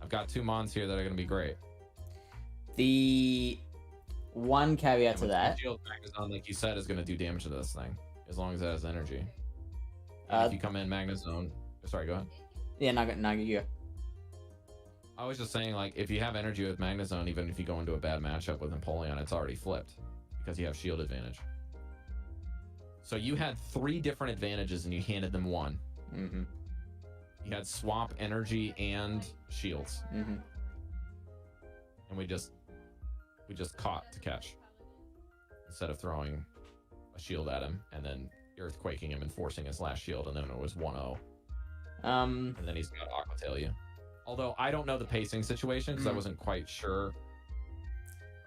I've got 2 Mons here that are going to be great. The one caveat to that, Shield Magnezone, like you said, is going to do damage to this thing as long as it has energy. And if you come in Magnezone, sorry, go ahead. Yeah, Nugget, you go. I was just saying, like, if you have energy with Magnezone, even if you go into a bad matchup with Empoleon, it's already flipped because you have shield advantage. So you had 3 different advantages and you handed them 1. Mm-hmm. You had swap, energy, and shields. Mm-hmm. And we just caught to catch instead of throwing a shield at him and then earthquaking him and forcing his last shield, and then it was 1-0. And then he's got Aquatail you. Although I don't know the pacing situation because I wasn't quite sure.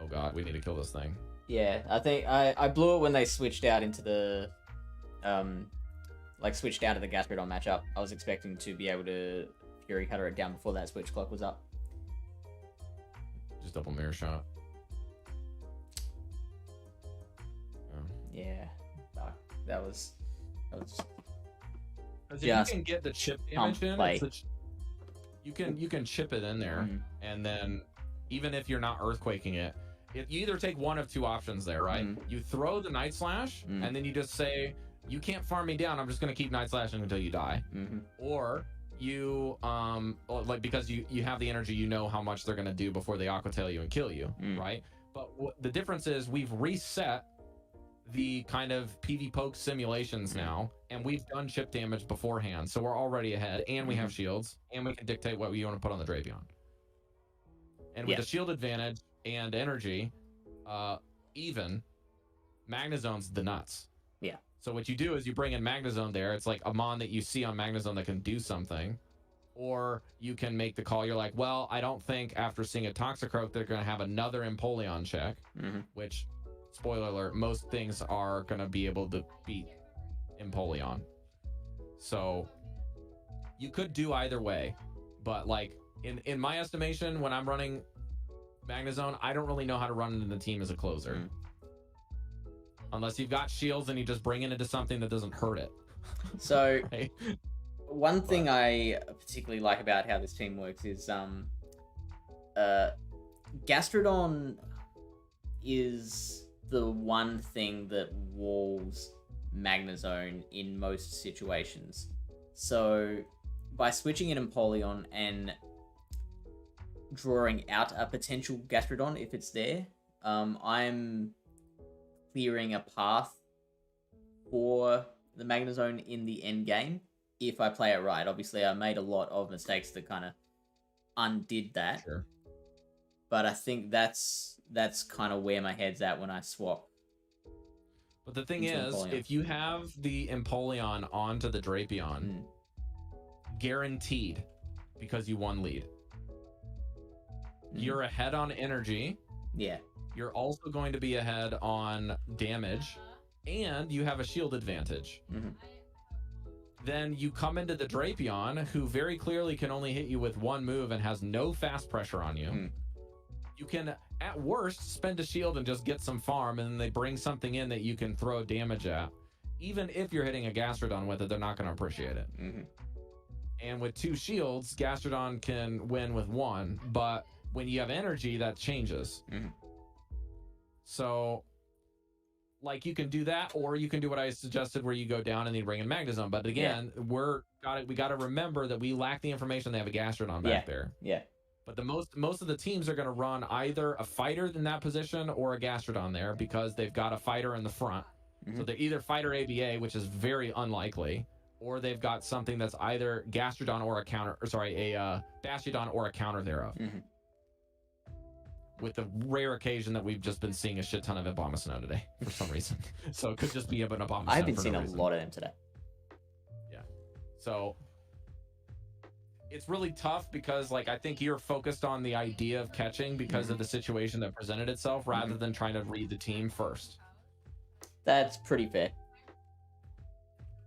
Oh god, we need to kill this thing. Yeah, I think I blew it when they switched out into the switched out of the Gastrodon matchup. I was expecting to be able to Fury Cutter it down before that switch clock was up. Just double mirror shot. Yeah, that was if you can get the chip damage in, you can chip it in there, and then even if you're not earthquaking it, you either take one of 2 options there, right? You throw the Night Slash, and then you just say, you can't farm me down, I'm just gonna keep Night Slashing until you die. Or you because you have the energy, you know how much they're gonna do before they Aquatail you and kill you, right? But the difference is we've reset the kind of PV poke simulations now, and we've done chip damage beforehand, so we're already ahead, and we have shields, and we can dictate what we want to put on the Drapion. And with the shield advantage and energy, even Magnezone's the nuts. Yeah. So what you do is you bring in Magnezone there. It's like a Mon that you see on Magnezone that can do something, or you can make the call. You're like, well, I don't think after seeing a Toxicroak they're going to have another Empoleon check, which, spoiler alert, most things are going to be able to beat Empoleon. So you could do either way, but like in my estimation, when I'm running Magnezone, I don't really know how to run it in the team as a closer. Unless you've got shields and you just bring it into something that doesn't hurt it. So right? One thing I particularly like about how this team works is Gastrodon is the one thing that walls Magnezone in most situations. So by switching in Empoleon and drawing out a potential Gastrodon if it's there, I'm clearing a path for the Magnezone in the end game if I play it right. Obviously, I made a lot of mistakes that kind of undid that. Sure. But I think that's kind of where my head's at when I swap. But the thing is, Empoleon. if you have the Empoleon onto the Drapion, guaranteed, because you won lead, you're ahead on energy. Yeah. You're also going to be ahead on damage, and you have a shield advantage. Mm-hmm. Then you come into the Drapion, who very clearly can only hit you with one move and has no fast pressure on you. Mm. You can, at worst, spend a shield and just get some farm, and then they bring something in that you can throw damage at. Even if you're hitting a Gastrodon with it, they're not going to appreciate it. Mm-hmm. And with 2 shields, Gastrodon can win with 1, but when you have energy, that changes. Mm-hmm. So, like, you can do that, or you can do what I suggested, where you go down and then bring in Magnezone. But again, we got to remember that we lack the information. They have a Gastrodon back there. Yeah. But the most of the teams are going to run either a fighter in that position or a Gastrodon there, because they've got a fighter in the front. Mm-hmm. So they're either fighter ABA, which is very unlikely, or they've got something that's either Gastrodon or a counter, or sorry, a Bastiodon or a counter thereof. Mm-hmm. With the rare occasion that we've just been seeing a shit ton of Abomasnow today for some reason. So it could just be an Abomasnow. I've been seeing a lot of them today. Yeah. So it's really tough because, like, I think you're focused on the idea of catching because of the situation that presented itself rather than trying to read the team first. That's pretty fair.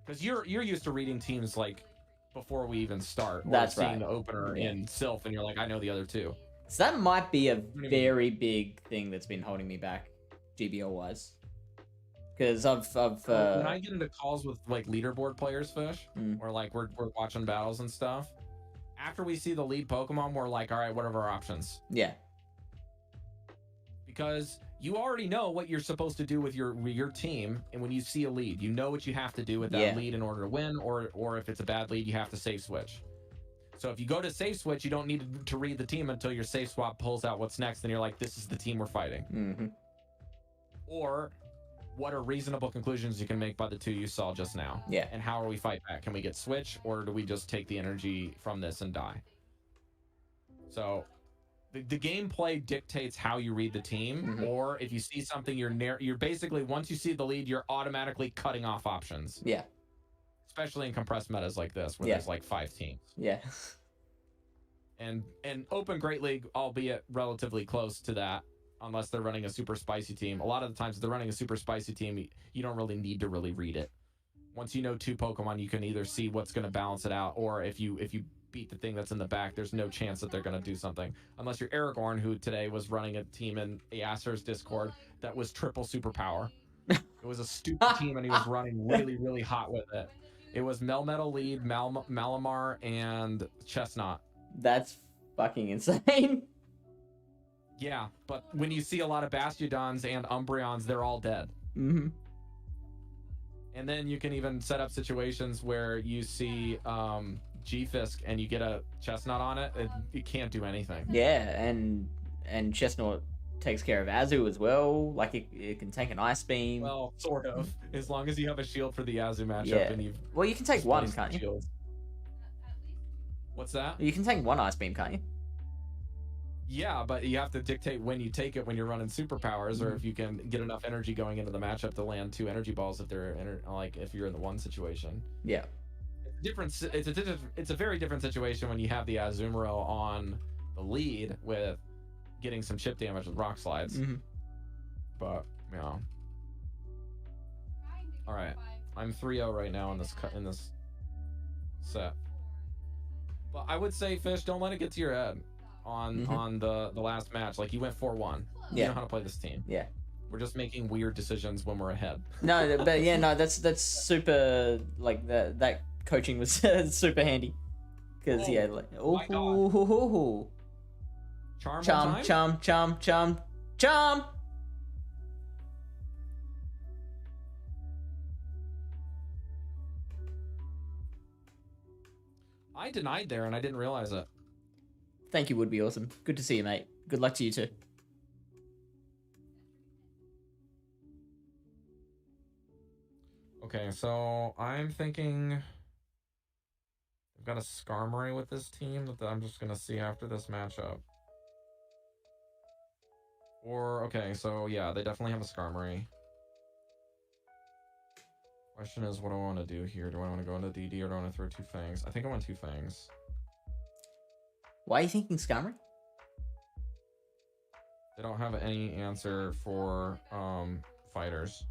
Because you're used to reading teams, like, before we even start. Or That's seeing right. the opener in Sylph, and you're like, I know the other two. So that might be a very big thing that's been holding me back, GBL wise. Because I've when I get into calls with, like, leaderboard players, Fish, Mm. or like we're watching battles and stuff, after we see the lead Pokemon, we're like, all right, what are our options? yeah. Because you already know what you're supposed to do with your team, and when you see a lead, you know what you have to do with that Yeah. lead in order to win, or if it's a bad lead, you have to save switch. So if you go to save switch, you don't need to read the team until your save swap pulls out what's next, and you're like, this is the team we're fighting. Mm-hmm. Or what are reasonable conclusions you can make by the 2 you saw just now? Yeah. And how are we fight back? Can we get switch, or do we just take the energy from this and die? So the gameplay dictates how you read the team, or if you see something, you're basically, once you see the lead, you're automatically cutting off options. Yeah. Especially in compressed metas like this, where there's like 5 teams. Yeah. And Open Great League, albeit relatively close to that, unless they're running a super spicy team. A lot of the times, if they're running a super spicy team, you don't really need to really read it. Once you know 2 Pokemon, you can either see what's going to balance it out, or if you beat the thing that's in the back, there's no chance that they're going to do something. Unless you're Aragorn, who today was running a team in Yasser's Discord that was triple superpower. It was a stupid team, and he was running really, really hot with it. It was Melmetal lead, Malamar, and Chestnut. That's fucking insane. Yeah, but when you see a lot of Bastiodons and Umbreons, they're all dead. Mm-hmm. And then you can even set up situations where you see G-Fisk and you get a Chestnut on it, it can't do anything. Yeah, and Chestnut takes care of Azu as well. Like, it can take an Ice Beam. Well, sort of. As long as you have a shield for the Azu matchup, Yeah. and you've Well, you can take one, placed can't you? shields. What's that? You can take one Ice Beam, can't you? Yeah, but you have to dictate when you take it when you're running superpowers, or if you can get enough energy going into the matchup to land 2 energy balls if they're like if you're in the one situation. Yeah. It's a very different situation when you have the Azumarill on the lead with getting some chip damage with rock slides. Mm-hmm. But you know, all right, I'm 3-0 right now in this set. But I would say, Fish, don't let it get to your head on the last match. Like, you went 4-1. You Yeah. know how to play this team. Yeah. We're just making weird decisions when we're ahead. No, but yeah, no, that's super. Like, that coaching was super handy. Because yeah, like, my God. ooh, Charm, chum. I denied there and I didn't realize it. Thank you, would be awesome. Good to see you, mate. Good luck to you too. Okay, so I'm thinking I've got a Skarmory with this team that I'm just gonna see after this matchup. Or okay, so yeah, they definitely have a Skarmory. Question is, what do I want to do here? Do I want to go into DD or do I want to throw 2 Fangs? I think I want 2 Fangs. Why are you thinking Skarmory? They don't have any answer for fighters.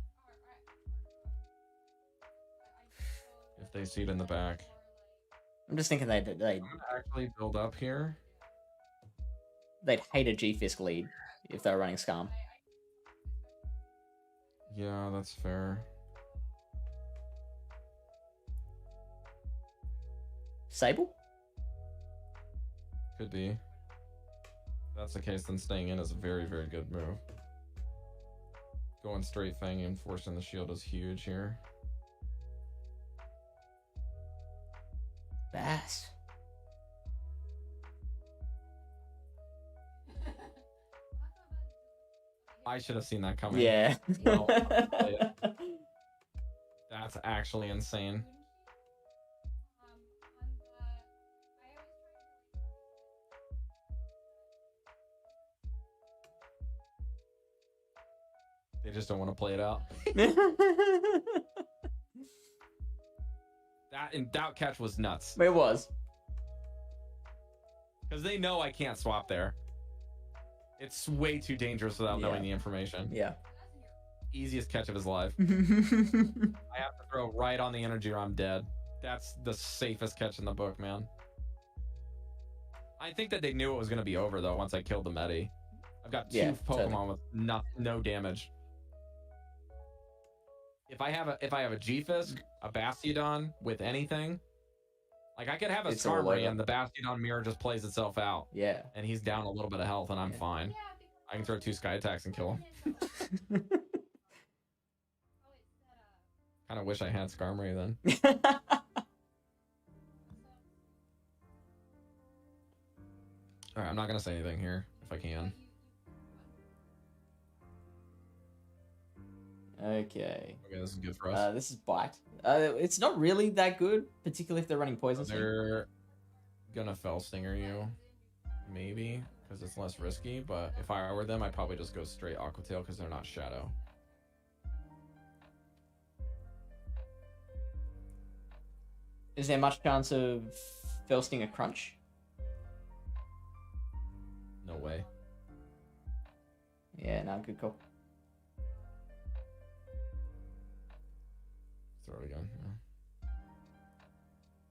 They see it in the back. I'm just thinking they'd Actually build up here. hate a G-Fisk lead if they were running Scum. Yeah, that's fair. Sable? Could be. If that's the case, then staying in is a very, very good move. Going straight Fang and forcing the shield is huge here. Bass. I should have seen that coming. Yeah. Well, that's actually insane. They just don't want to play it out. That catch was nuts. It was. Because they know I can't swap there. It's way too dangerous without knowing the information. Yeah. Easiest catch of his life. I have to throw right on the energy or I'm dead. That's the safest catch in the book, man. I think that they knew it was going to be over, though, once I killed the Medi. I've got two Pokemon with no damage. If I have a G-Fisk, a Bastiodon with anything, like I could have a Skarmory and the Bastiodon mirror just plays itself out. Yeah. And he's down a little bit of health and I'm fine. I can throw 2 Sky Attacks and kill him. Kind of wish I had Skarmory then. Alright, I'm not going to say anything here if I can. Okay. Okay, this is good for us. This is Bite. It's not really that good, particularly if they're running Poison Sting. They're gonna Fell Stinger you, maybe, because it's less risky, but if I were them, I'd probably just go straight Aqua Tail because they're not Shadow. Is there much chance of Fell Stinger Crunch? No way. Yeah, no, good call. Throw it again.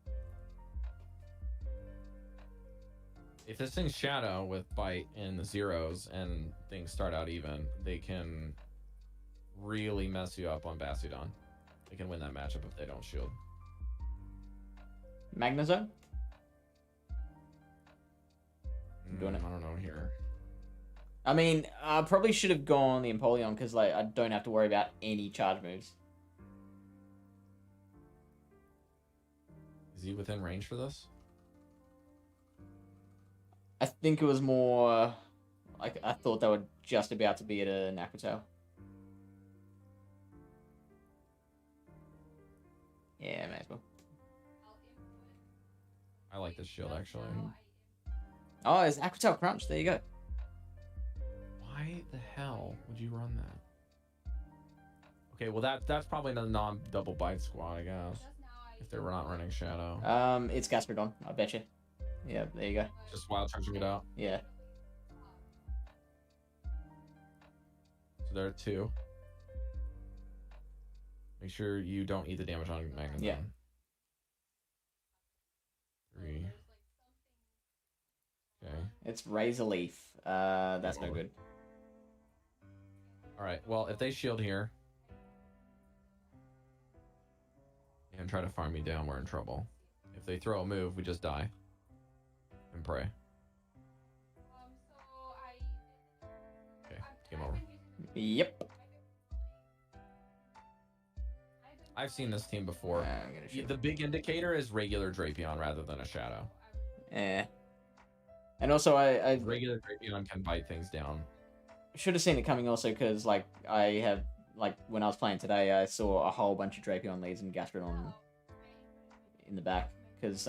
Yeah. If this thing's Shadow with Bite in the zeros and things start out even, they can really mess you up on Bastiodon. They can win that matchup if they don't shield. Magnezone? I'm doing it. I don't know here. I mean, I probably should have gone the Empoleon because like I don't have to worry about any charge moves. Is he within range for this? I think it was more like I thought they were just about to be at an Aqua Tail. Yeah, may as well. I like this shield actually. Oh, it's Aqua Tail Crunch. There you go. Why the hell would you run that? Okay, well that's probably the non-double Bite squad, I guess. If they're not running Shadow. It's Gastrodon, I bet you. Yeah, there you go. Just wild charging it out. Yeah. So there are 2. Make sure you don't eat the damage on Magnezone. Yeah. 3. Okay. It's Razor Leaf. That's no good. Alright, well, if they shield here and try to farm me down, we're in trouble. If they throw a move, we just die. And pray. Okay, game over. Yep. I've seen this team before. I'm gonna shoot. The big indicator is regular Drapion rather than a Shadow. Yeah. And also, I Regular Drapion can bite things down. should have seen it coming also because, like, I have, like, when I was playing today, I saw a whole bunch of Drapion leads and Gastrodon in the back because,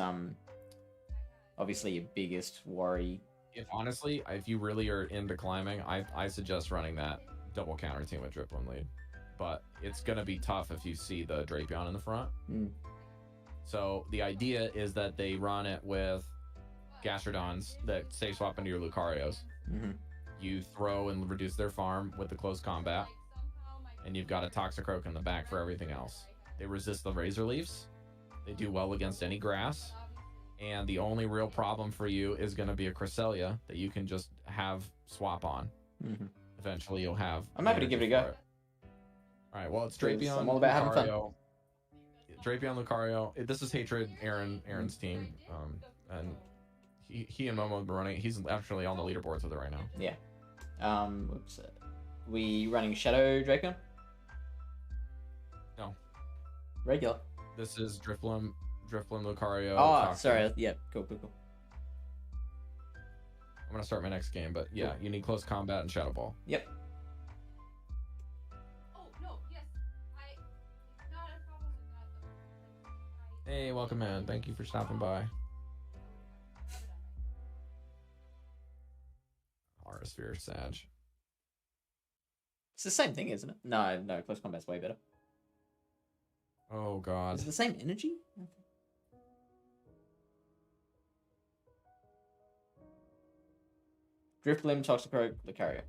obviously your biggest worry. If you really are into climbing, I suggest running that double counter team with Dripline lead. But it's going to be tough if you see the Drapion in the front. Mm. So the idea is that they run it with Gastrodons that safe swap into your Lucarios. Mm-hmm. You throw and reduce their farm with the close combat. And you've got a Toxicroak in the back for everything else. They resist the Razor Leafs. They do well against any grass. And the only real problem for you is going to be a Cresselia that you can just have swap on. Mm-hmm. Eventually, you'll have. I'm happy to give it a go. All right. Well, it's Drapion. I'm all about having fun. Drapion Lucario. This is Hatred. Aaron's team. And he and Momo have been running. He's actually on the leaderboards with it right now. Yeah. Oops. We running Shadow Drapion? No. Regular. This is Drifloon Lucario. Oh, sorry. Yeah. Cool. I'm gonna start my next game, but yeah, you need close combat and Shadow Ball. Yep. Oh no, yes, not a problem with that though. Hey, welcome in. Thank you for stopping by. Aurasphere Sag. It's the same thing, isn't it? No, close combat's way better. Oh god. Is it the same energy? Drifloon, Toxicroak, Lucario.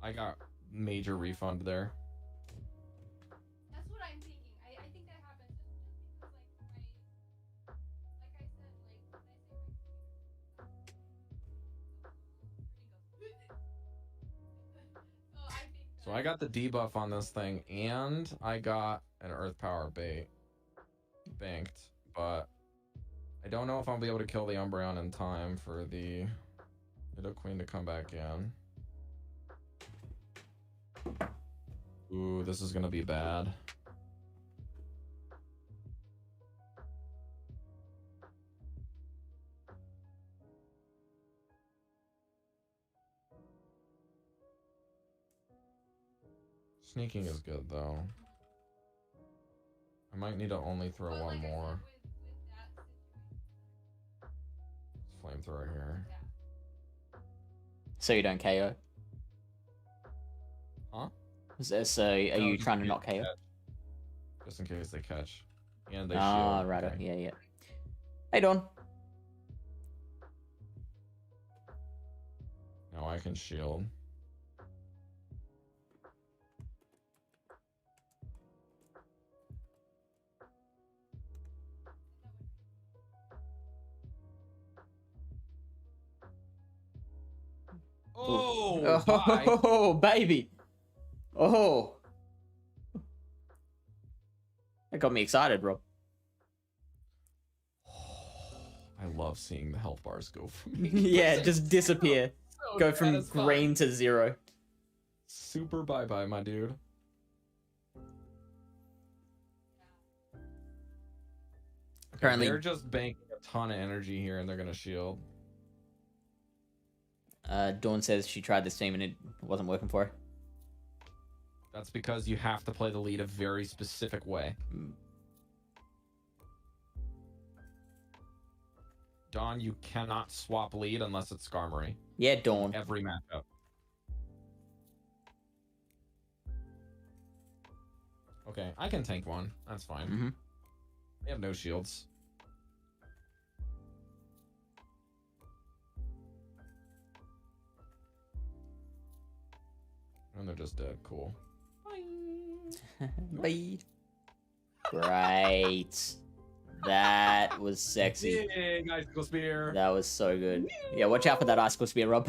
I got major refund there. That's what I'm thinking. I think that happens just because like I said, so I think So I got the debuff on this thing, and I got an Earth Power banked, but I don't know if I'll be able to kill the Umbreon in time for the Nidoqueen to come back in. Ooh, this is gonna be bad. Sneaking is good though. I might need to only throw but one like I more. said, with that situation, Flamethrower here. So you don't KO? Huh? So are No, you just trying to in not case they KO? catch. Just in case they catch. And they Ah, shield. right. Okay. Yeah. Hey, Dawn. Now I can shield. Oh, bye. Oh, baby. Oh. That got me excited, Rob. I love seeing the health bars go from Yeah, just disappear. so Go from satisfying. green to 0. Super bye-bye, my dude. Apparently, They're just banking a ton of energy here, and they're gonna shield. Dawn says she tried this team and it wasn't working for her. That's because you have to play the lead a very specific way. Dawn, you cannot swap lead unless it's Skarmory. Yeah, Dawn. Every matchup. Okay, I can tank one. That's fine. Mm-hmm. They have no shields. And they're just dead. Cool. Bye. Great. That was sexy. Big icicle spear. That was so good. Yeah, watch out for that icicle spear, Rob.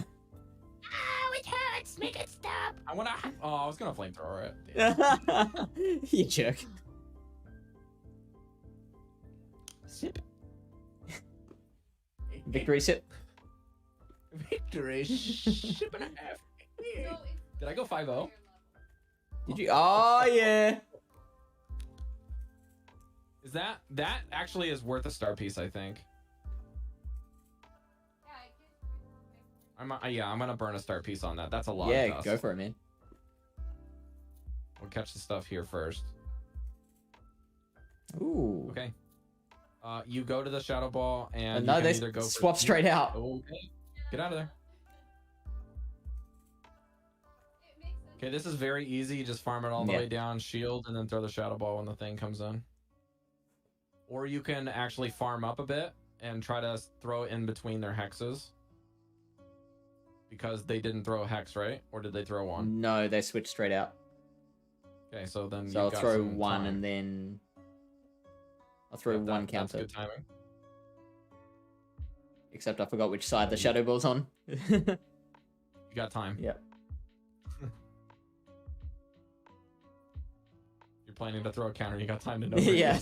oh, it hurts. Make it stop. I wanna. Oh, I was gonna flamethrower it. You jerk. Sip. Victory sip. Victory. Sip and a half. So Did I go 5-0? Did you? Oh, yeah. Is that actually is worth a star piece? I think. I'm gonna burn a star piece on that. That's a lot. Yeah, of dust. go for it, man. We'll catch the stuff here first. Ooh. Okay. You go to the shadow ball and No, you can they either go swap for... straight out. Okay. Get out of there. Okay, this is very easy. You just farm it all the Yeah. way down, shield, and then throw the shadow ball when the thing comes in. Or you can actually farm up a bit and try to throw it in between their hexes. Because they didn't throw a hex, right? Or did they throw one? No, they switched straight out. Okay, so then So I'll you've got throw some one time. and then I'll throw Yep, one that's counter. good timing. Except I forgot which side the you- shadow ball's on. You got time. Yep. You're planning to throw a counter. You got time to know. Yeah.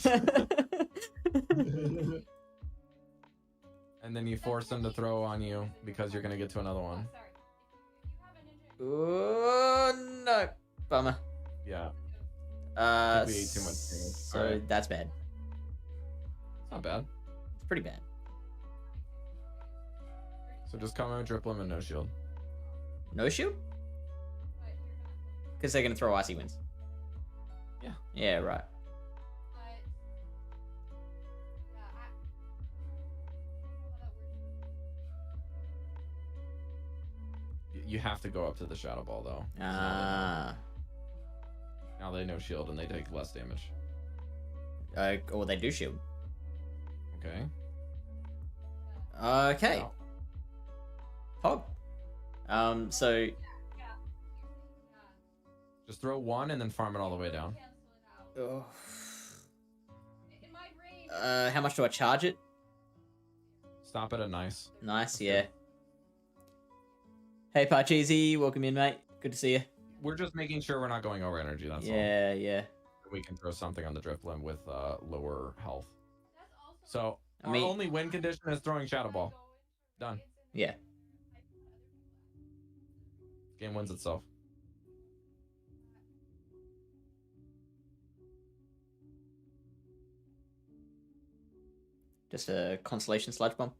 And then you force them to throw on you because you're gonna get to another one. Sorry. If you have a ninja. Oh no, bummer. Yeah, Uh, we ate too much damage. so Alright. that's bad. It's not bad. It's pretty bad. So just come in with Driplim and no shield. No shield? But you're not. Because they're gonna throw icy winds. Yeah. Yeah, right. But yeah, how that works. You have to go up to the shadow ball though. Ah. Now they no shield and they take less damage. Or they do shield. Okay. Okay. Wow. Hog. So Yeah. Just throw one and then farm it all the way down. Cancel it out. In my brain. how much do I charge it? Stop at a nice. Nice, That's yeah. good. Hey Parcheesi, welcome in, mate. Good to see you. We're just making sure we're not going over energy. That's all. Yeah. We can throw something on the drift limb with lower health. That's also So I mean- our only win condition is throwing shadow ball. Done. Yeah. Game wins itself. Just a constellation sludge bomb.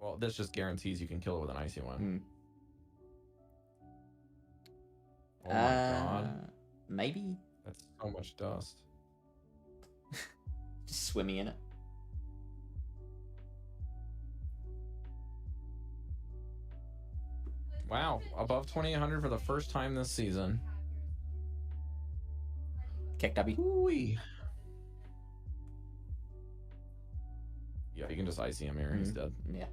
Well, this just guarantees you can kill it with an icy one. Hmm. Oh my god, Maybe. that's so much dust. Just swimming in it. Wow, above 2800 for the first time this season. Kick W. Ooh-wee. Yeah, you can just icy him here. He's Mhm. dead. Yeah.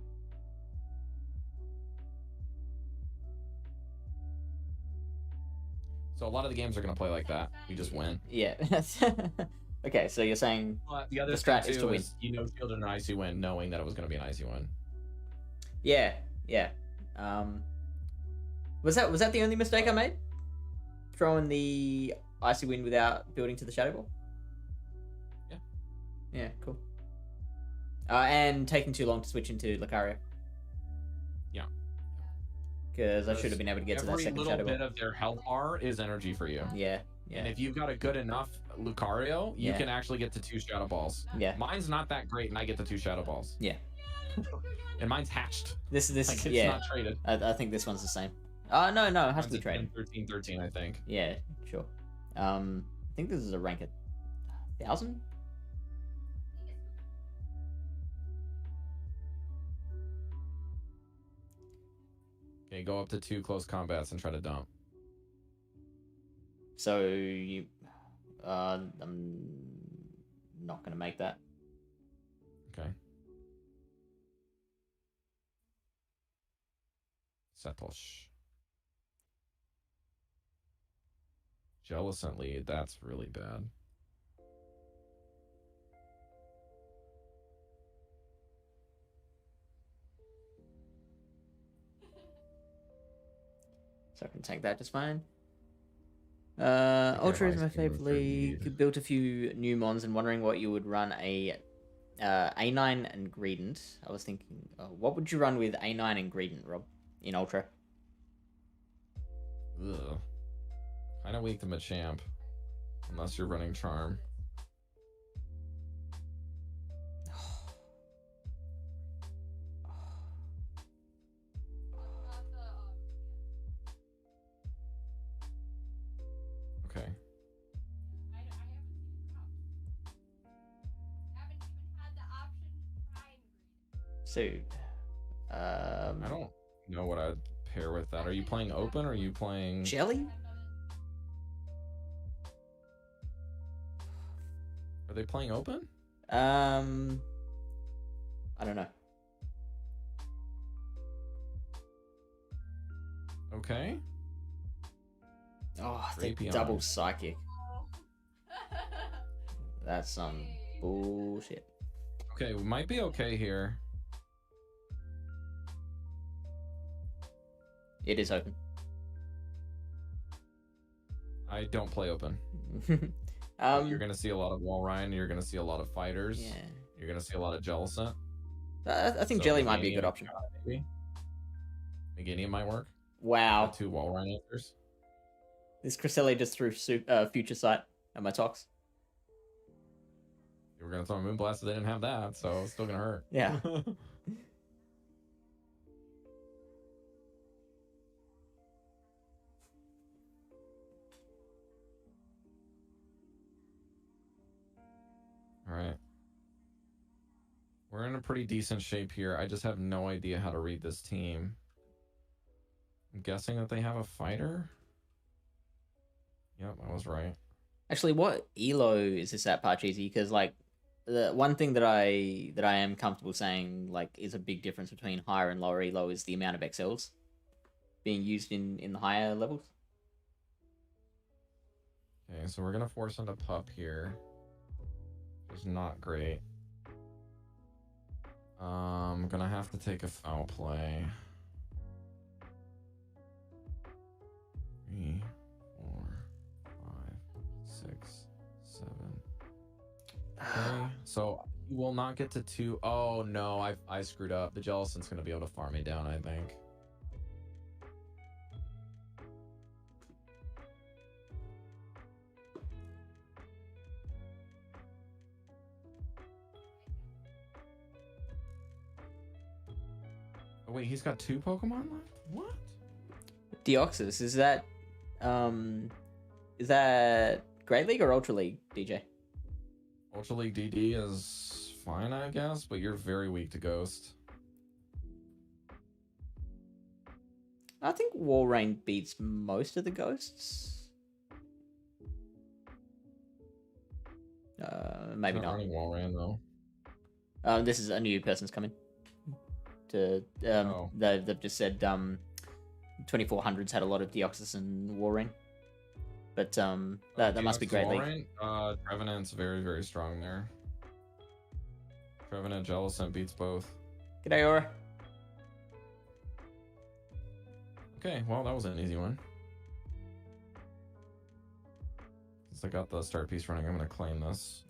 So a lot of the games are gonna play like that. We just win. Yeah. Okay, so you're saying But the other The strat thing is too to win. you know shielded an icy win, knowing that it was gonna be an icy win. yeah. Was that the only mistake I made? Throwing the icy wind without building to the shadow ball? Yeah. Yeah, cool. And taking too long to switch into Lucario. Yeah. Because I should have been able to get to that Every second little shadow bit ball. of their health bar is energy for you. Yeah. And Yeah. if you've got a good enough Lucario, you Yeah. can actually get to 2 shadow balls. Yeah. Mine's not that great, and I get to 2 shadow balls. Yeah. And mine's hatched. This Like, it's yeah. not traded. I think this one's the same. No, it has Mine's to be a traded. 10, 13, 13, I think. Yeah, sure. I think this is a rank at 1,000. Okay, go up to 2 close combats and try to dump. So you, I'm not gonna make that. Okay. Satosh. Jealous lead, that's really bad. So I can take that just fine. Okay, Ultra is ice my cream favorite for league. lead. Built a few new mons and wondering what you would run a A9 and Greedent. I was thinking, what would you run with A9 and Greedent, Rob, in Ultra? Ugh. Kind of weak to Machamp. Unless you're running Charm. Okay. I haven't even had the option to try and breed. So, I don't know what I'd pair with that. Are you playing open or are you playing... Jelly? Are they playing open? I don't know. Okay. Oh, the Drapion. double psychic. That's some bullshit. Okay, we might be okay here. It is open. I don't play open. You're gonna see a lot of Walrein. You're gonna see a lot of fighters. Yeah. You're gonna see a lot of Jellicent. I think So Jelly might be a Meganium, good option. Maybe. Meganium might work. Wow. 2 Walrein answers. This Cresselia just threw Future Sight at my Tox. You were gonna throw a Moonblast, but they didn't have that, so it's still gonna hurt. Yeah. All right. We're in a pretty decent shape here. I just have no idea how to read this team. I'm guessing that they have a fighter. Yep, I was right. Actually, what elo is this at, Parcheesi? Because like, the one thing that I am comfortable saying like is a big difference between higher and lower elo is the amount of XLs being used in the higher levels. Okay, so we're gonna force into pup here. It's not great. I'm gonna have to take a foul play. 3, 4, 5, 6, 7. Okay, so you will not get to 2. Oh no, I screwed up. The Jellicent's gonna be able to farm me down, I think. Oh, wait, he's got 2 Pokemon left? What? Deoxys, is that Great League or Ultra League, DJ? Ultra League DD is fine, I guess, but you're very weak to Ghost. I think Walrein beats most of the ghosts. Maybe Not not. running Walrein though. This is a new person's coming. Oh. They've just said 2400s had a lot of Deoxys and Walrein. But that must be Great League. Trevenant's very, very strong there. Trevenant Jellicent beats both. G'day, Aura. Okay, well, that was an easy one. Since I got the start piece running, I'm going to claim this.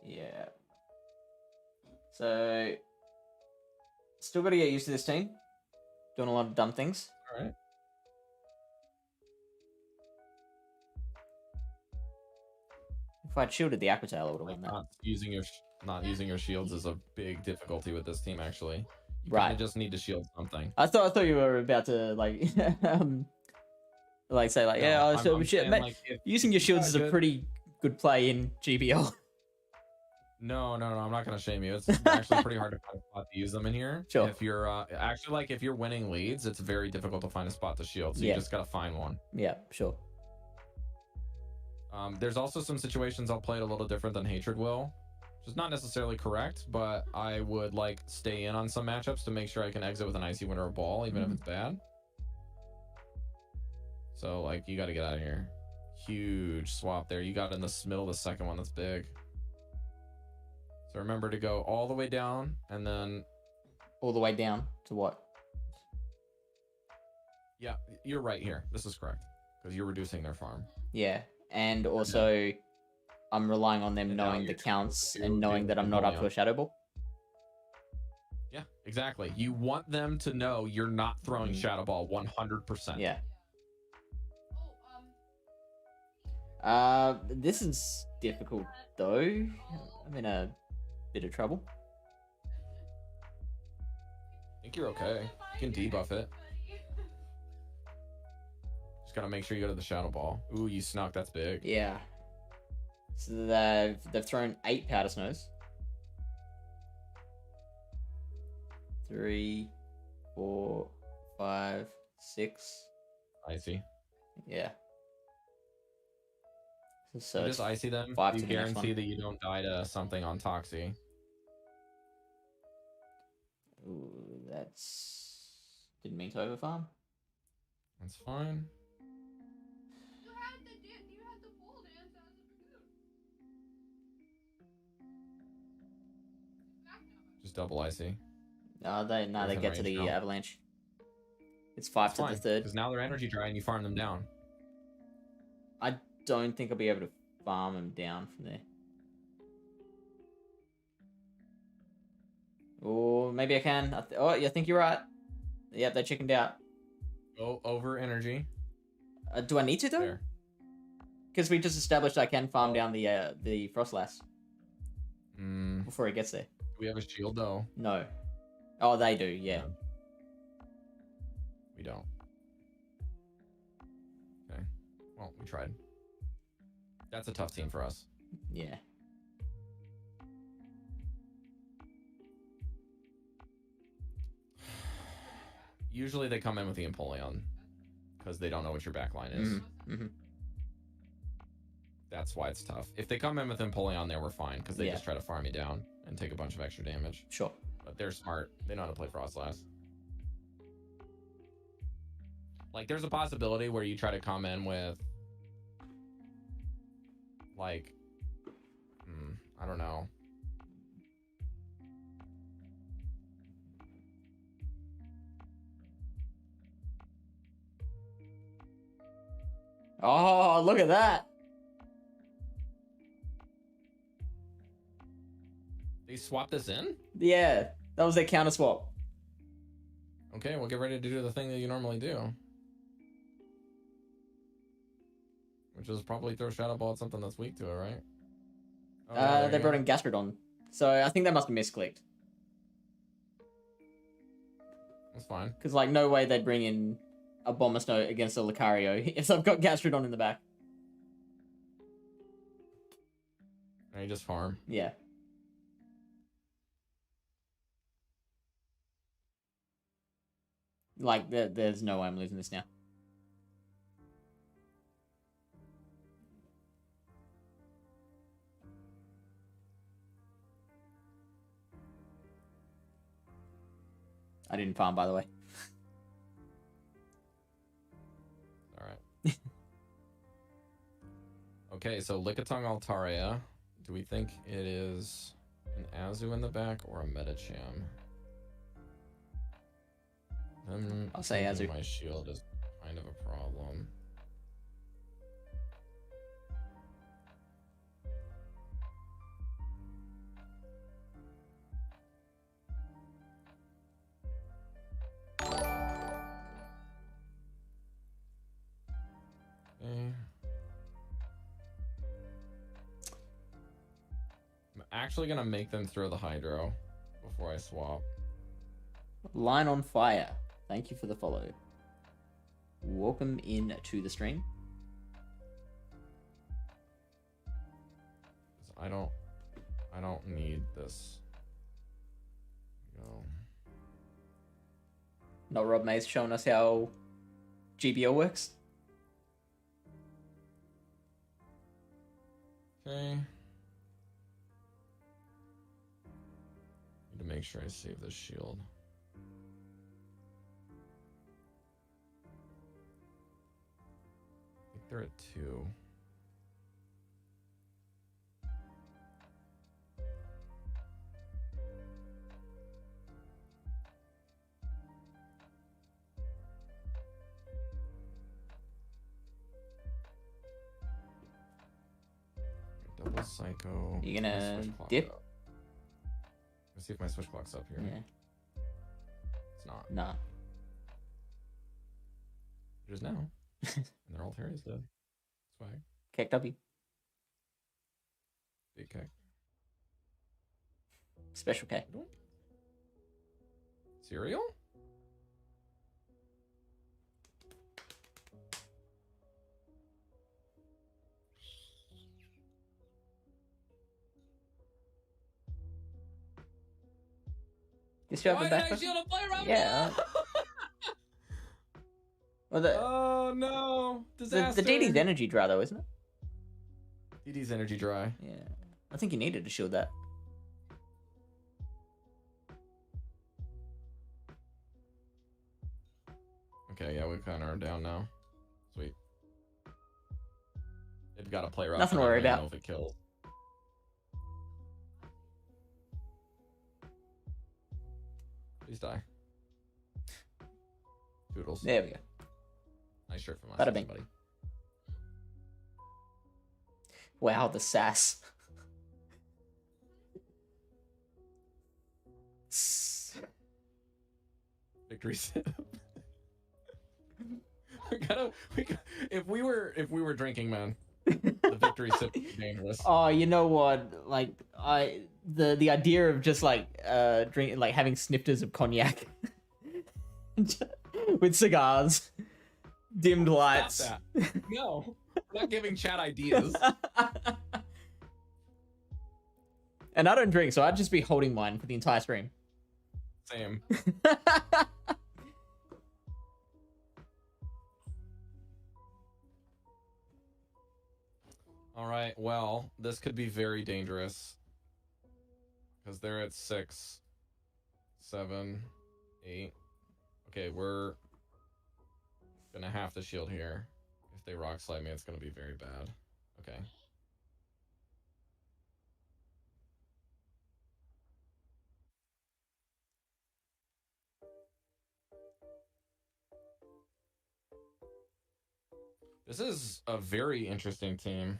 Yeah. So, still got to get used to this team. Doing a lot of dumb things. All right. If I'd shielded the Aquatail, I would have won that. Not using your shields is a big difficulty with this team, actually. You Right. kinda just need to shield something. I thought you were about to like, like say like, No, yeah, I'm saying, like, if using your shields is a good- pretty good play in GBL. No, I'm not gonna shame you. It's actually pretty hard to find a spot to use them in here. Sure. If you're actually like if you're winning leads, it's very difficult to find a spot to shield. So Yeah. you just gotta find one. Yeah, sure. There's also some situations I'll play it a little different than Hatred will, which is not necessarily correct, but I would like stay in on some matchups to make sure I can exit with an Icy Wind or a Ball, even if it's bad. So like you got to get out of here. Huge swap there. You got in the middle of the second one. That's big. So remember to go all the way down and then All the way down to what? yeah, you're right here. This is correct because you're reducing their farm. Yeah, and also I'm relying on them And now knowing the you're- counts you're and knowing that I'm not up to a Shadow Ball. Yeah, exactly. You want them to know you're not throwing Shadow Ball 100%. Yeah. Oh, This is difficult though. I'm in a bit of trouble. I think you're okay. You can debuff it. Just gotta make sure you go to the Shadow Ball. Ooh, you snuck. That's big. Yeah. So they've thrown 8 Powder Snows. 3, 4, 5, 6. Icy. Yeah. So You it's just icy them. 5 You to the next guarantee one. that you don't die to something on Toxie. Ooh, didn't mean to overfarm. That's fine. You had the pole dance as a dragoon. Back now. Just double icy. They Within get to range the now. avalanche. It's 5 to the third. Because now they're energy dry and you farm them down. I don't think I'll be able to farm them down from there. Or maybe I can. Oh, yeah, I think you're right. Yep, they chickened out. Go over energy. Do I need to though? There. Because we just established I can farm down the Frostlass Mm, before it gets there. we have a shield though. No. Oh, they do. Yeah. We don't. Okay. Well, we tried. That's a tough team for us. Yeah. Usually they come in with the Empoleon because they don't know what your backline is. Mm-hmm. That's why it's tough. If they come in with Empoleon there, we're fine because they Yeah. just try to farm you down and take a bunch of extra damage. Sure. But they're smart. They know how to play Frostlass. Like, there's a possibility where you try to come in with, like, I don't know. Oh, look at that. They swap this in? Yeah, that was their counter swap. Okay, we'll get ready to do the thing that you normally do. Which is probably throw Shadow Ball at something that's weak to it, right? Oh, yeah, there They you brought go. in Gastrodon. So I think they must have misclicked. That's fine. Because, like, no way they'd bring in a Bomberstone against a Lucario if they've got Gastrodon in the back. And you just farm. Yeah. Like, there's no way I'm losing this now. I didn't farm, by the way. All right. Okay, so Lickitung Altaria. Do we think it is an Azu in the back or a Metacham? I'll say Azu. My shield is kind of a problem. Okay. I'm actually gonna make them throw the Hydro before I swap. Line on Fire. Thank you for the follow. Welcome in to the stream. 'Cause I don't need this. Go. Notrobmay's showing us how GBO works. Okay. Need to make sure I save this shield. I think they're at 2. Double Psycho. You gonna My switch clock dip? up. Let's see if my switch clock's up here. Yeah. It's not. Nah. It is now. And they're all Terry's dead. Swag. Kicked up you. Big kick. Special K. Cereal? Guess you have Why a did I backpack? shield a play around Yeah. Well, Oh no! the Disaster. DD's energy dry though, isn't it? DD's energy dry. Yeah. I think you needed to shield that. Okay, yeah, we kind of are down now. Sweet. They've got a player up. Nothing to I don't worry really about. know if it kills. Please die. Toodles. There we go. Nice shirt from last Bada season, bing. buddy. Wow, the sass. Victory sip. If we were drinking, man, the victory sip would be dangerous. Oh, you know what? Like the idea of just like drinking, like having snifters of cognac with cigars, dimmed lights. Stop that. No, we're not giving chat ideas. And I don't drink, so I'd just be holding mine for the entire stream. Same. All right, well, this could be very dangerous. Because they're at 6, 7, 8. Okay, we're gonna have to shield here. If they rock slide me, it's gonna be very bad. Okay. This is a very interesting team.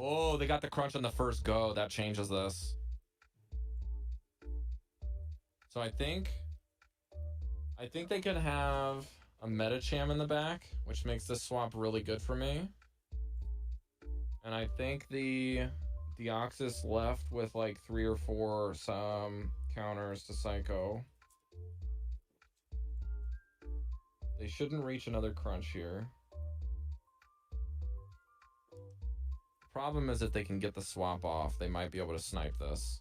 Oh, they got the crunch on the first go. That changes this. So I think they could have a Metacham in the back, which makes this swap really good for me. And I think the Deoxys left with like 3 or 4 some counters to Psycho. They shouldn't reach another crunch here. Problem is if they can get the swap off, they might be able to snipe this.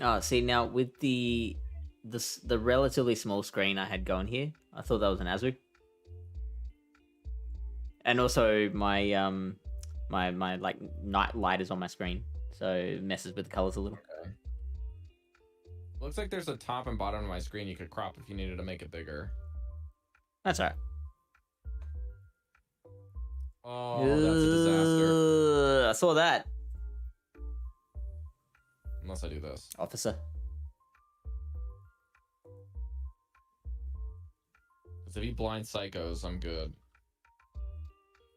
Oh, see now with the relatively small screen I had going here, I thought that was an Azu. And also my my like night light is on my screen, so it messes with the colors a little. Okay. Looks like there's a top and bottom of my screen you could crop if you needed to make it bigger. That's alright. Oh, that's a disaster. I saw that. Unless I do this. Officer. Because if he blind psychos, I'm good.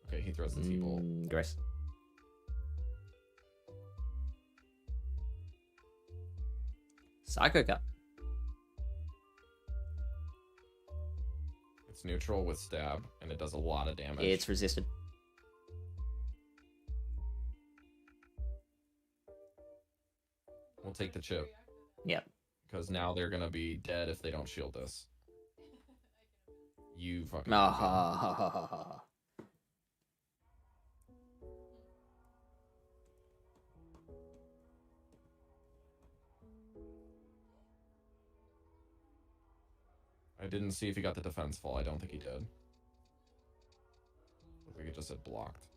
Okay, he throws the T-bolt. Grace. Psycho Cup. It's neutral with stab, and it does a lot of damage. It's resisted. We'll take the chip. Yep. Because now they're gonna be dead if they don't shield this. You fucking. Oh, ha, ha, ha, ha, ha. I didn't see if he got the defense fall. I don't think he did. Looked like it just said blocked.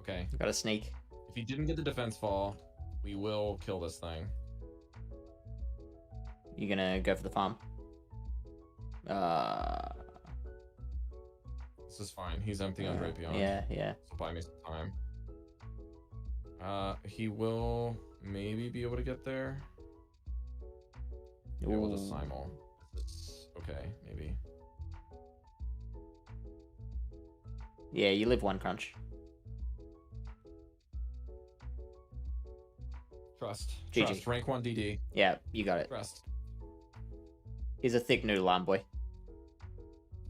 Okay. Got a sneak. If he didn't get the defense fall, we will kill this thing. You gonna go for the farm? This is fine. He's empty on Drapion. Yeah, yeah. So buy me some time. He will maybe be able to get there. Maybe we'll just simul. Okay, maybe. Yeah, you live one crunch. Trust. GG. Trust. Rank 1 DD. Yeah, you got it. Trust. He's a thick noodle arm boy.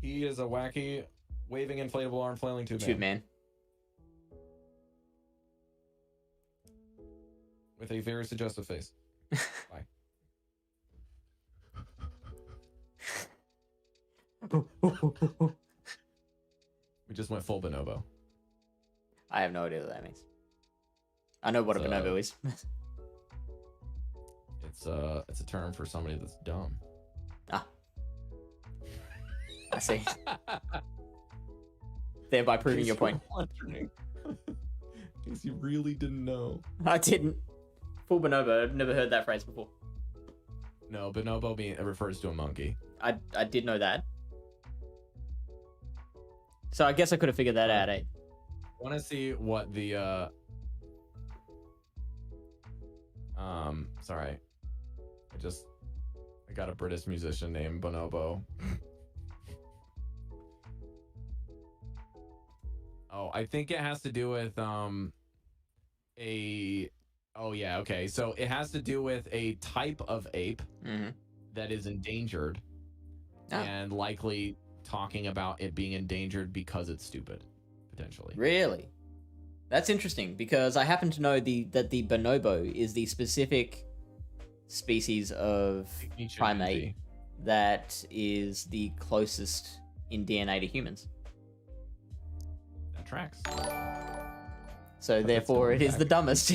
He is a wacky, waving inflatable arm flailing tube Tube man. with a very suggestive face. Bye. We just went full bonobo. I have no idea what that means. I know what a So- bonobo is. It's a term for somebody that's dumb. Ah. I see. thereby proving your point. Because you really didn't know. I didn't. Full bonobo. I've never heard that phrase before. No, bonobo refers to a monkey. I did know that. So I guess I could have figured that out, eh? Want to see what the sorry, I got a British musician named Bonobo. Oh, I think it has to do with oh yeah, okay, so it has to do with a type of ape that is endangered, and likely talking about it being endangered because it's stupid, potentially. Really? That's interesting, because I happen to know that the bonobo is the specific species of primate that is the closest in DNA to humans. That tracks. So therefore, it is the dumbest.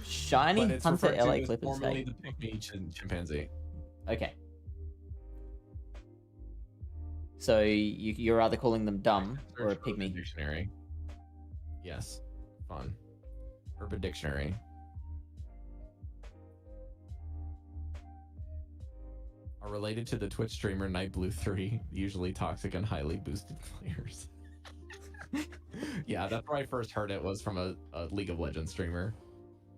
Shiny Hunter LA Clippers. Formerly the pygmy chimpanzee. Okay. So you're either calling them dumb or a pygmy. Dictionary. Yes. Fun. Urban Dictionary. Are related to the Twitch streamer Nightblue3, usually toxic and highly boosted players. Yeah, that's where I first heard it, was from a League of Legends streamer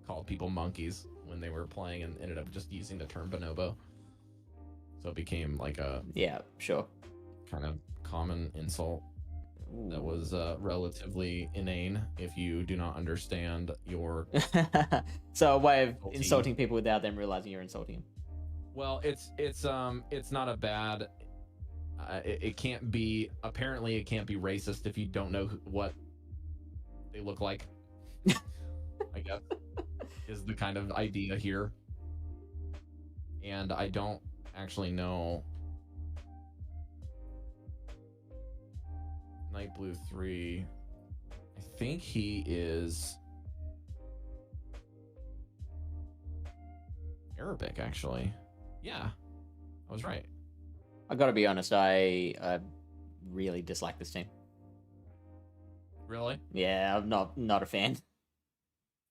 called people monkeys when they were playing, and ended up just using the term bonobo. So it became like a kind of common insult. Ooh. That was relatively inane if you do not understand your so a way of insulting people without them realizing you're insulting them. Well, it's not a bad it can't be, apparently it can't be racist if you don't know what they look like. I guess is the kind of idea here. And I don't actually know. Nightblue3, I think he is Arabic, actually. Yeah, I was right. I gotta be honest, I really dislike this team. Really? Yeah, I'm not a fan.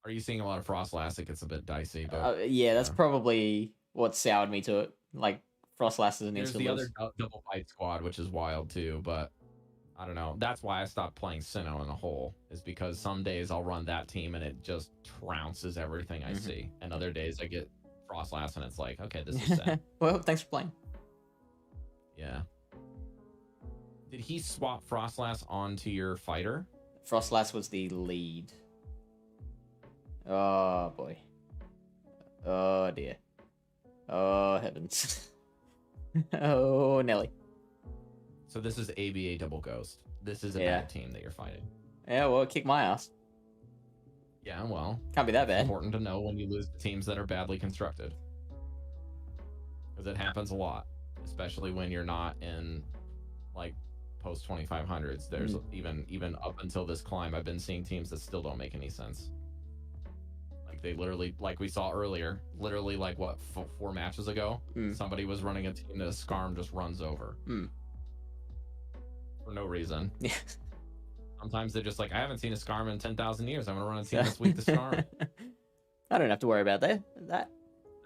Are you seeing a lot of Frostlass? It gets a bit dicey, but yeah, that's probably what soured me to it. Like, Frostlass is an there's instant the lose. other double fight squad, which is wild too, but I don't know. That's why I stopped playing Sinnoh in a whole, is because some days I'll run that team and it just trounces everything I see, and other days I get Frostlass and it's like, okay, this is sad. Well, thanks for playing. Yeah. Did he swap Frostlass onto your fighter? Frostlass was the lead. Oh boy. Oh dear. Oh heavens. Oh Nelly. So this is ABA Double Ghost. This is a bad team that you're fighting. Yeah, well, kick my ass. Yeah, well. Can't be that bad. It's important to know when you lose to teams that are badly constructed. Because it happens a lot. Especially when you're not in, like, post 2500s. There's even up until this climb, I've been seeing teams that still don't make any sense. Like, they literally, like we saw earlier, literally, like, what, 4 matches ago? Somebody was running a team that a Skarm just runs over. For no reason. Yeah. Sometimes they're just like, I haven't seen a Skarm in 10,000 years. I'm going to run a team this week to Skarm. I don't have to worry about that. And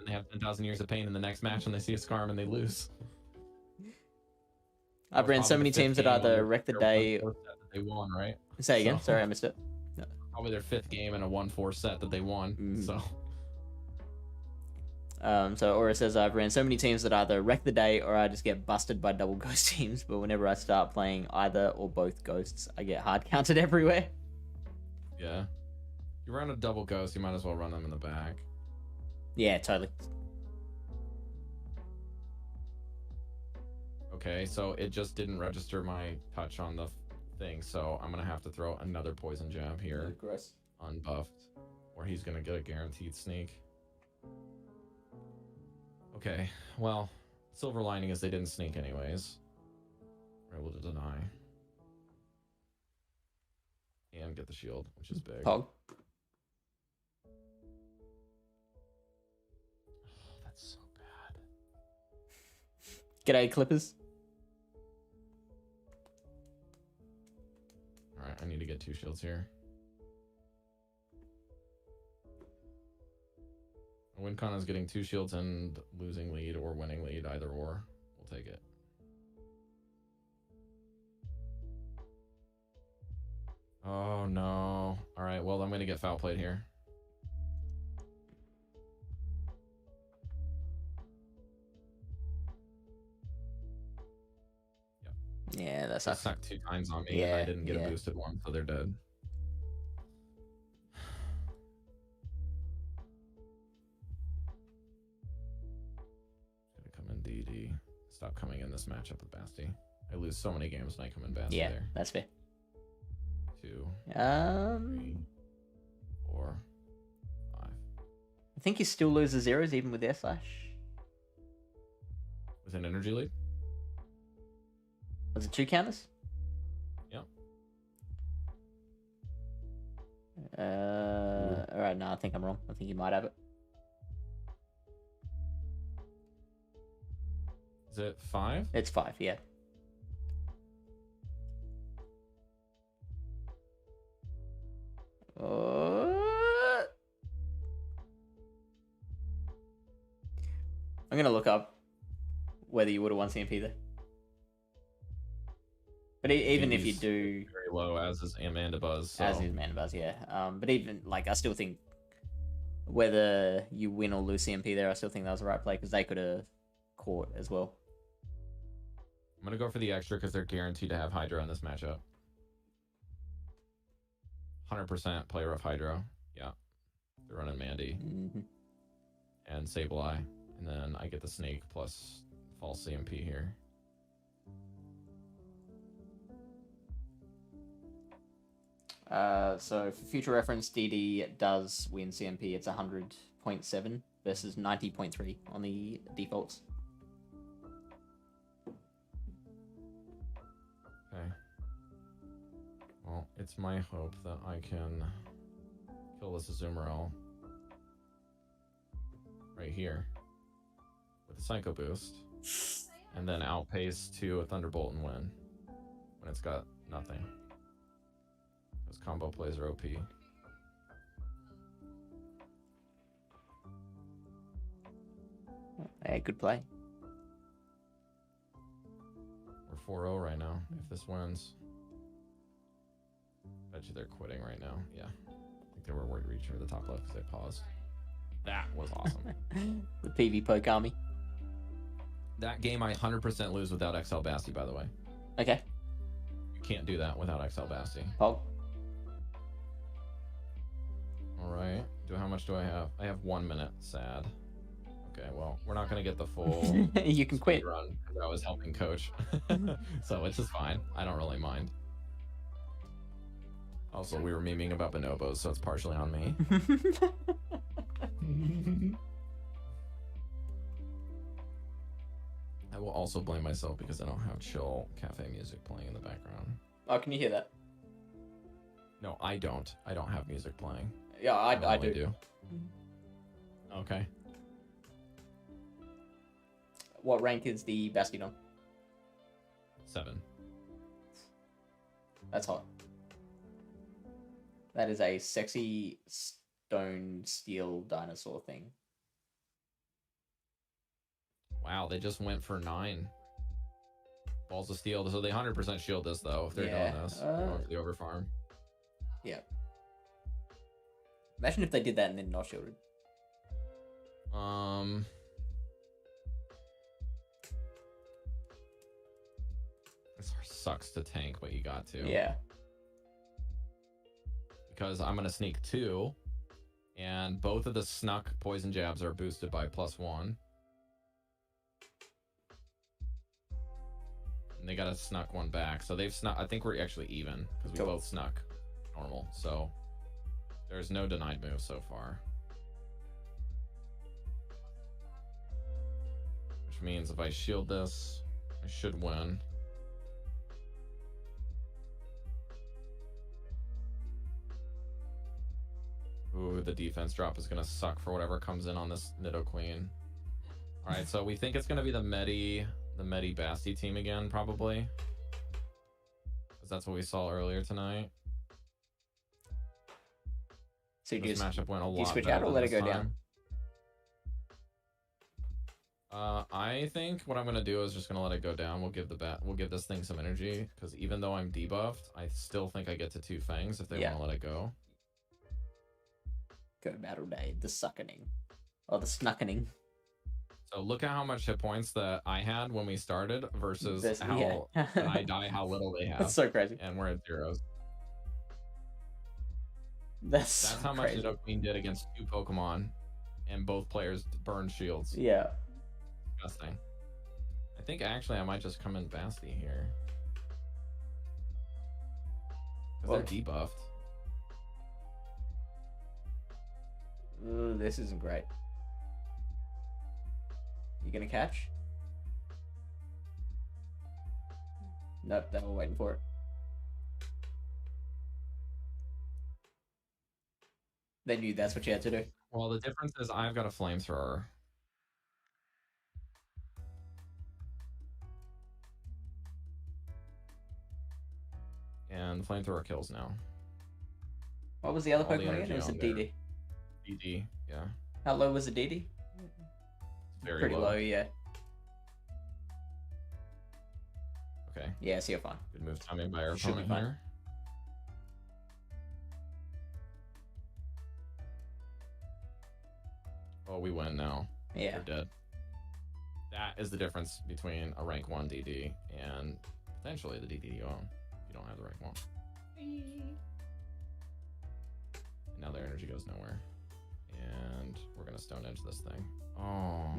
they have 10,000 years of pain in the next match and they see a Skarm and they lose. I've ran so many teams that either wreck the day. They won, right? Say again. Sorry, I missed it. Probably their 5th game in a 1-4 set that they won. So Aura says, I've ran so many teams that either wreck the day or I just get busted by double ghost teams. But whenever I start playing either or both ghosts, I get hard counted everywhere. Yeah. You run a double ghost, you might as well run them in the back. Yeah, totally. Okay, so it just didn't register my touch on the thing, so I'm gonna have to throw another poison jab here. Gross. Unbuffed. Or he's gonna get a guaranteed sneak. Okay, well, silver lining is they didn't sneak anyways. We're able to deny. And get the shield, which is big. Pog. Oh, that's so bad. G'day, Clippers. 2 shields here. WinCon is getting 2 shields and losing lead or winning lead, either or. We'll take it. Oh no. Alright, well I'm gonna get foul played here. Yeah, that's They sucked 2 times on me, and I didn't get a boosted one, so they're dead. Gonna come in DD. Stop coming in this matchup with Basti. I lose so many games when I come in Basti there. That's fair. 2, I 3, 4, 5. think he still loses zeros even with air slash. With an energy lead? Was it 2 counters? Yep. Alright, no, I think I'm wrong. I think you might have it. Is it 5? It's 5, yeah. I'm gonna look up whether you would have won CMP there. But even if you He's do, very low, as is Amanda Buzz. So. as is Man Buzz, yeah. But even like, I still think whether you win or lose CMP there, I still think that was the right play because they could have caught as well. I'm gonna go for the extra because they're guaranteed to have Hydra in this matchup. 100% play rough Hydro. Yeah, they're running Mandy and Sableye, and then I get the Snake plus false CMP here. So for future reference, DD does win CMP. It's 100.7 versus 90.3 on the defaults. Okay. Well, it's my hope that I can kill this Azumarill right here with a Psycho Boost, and then outpace to a Thunderbolt and win when it's got nothing. Those combo plays are OP. Yeah, good play. We're 4-0 right now. If this wins, bet you they're quitting right now. Yeah, I think they were worried to reach over the top left because they paused. That was awesome. The PV Poke Army. That game I 100% lose without XL Basti, by the way. Okay. You can't do that without XL Basti. Pog. Alright. How much do I have? I have 1 minute. Sad. Okay, well, we're not going to get the full You can quit. run because I was helping coach. So it's just fine. I don't really mind. Also, we were memeing about bonobos, so it's partially on me. I will also blame myself because I don't have chill cafe music playing in the background. Oh, can you hear that? No, I don't. I don't have music playing. Yeah, I only do. Okay. What rank is the Bastion on? 7. That's hot. That is a sexy stone steel dinosaur thing. Wow, they just went for 9. Balls of steel. So they 100% shield this, though, if they're doing this. They're going for the overfarm. Yeah. Imagine if they did that and then not shielded. This sucks to tank, but you got to. Yeah. Because I'm going to sneak 2, and both of the snuck poison jabs are boosted by +1. And they got a snuck 1 back. So they've snuck. I think we're actually even because we both snuck normal. So there's no denied move so far. Which means if I shield this, I should win. Ooh, the defense drop is going to suck for whatever comes in on this Nidoqueen. All right, so we think it's going to be the Medi Basti team again, probably. Because that's what we saw earlier tonight. So This matchup went a lot do you switch better out or than let it this go down? time. I think what I'm gonna do is just gonna let it go down. We'll give this thing some energy because even though I'm debuffed, I still think I get to 2 fangs if they Yeah. want to let it go. Go battle day, the suckening. Or the snuckening. So look at how much hit points that I had when we started versus This- how yeah. when I die, how little they have. That's so crazy. And we're at zeros. That's That's so how much crazy. the Queen did against 2 Pokemon, and both players burned shields. Yeah. Disgusting. I think actually I might just come in Basti here. Because they're debuffed. Ooh, this isn't great. You gonna catch? Nope, they were waiting for it. They knew that's what you had to do. Well, the difference is I've got a flamethrower. And the flamethrower kills now. What was the other All the Pokemon again? energy It was a on there. DD. DD, yeah. How low was the DD? Very Pretty low, yeah. Okay, Yeah, so you're fine. good move timing by our Should be opponent fine. here. Oh, we win now. Yeah. We're dead. That is the difference between a rank 1 DD and potentially the DD you own if you don't have the rank 1. And now their energy goes nowhere. And we're gonna stone edge this thing. Oh.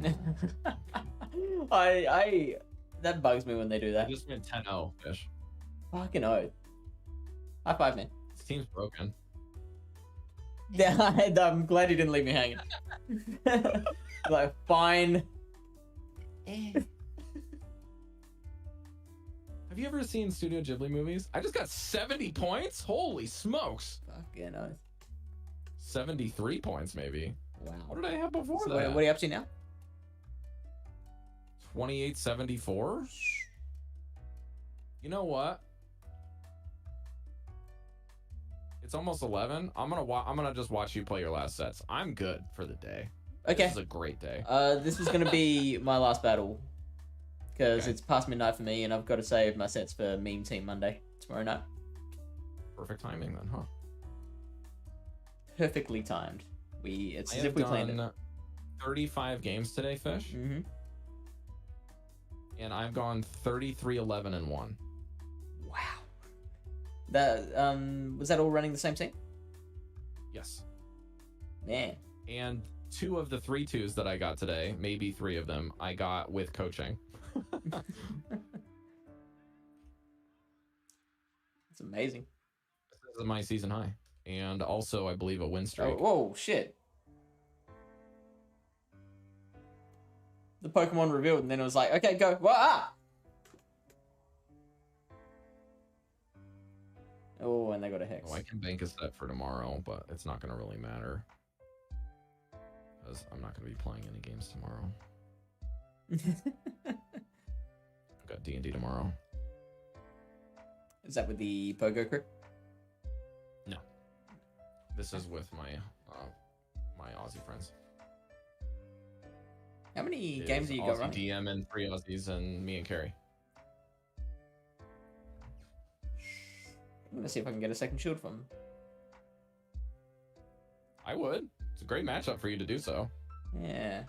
I that bugs me when they do I that. just went 10-0, Fish. Fucking oath. High five, man. This team's broken. Yeah, I'm glad you didn't leave me hanging. Like, fine. Have you ever seen Studio Ghibli movies? I just got 70 points? Holy smokes. Fucking oath. 73 points, maybe. Wow. What did I have before So that? what are you up to now? 2874? You know what? It's almost 11. I'm gonna just watch you play your last sets. I'm good for the day. Okay. This is a great day. This was gonna be my last battle. Because Okay. it's past midnight for me and I've got to save my sets for Meme Team Monday, tomorrow night. Perfect timing then, huh? Perfectly timed. It's I as have if we planned it. done 35 games today, Fish, Mm-hmm. and I've gone 33, 11, and 1. Wow. That was that all running the same team? Yes. Man. And 2 of the 3 twos that I got today, maybe 3 of them, I got with coaching. It's amazing. This is my season high. And also, I believe, a win Oh, streak. whoa, shit. The Pokemon revealed and then it was like, okay, go. Whoa, ah! Oh, and they got a Hex. Oh, I can bank a set for tomorrow, but it's not going to really matter. Because I'm not going to be playing any games tomorrow. I've got D&D tomorrow. Is that with the Pogo crew? No. This is with my my Aussie friends. How many It games is have you got Aussie running? DM and 3 Aussies and me and Carrie. I'm gonna see if I can get a second shield from him. I would. It's a great matchup for you to do so. Yeah.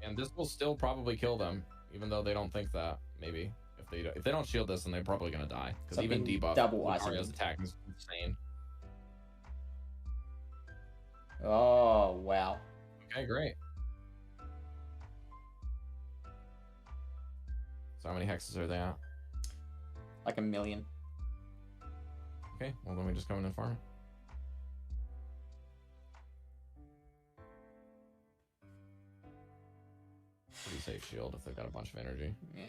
And this will still probably kill them, even though they don't think that. Maybe if they don't shield this, then they're probably gonna die. Because even Something debuff double icing. Lucario's attack is insane. Oh, wow. Okay, great. So how many hexes are they at? Like a million. Okay, well then we just come in and farm. Pretty safe shield if they've got a bunch of energy. Yeah.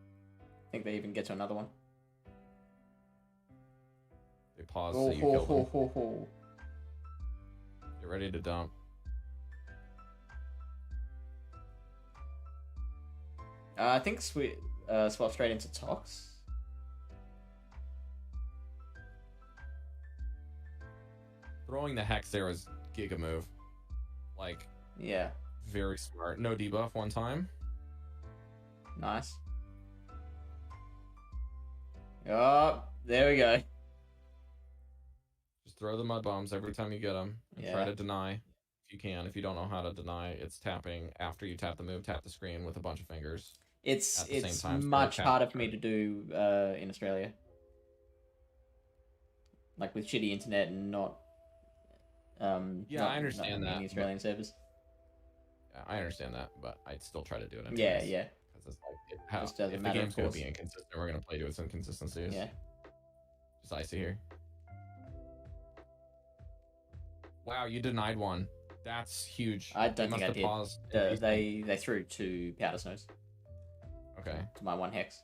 I think they even get to another one. They pause Oh, so you ho, kill ho, them. ho, ho. Get ready to dump. I think swap straight into Tox. Throwing the Hex there was giga move. Like, Yeah. very smart. No debuff one time. Nice. Oh, there we go. Just throw the mud bombs every time you get them. And try Yeah. to deny if you can. If you don't know how to deny, it's tapping after you tap the move, tap the screen with a bunch of fingers. It's At the same time, so much tap harder the for me to do in Australia. Like with shitty internet and not Yeah, not- I understand not that. in the Australian servers. Yeah, I understand that, but I'd still try to do it anyways. Yeah, yeah. Because it's like, how, Just as a if the matter of game's going to course. be inconsistent, we're going to play to its inconsistencies. Yeah. Just icy here. Wow, you denied one. That's huge. I They don't must think I have did. paused and They threw 2 powder snows Okay. to my 1 hex.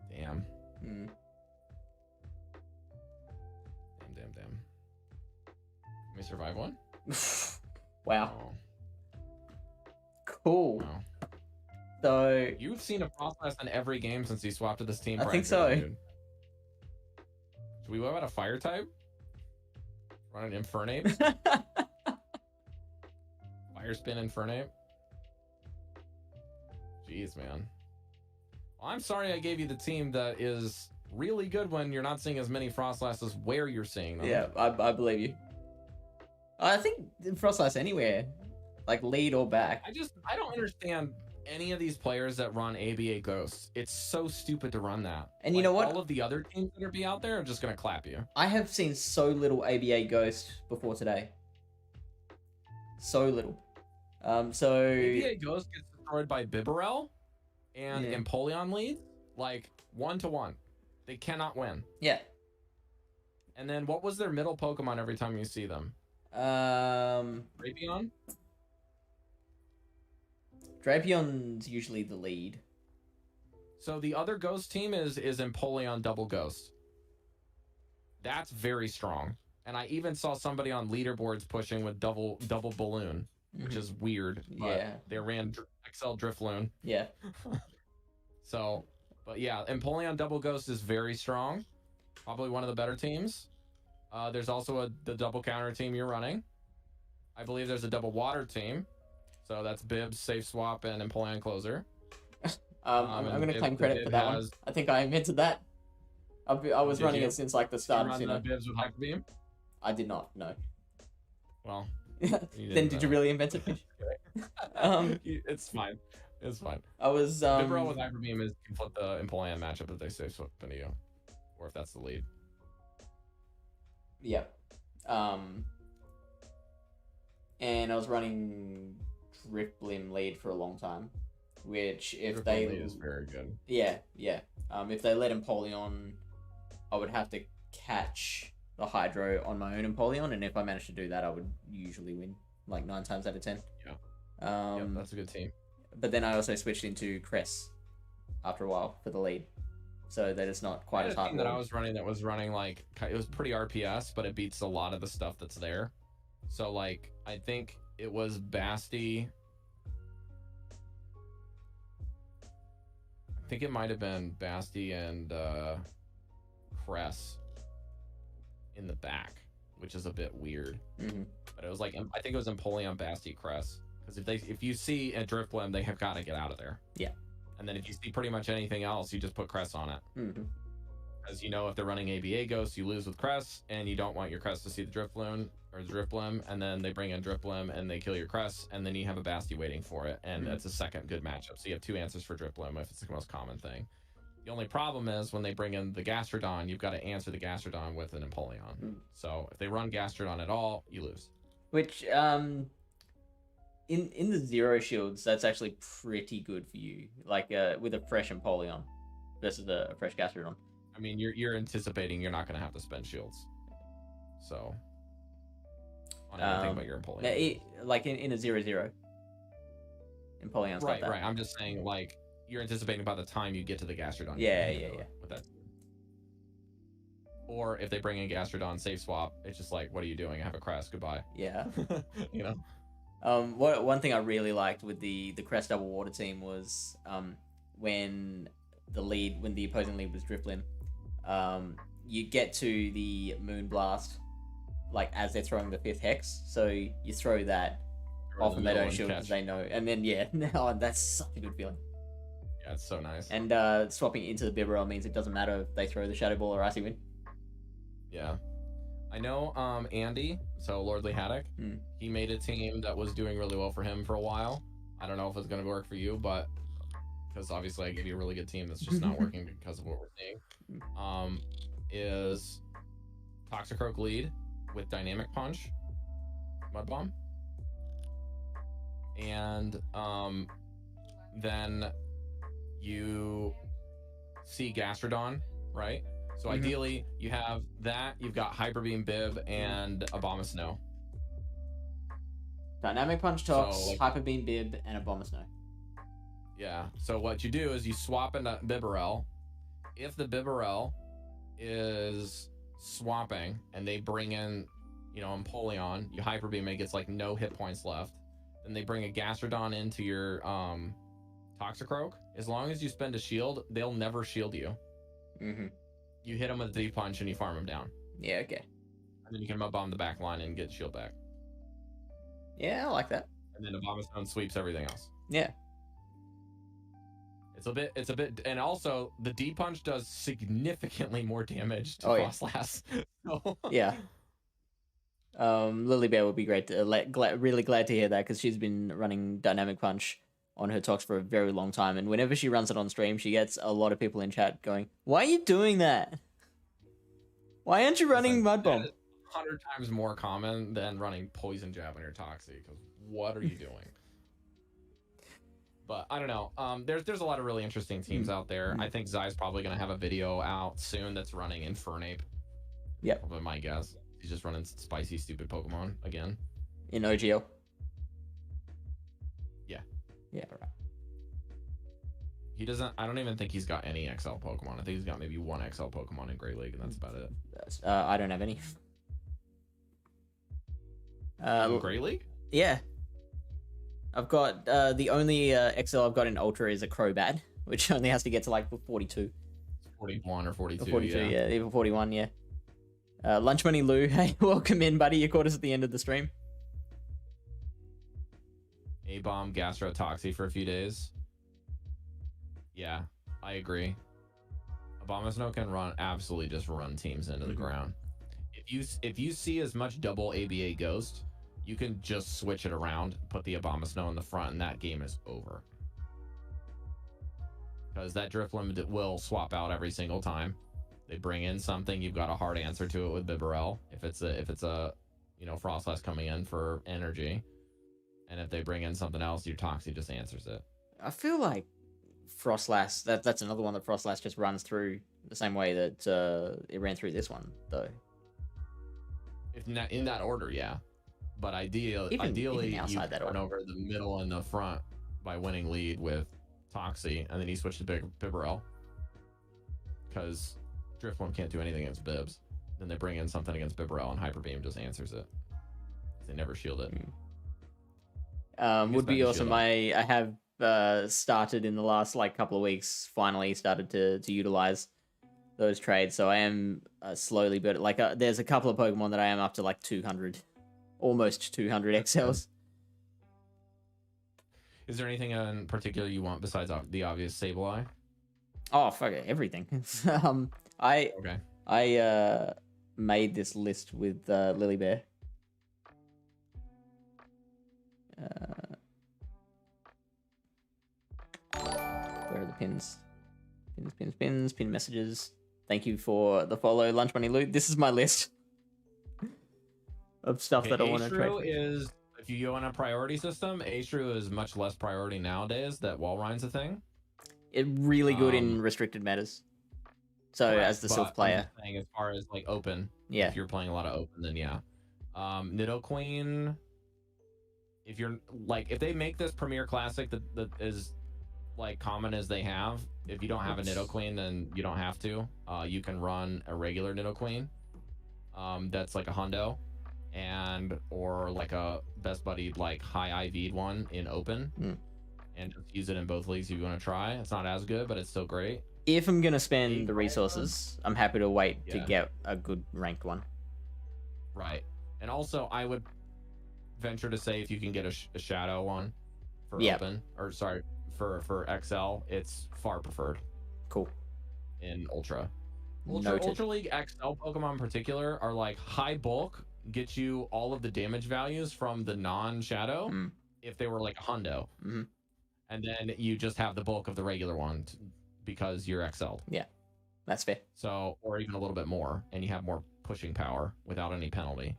Damn. Mm. Damn. Can we survive one? Wow. Oh, Cool. wow. So You've seen a process in every game since you swapped to this team. I think Brian, so. dude. Should we whip out a fire type? Run an Infernape? Fire spin Infernape? Jeez, man. Well, I'm sorry I gave you the team that is really good when you're not seeing as many Frostlasses where you're seeing them. yeah, I believe you. I think Frostlass anywhere, like lead or back. I don't understand any of these players that run ABA Ghosts. It's so stupid to run that. And you know what? All of the other teams that are be out there are just gonna clap you. I have seen so little ABA Ghost before today. So little. So ABA Ghost gets destroyed by Bibarel and Yeah. Empoleon leads, like 1-to-1. They cannot win. yeah. And then what was their middle Pokemon every time you see them? Rapion? Drapion's usually the lead. So the other Ghost team is Empoleon double Ghost. That's very strong. And I even saw somebody on leaderboards pushing with double balloon, which Mhm. is weird. But Yeah. they ran XL Drifloon. Yeah. So, but yeah, Empoleon double Ghost is very strong. Probably one of the better teams. There's also the double counter team you're running. I believe there's a double water team. So that's Bibs, Safe Swap, and Empoleon Closer. I'm and gonna Bib- claim credit for Bib that has- one. I think I invented that. I was Did running you? it since like the You start of run Sinnoh. Bibs with Hyper Beam? I did not. No. Well, Then didn't did you know. really invent it? Fish? Um, It's fine. It's fine. I was Bibarel with Hyper Beam is you can flip the Empoleon matchup if they Safe Swap into you. Or if that's the lead. yeah. And I was running Drifblim lead for a long time, which if Drifloon they lead is very good. yeah. If they let Empoleon, I would have to catch the Hydro on my own Empoleon, and if I managed to do that, I would usually win like 9 times out of 10. Yeah. Um, That's a good team. but then I also switched into Cress after a while for the lead, so that it's not I quite had as a hard. team that I was running that was running like it was pretty RPS, but it beats a lot of the stuff that's there. So like I think it was Basti. I think it might have been Basti and Cress in the back, which is a bit weird. hmm But it was like I think it was Empoleon, Basti, Cress. Because if you see a Drifblim, they have got to get out of there. Yeah. And then if you see pretty much anything else, you just put Cress on it. hmm As you know, if they're running ABA Ghost, you lose with Cress, and you don't want your Cress to see the Drifloon or the Drifblim, and then they bring in Drifblim and they kill your Cress, and then you have a Basti waiting for it, and Mhm. that's a second good matchup. So you have 2 answers for Drifblim if it's the most common thing. The only problem is when they bring in the Gastrodon, you've got to answer the Gastrodon with an Empoleon. Mm. So if they run Gastrodon at all, you lose. Which in the zero shields, that's actually pretty good for you. Like with a fresh Empoleon versus a fresh Gastrodon. I mean, you're anticipating you're not going to have to spend shields. So on anything but your Empoleon. Like in a 0-0. Empoleon's got Right, that. right. I'm just saying, like, you're anticipating by the time you get to the Gastrodon. Yeah, you can yeah, do yeah. it With that. Or if they bring in Gastrodon safe swap, it's just like, what are you doing? I have a Crest. Goodbye. Yeah. You know. One thing I really liked with the Crest double water team was when the opposing lead was Drifblim, you get to the Moonblast like as they're throwing the 5th hex. So you throw that, Throw in the often they middle don't and shield catch. because they know, and then yeah, no, that's such a good feeling. Yeah, it's so nice. And swapping it into the Bibarel means it doesn't matter if they throw the Shadow Ball or Icy Wind. Yeah. I know Andy, so Lordly Haddock, he made a team that was doing really well for him for a while. I don't know if it's going to work for you, but because obviously I gave you a really good team that's just not working because of what we're seeing. Is Toxicroak lead with Dynamic Punch, Mud Bomb, and then you see Gastrodon, right? So ideally, you have that. You've got Hyper Beam, Bib, and Abomasnow. Dynamic Punch, Tox, So, like- Hyper Beam, Bib, and Abomasnow. Yeah. So what you do is you swap into Bibarel. If the Bibarel is swapping and they bring in, Empoleon, you Hyper Beam, it gets like no hit points left. Then they bring a Gastrodon into your Toxicroak. As long as you spend a shield, they'll never shield you. Mm-hmm. You hit them with a deep punch and you farm them down. Yeah, okay. And then you can Mud Bomb the back line and get shield back. Yeah, I like that. And then Abomasnow sweeps everything else. Yeah. It's a bit, and also the D punch does significantly more damage to Oh, yeah. Frostlass. So- Yeah. Lily Bear would be great to really glad to hear that because she's been running Dynamic Punch on her Tox for a very long time, and whenever she runs it on stream, she gets a lot of people in chat going, "Why are you doing that? Why aren't you running Mud Bomb?" That is 100 times more common than running Poison Jab on your Toxie, because what are you doing? But I don't know. There's a lot of really interesting teams out there. I think Zai's probably gonna have a video out soon that's running Infernape. Yep. Probably my guess. He's just running spicy, stupid Pokemon again. In OGL. Yeah. Yeah, right. He doesn't. I don't even think he's got any XL Pokemon. I think he's got maybe one XL Pokemon in Great League, and that's about it. I don't have any. In Great League? Yeah. I've got the only XL I've got in Ultra is a Crobat, which only has to get to like 42. 41 or 42. 42, yeah. Even 41, yeah. Lunch Money Lou, hey, welcome in, buddy. You caught us at the end of the stream. A-Bomb, Gastrotoxy for a few days. Yeah, I agree. Abomasnow can absolutely just run teams into the ground. If you see as much double ABA Ghost, you can just switch it around, put the Abomasnow in the front, and that game is over. Because that Drifloon will swap out every single time. They bring in something, you've got a hard answer to it with Bibarel. If it's a Frostlass coming in for energy, and if they bring in something else, your Toxie just answers it. I feel like Frostlass, that's another one that Frostlass just runs through the same way that it ran through this one, though. If not in that order, yeah. But ideally, even outside you that run order. over the middle and the front by winning lead with Toxie, and then you switch to Bibarel. Because Drifloon can't do anything against Bibs. Then they bring in something against Bibarel, and Hyper Beam just answers it. They never shield it. Would be spend the awesome. shield on. I have started in the last couple of weeks, finally started to utilize those trades. So I am slowly, but there's a couple of Pokemon that I am up to 200, almost 200 XLs. Is there anything in particular you want besides the obvious Sableye? Oh, fuck it, everything. Okay. I made this list with Lily Bear. Where are the pins? Pin messages. Thank you for the follow, Lunch Money Loot. This is my list of stuff that I want to trade. Is, if you go on a priority system, Aeshrew is much less priority nowadays that Walreign's a thing. It really good in restricted metas. So Correct, as the but Sylph I'm player, just saying as far as open, yeah. if you're playing a lot of open, then yeah. Nidoqueen, if you're if they make this Premier Classic that is common as they have, if you don't have a Nidoqueen, then you don't have to. You can run a regular Nidoqueen. That's like a hundo, or a best buddy high IV'd one in open, and just use it in both leagues if you want to try. It's not as good, but it's still great. If I'm gonna spend the resources, I'm happy to wait to Yeah. get a good ranked one. Right. And also, I would venture to say if you can get a shadow one for Yep. open, or sorry, for XL, it's far preferred Cool. in Ultra. Noted. Ultra League XL Pokemon in particular are like high bulk, get you all of the damage values from the non-shadow if they were like a hundo. And then you just have the bulk of the regular one because you're XL. Yeah, that's fair. So, or even a little bit more, and you have more pushing power without any penalty.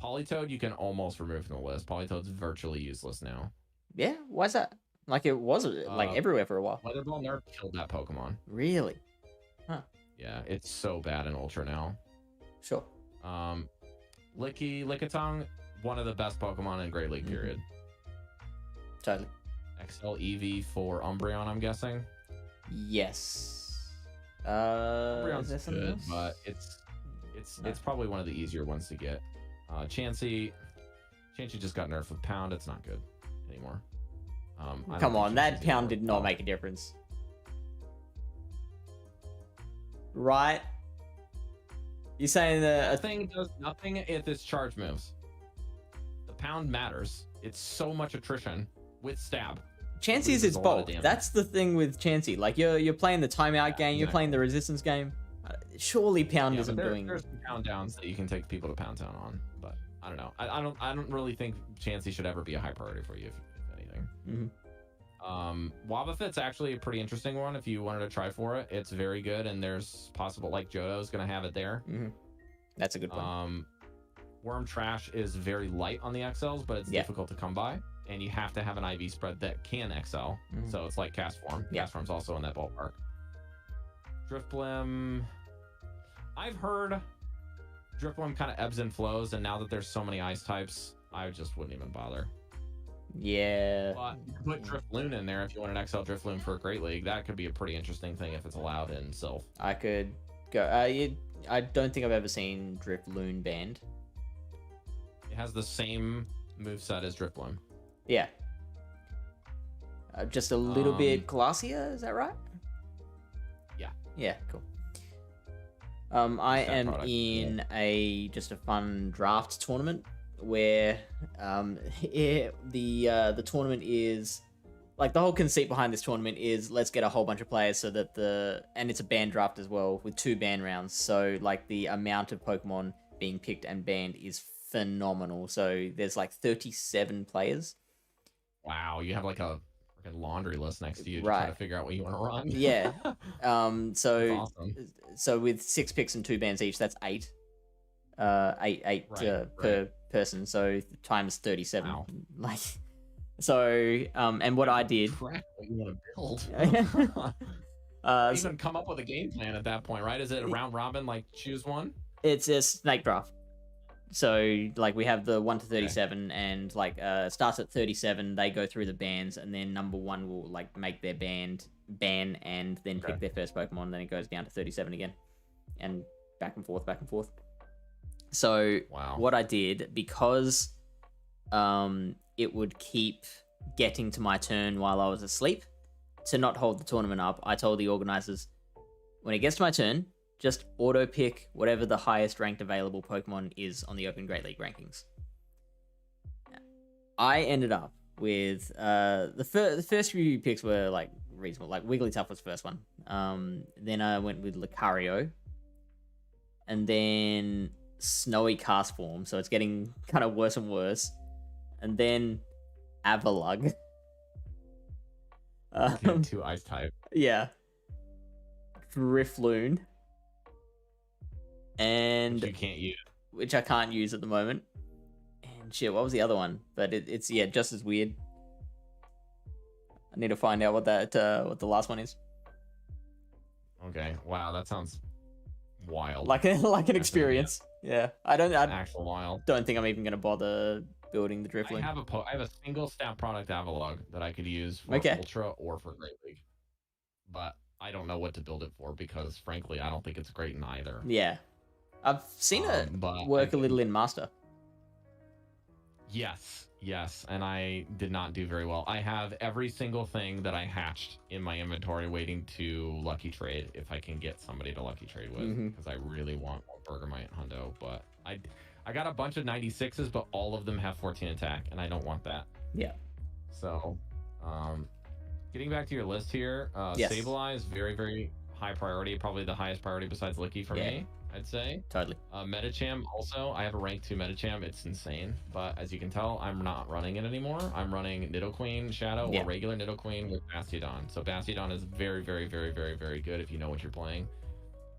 Politoed you can almost remove from the list. Politoed's virtually useless now. Yeah, why's that? Like it was like everywhere for a while. Weather Ball Nerf killed that Pokemon. Really? Huh. Yeah, it's so bad in Ultra now. Sure. Lickitung, one of the best Pokemon in Great League, period. Totally. XL EV for Umbreon, I'm guessing. Yes. Umbreon's is there good, else? but it's probably one of the easier ones to get. Chansey just got nerfed with Pound. It's not good anymore. Come on, that Pound did not make a difference. Right? You're saying that The thing does nothing if its charge moves. The Pound matters. It's so much attrition with stab. Chansey is its bulk. That's the thing with Chansey. Like you're playing the timeout game, you're playing the resistance game. Surely Pound isn't doing. There's some Pound downs that you can take people to Pound Town on, but I don't know. I don't really think Chansey should ever be a high priority for you, if anything. Wobbuffet's actually a pretty interesting one if you wanted to try for it. It's very good, and there's possible like Johto's gonna have it there. That's a good one. Worm Trash is very light on the XLs, but it's difficult to come by, and you have to have an IV spread that can XL. So it's like Cast Form. Cast Form's also in that ballpark. Drifblim. I've heard Drifblim kind of ebbs and flows, and now that there's so many ice types, I just wouldn't even bother. Yeah. But you could put Drifloon in there if you want an XL Drifloon for a Great League. That could be a pretty interesting thing if it's allowed in Sylph. I could go. I don't think I've ever seen Drifloon banned. It has the same moveset as Drifloon. Yeah. Just a little bit classier, is that right? Yeah. Yeah, cool. I am in just a fun draft tournament where the tournament is like the whole conceit behind this tournament is let's get a whole bunch of players so that and it's a ban draft as well with 2 ban rounds. So like the amount of Pokemon being picked and banned is phenomenal. So there's like 37 players. Wow, you have like a freaking laundry list next to you to try to figure out what you want to run. Yeah. So that's awesome. So with 6 picks and 2 bans each, that's 8. Eight per person. So times 37. Wow. Like, so and what I did. What you want to build? Even come up with a game plan at that point, right? Is it a round robin? Like choose one? It's a snake draft. So like we have the 1 to 37, and like starts at 37. They go through the bans, and then number 1 will like make their ban, and then pick their first Pokemon. And then it goes down to 37 again, and back and forth. So what I did, because it would keep getting to my turn while I was asleep, to not hold the tournament up, I told the organizers, when it gets to my turn, just auto pick whatever the highest ranked available Pokemon is on the Open Great League rankings. I ended up with the first few picks were like reasonable. Like Wigglytuff was the first one. Then I went with Lucario, and then Snowy Cast Form. So it's getting kind of worse and worse. And then Avalugg. 2 ice type. Yeah. Drifloon. And which you can't use. Which I can't use at the moment. And shit, what was the other one? But it's just as weird. I need to find out what the last one is. Okay. Wow, that sounds wild. Like an experience. Yeah. Actual wild. Don't think I'm even gonna bother building the Drifloon. I have a single stat product Avalugg that I could use for Ultra or for Great League. But I don't know what to build it for because frankly I don't think it's great in either. Yeah. I've seen it work a little in Master. Yes, and I did not do very well. I have every single thing that I hatched in my inventory waiting to lucky trade if I can get somebody to lucky trade with, because I really want more Burgermite Hundo, but I got a bunch of 96s, but all of them have 14 attack, and I don't want that. Yeah. So, getting back to your list here, Yes. Stabilize, very, very high priority, probably the highest priority besides Licky for me, I'd say. Totally. Metacham also, I have a rank 2 Metacham, it's insane, but as you can tell, I'm not running it anymore. I'm running Nidoqueen Shadow or regular Nidoqueen with Bastiodon. So Bastiodon is very, very, very, very, very good if you know what you're playing.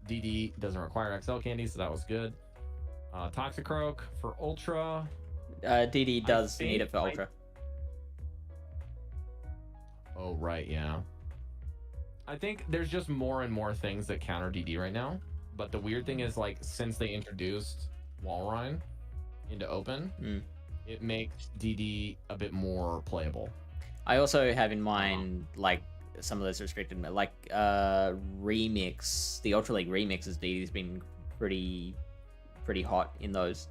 DD doesn't require XL candy, so that was good. Toxicroak for Ultra. DD does need it for Ultra. Oh, right, yeah. I think there's just more and more things that counter DD right now. But the weird thing is, like, since they introduced Walrein into Open, it makes DD a bit more playable. I also have in mind, like, some of those restricted, like, Remix, the Ultra League remixes, DD's been pretty hot in those.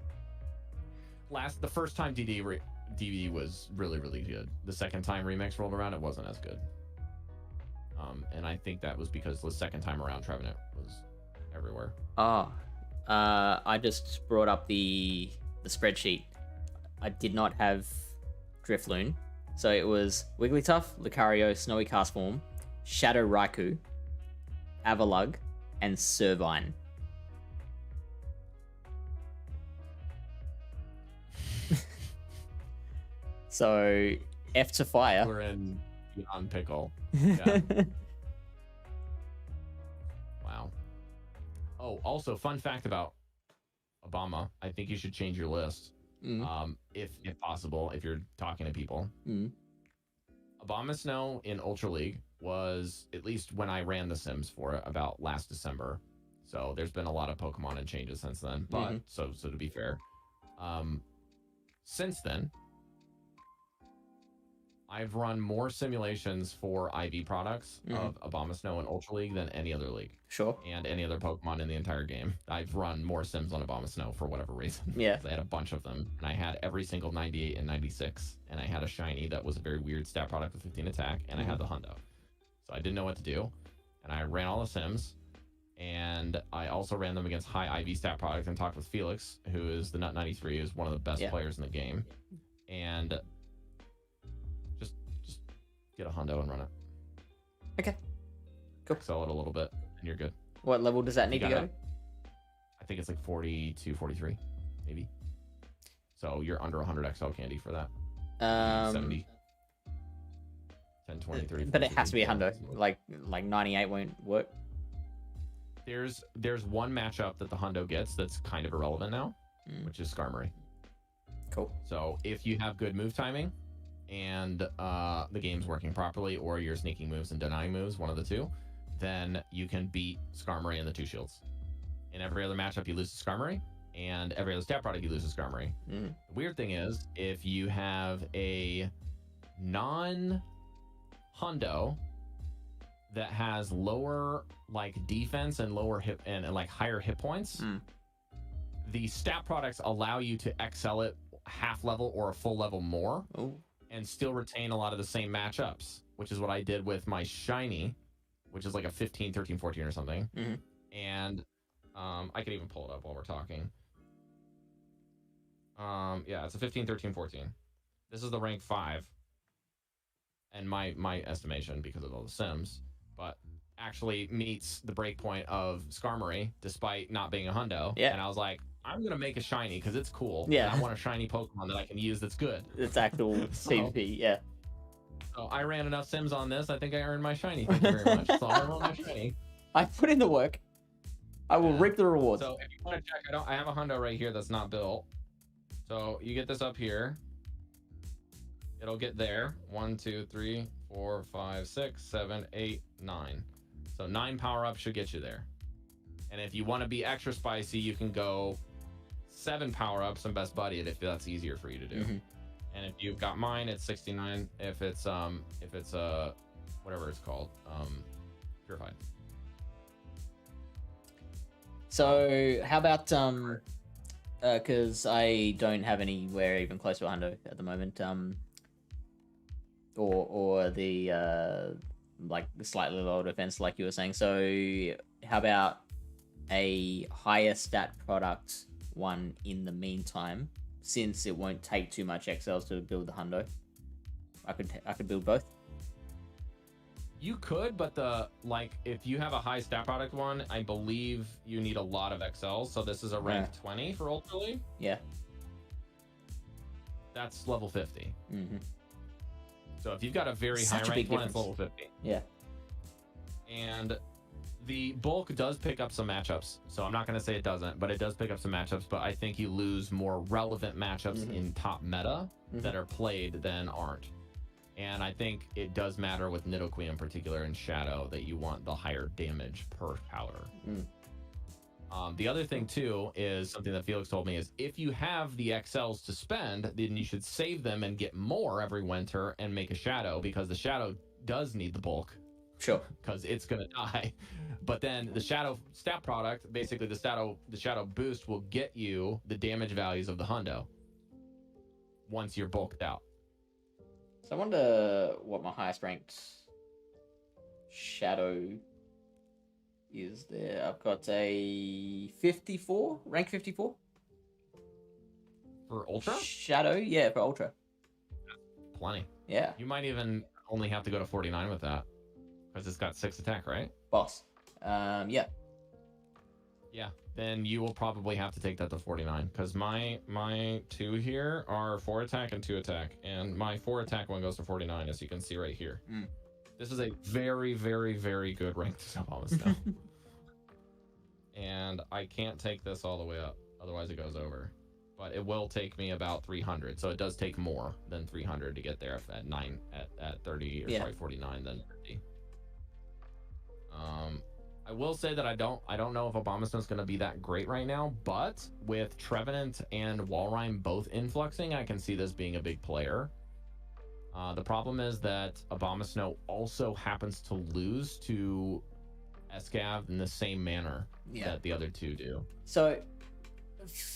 The first time DD was really, really good. The second time Remix rolled around, it wasn't as good. And I think that was because the second time around, Trevenant was everywhere. I just brought up the spreadsheet. I did not have Drifloon, so it was Wigglytuff, Lucario, Snowy Castform, Shadow Raikou, Avalugg, and Servine. So F to fire. We're in beyond pickle. Yeah. Wow. Oh, also, fun fact about Obama. I think you should change your list, if possible, if you're talking to people. Obama Snow in Ultra League was, at least when I ran the Sims for it, about last December. So there's been a lot of Pokemon and changes since then. But so to be fair, since then, I've run more simulations for IV products of Abomasnow and Ultra League than any other league. Sure. And any other Pokemon in the entire game. I've run more sims on Abomasnow for whatever reason. Yeah. I had a bunch of them. And I had every single 98 and 96. And I had a shiny that was a very weird stat product with 15 attack. And I had the Hundo. So I didn't know what to do. And I ran all the sims. And I also ran them against high IV stat product and talked with Felix, who is the Nut 93, who's one of the best players in the game. And just get a Hundo and run it. Okay. Cool. Sell it a little bit, and you're good. What level does that need to go? I think it's like 42, 43, maybe. So you're under 100 XL candy for that. 70. 10, 20, 30. But it has to be a Hundo. Like 98 won't work. There's one matchup that the Hundo gets that's kind of irrelevant now, which is Skarmory. Cool. So if you have good move timing and the game's working properly, or you're sneaking moves and denying moves, one of the two, then you can beat Skarmory in the 2 shields. In every other matchup, you lose to Skarmory, and every other stat product, you lose to Skarmory. The weird thing is, if you have a non-Hundo that has lower defense and lower hit and higher hit points, the stat products allow you to excel it half level or a full level more, and still retain a lot of the same matchups, which is what I did with my shiny, which is like a 15, 13, 14 or something. And I could even pull it up while we're talking. Yeah, it's a 15, 13, 14. This is the rank 5. And my estimation, because of all the sims, but actually meets the breakpoint of Skarmory, despite not being a Hundo. Yeah. And I was like, I'm going to make a shiny because it's cool. Yeah. I want a shiny Pokemon that I can use that's good. It's actual PvP, yeah. So I ran enough sims on this. I think I earned my shiny. Thank you very much. So I'm gonna roll my shiny. I put in the work. I will reap the rewards. So if you want to check, I have a Hundo right here that's not built. So you get this up here. It'll get there. 1, 2, 3, 4, 5, 6, 7, 8, 9. So 9 power-ups should get you there. And if you want to be extra spicy, you can go 7 power-ups and best buddy it if that's easier for you to do. And if you've got mine, it's 69. If it's whatever it's called, purified. So how about Because I don't have anywhere even close to a hundo at the moment. Or the like slightly lower defense, like you were saying. So how about a higher stat product one in the meantime, since it won't take too much XLs to build the hundo? I could build both. You could, but if you have a high stat product one, I believe you need a lot of XLs. So this is a rank 20 for Ultra League. Yeah. That's level 50. Mm-hmm. So if you've got a very Such a high big rank one, it's difference. level 50. Yeah. And the bulk does pick up some matchups. So I'm not going to say it doesn't, but it does pick up some matchups. But I think you lose more relevant matchups in top meta that are played than aren't. And I think it does matter with Nidoqueen in particular and Shadow that you want the higher damage per powder. The other thing too is something that Felix told me is if you have the XLs to spend, then you should save them and get more every winter and make a Shadow, because the Shadow does need the bulk. Sure. Because it's gonna die. But then the Shadow stat product, basically the Shadow boost, will get you the damage values of the hundo once you're bulked out. So I wonder what my highest ranked Shadow is there. I've got a 54, rank 54. For Ultra? Shadow, yeah, for Ultra. Plenty. Yeah. You might even only have to go to 49 with that. Because it's got 6 attack, right? Boss. Yeah. Yeah. Then you will probably have to take that to 49. Because my 2 here are 4 attack and 2 attack. And my 4 attack one goes to 49, as you can see right here. This is a very, very, very good rank to Abomas now. And I can't take this all the way up. Otherwise it goes over. But it will take me about 300. So it does take more than 300 to get there at 30 or sorry, 49 than 50. I will say that I don't know if Abomasnow is going to be that great right now, but with Trevenant and Walrein both influxing, I can see this being a big player. The problem is that Abomasnow also happens to lose to Escav in the same manner that the other two do. So,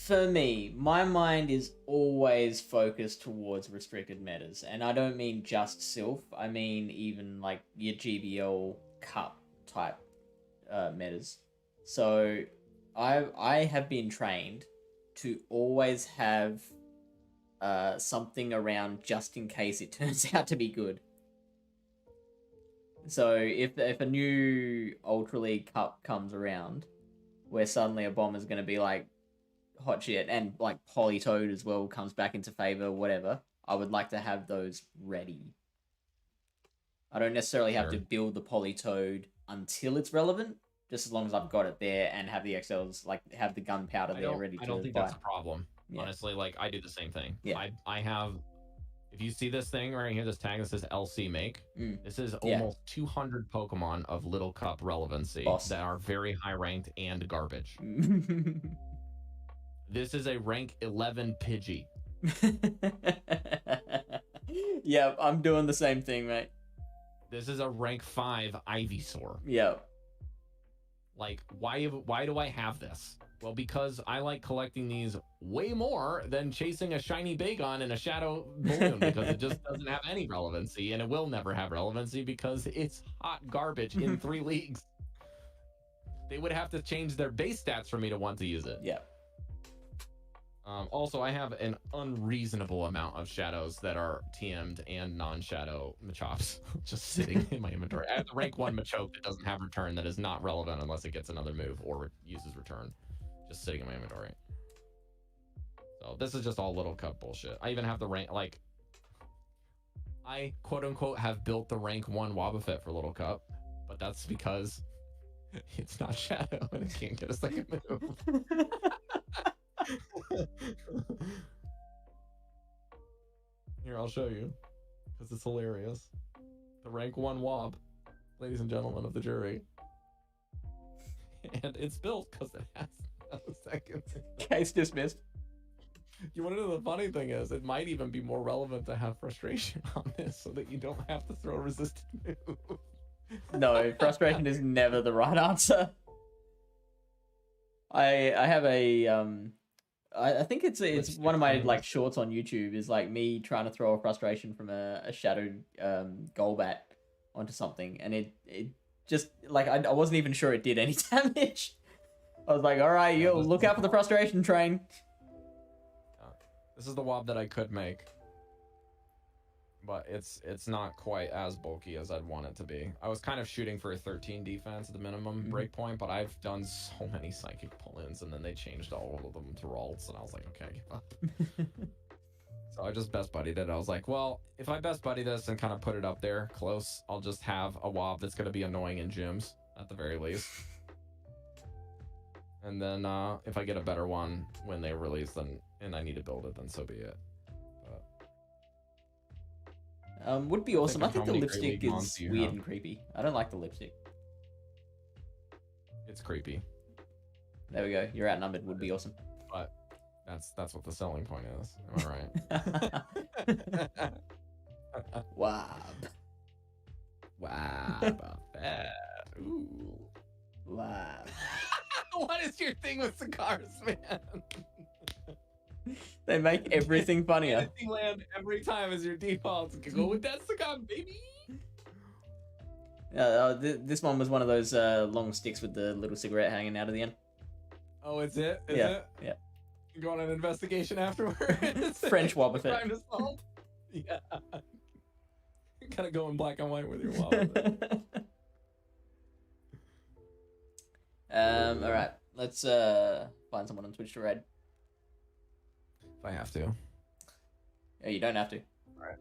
for me, my mind is always focused towards restricted metas, and I don't mean just Sylph. I mean even like your GBL Cup type metas. So, I have been trained to always have something around just in case it turns out to be good. So if a new Ultra League Cup comes around, where suddenly a bomber's going to be like hot shit, and like Politoed as well comes back into favor, whatever, I would like to have those ready. I don't necessarily have to build the Politoed until it's relevant, just as long as I've got it there and have the XLs, like have the gunpowder there ready to I don't think buy. that's a problem. Yeah. Honestly, like I do the same thing. Yeah. I have, if you see this thing right here, this tag that says LC make, this is almost 200 Pokemon of Little Cup relevancy that are very high ranked and garbage. This is a rank 11 Pidgey. Yeah, I'm doing the same thing, mate. This is a rank 5 Ivysaur. Yeah. Like, why do I have this? Well, because I like collecting these way more than chasing a shiny Bagon and a Shadow Balloon, because it just doesn't have any relevancy, and it will never have relevancy because it's hot garbage in 3 leagues. They would have to change their base stats for me to want to use it. Yeah. Also, I have an unreasonable amount of Shadows that are TM'd and non-Shadow Machops just sitting in my inventory. I have the rank 1 Machoke that doesn't have return, that is not relevant unless it gets another move or uses return. Just sitting in my inventory. So this is just all Little Cup bullshit. I even have the rank, like, I quote-unquote have built the rank 1 Wobbuffet for Little Cup, but that's because it's not Shadow and it can't get a second move. Here, I'll show you, because it's hilarious. The rank 1 Wob, ladies and gentlemen of the jury. And it's built because it has no second. Case dismissed. You want to know the funny thing is, it might even be more relevant to have frustration on this so that you don't have to throw a resisted move. No, frustration is never the right answer. I have a I think it's Lipstick one of my things. like shorts on YouTube is like me trying to throw a frustration from a shadowed Golbat onto something, and it just like I wasn't even sure it did any damage. I was like, all right, Yeah, yo, this look is out for the frustration train. This is the wob that I could make, but it's not quite as bulky as I'd want it to be. I was kind of shooting for a 13 defense at the minimum breakpoint, but I've done so many psychic pull-ins, and then they changed all of them to Ralts, and I was like, okay, I give up. So I just best buddied it. I was like, well, if I best buddy this and kind of put it up there close, I'll just have a wob that's going to be annoying in gyms at the very least. And then if I get a better one when they release, then and I need to build it, then so be it. Would be awesome. I think the how many lipstick Great League mons is do you weird have? and creepy. I don't like the lipstick. It's creepy, There we go. You're outnumbered. Would be awesome. but that's what the selling point is. Am I right? Wow. Wow, about that. Ooh. Wow. What is your thing with cigars, man? They make everything funnier. Anything land every time is your default. Go with that cigar, baby. This one was one of those long sticks with the little cigarette hanging out of the end. Oh, it's it? Is Yeah, it? yeah. You go on an investigation afterwards? French wob with it. Crime to solve? Yeah. You gotta go in black and white with your wob with it. All right. Let's find someone on Twitch to raid. If I have to. Yeah, you don't have to. Alright.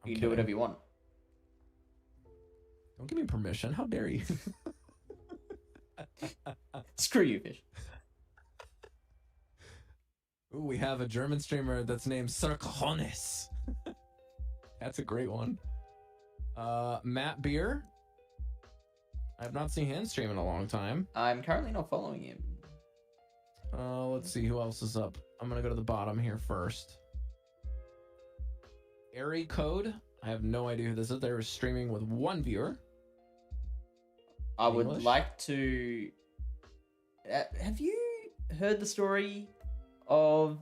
You can do whatever you want. Don't give me permission. How dare you? Screw you, fish. Ooh, we have a German streamer that's named Sarkonis. That's a great one. Matt Beer. I have not seen him stream in a long time. I'm currently not following him. Let's see who else is up. I'm gonna go to the bottom here first. Airy Code. I have no idea who this is. They were streaming with one viewer. I would English? like to. Have you heard the story of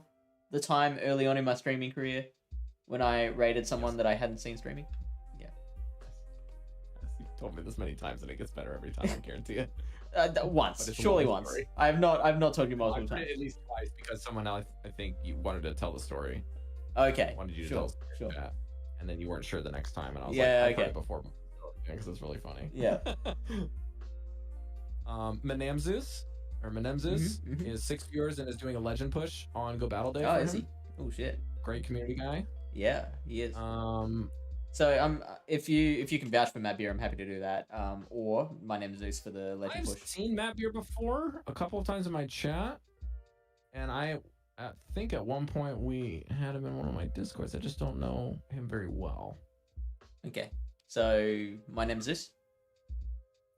the time early on in my streaming career when I raided someone that I hadn't seen streaming? You've told me this many times and it gets better every time, I guarantee it. Once, But it's a surely long once. story. I've not told you multiple I've heard times. it at least twice because someone else, I think you wanted to tell the story. Okay, Wanted you to sure, tell the story sure. that, and then you weren't sure the next time, and I was Yeah, like, I've heard okay. it before because it's really funny. Yeah. Menemzus is 6 viewers and is doing a legend push on Go Battle Day. Oh, for is him. he? Oh shit. Great community guy. Yeah, he is. Um, So if you can vouch for Matt Beer, I'm happy to do that. Or my name is Zeus for the legend I've push. seen Matt Beer before a couple of times in my chat, and I think at one point we had him in one of my discords. I just don't know him very well. Okay. So my name is Zeus.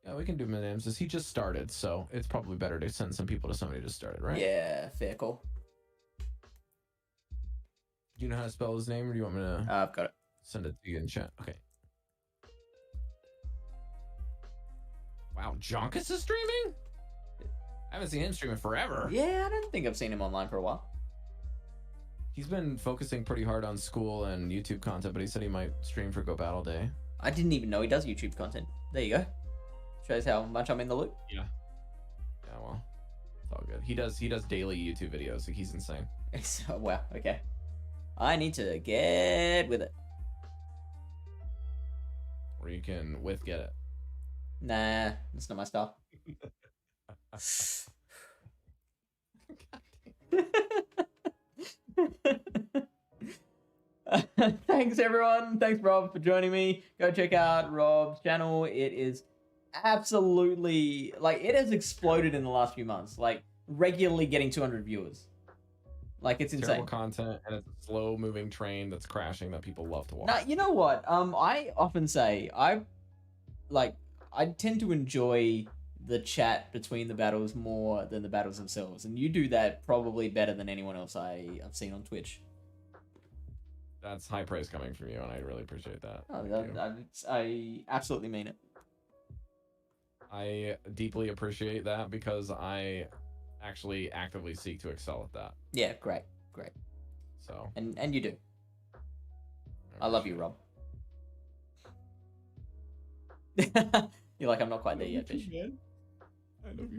Yeah, we can do Menemzus. He just started, so it's probably better to send some people to somebody who just started, right? Yeah, fair call. Do you know how to spell his name, or do you want me to I've got it. send it to you in chat? Okay. Wow, Jonkus is streaming? I haven't seen him streaming forever. Yeah, I don't think I've seen him online for a while. He's been focusing pretty hard on school and YouTube content, but he said he might stream for Go Battle Day. I didn't even know he does YouTube content. There you go. Shows how much I'm in the loop. Yeah. Yeah, well, it's all good. He does daily YouTube videos, so he's insane. So, wow, okay. I need to get with it. Or you can get it. Nah, that's not my style. Thanks everyone. Thanks Rob for joining me. Go check out Rob's channel. It is absolutely like it has exploded in the last few months. Like regularly getting 200 viewers. Like it's insane. Terrible content, and it's a slow moving train that's crashing that people love to watch. Now, you know what? I often say I tend to enjoy the chat between the battles more than the battles themselves, and you do that probably better than anyone else I've seen on Twitch. That's high praise coming from you, and I really appreciate that. Oh, Thank you. I absolutely mean it. I deeply appreciate that because I actually actively seek to excel at that. Yeah, great. So And you do. I love you, Rob. You're like, I'm not quite there yet, fish. Man. I love you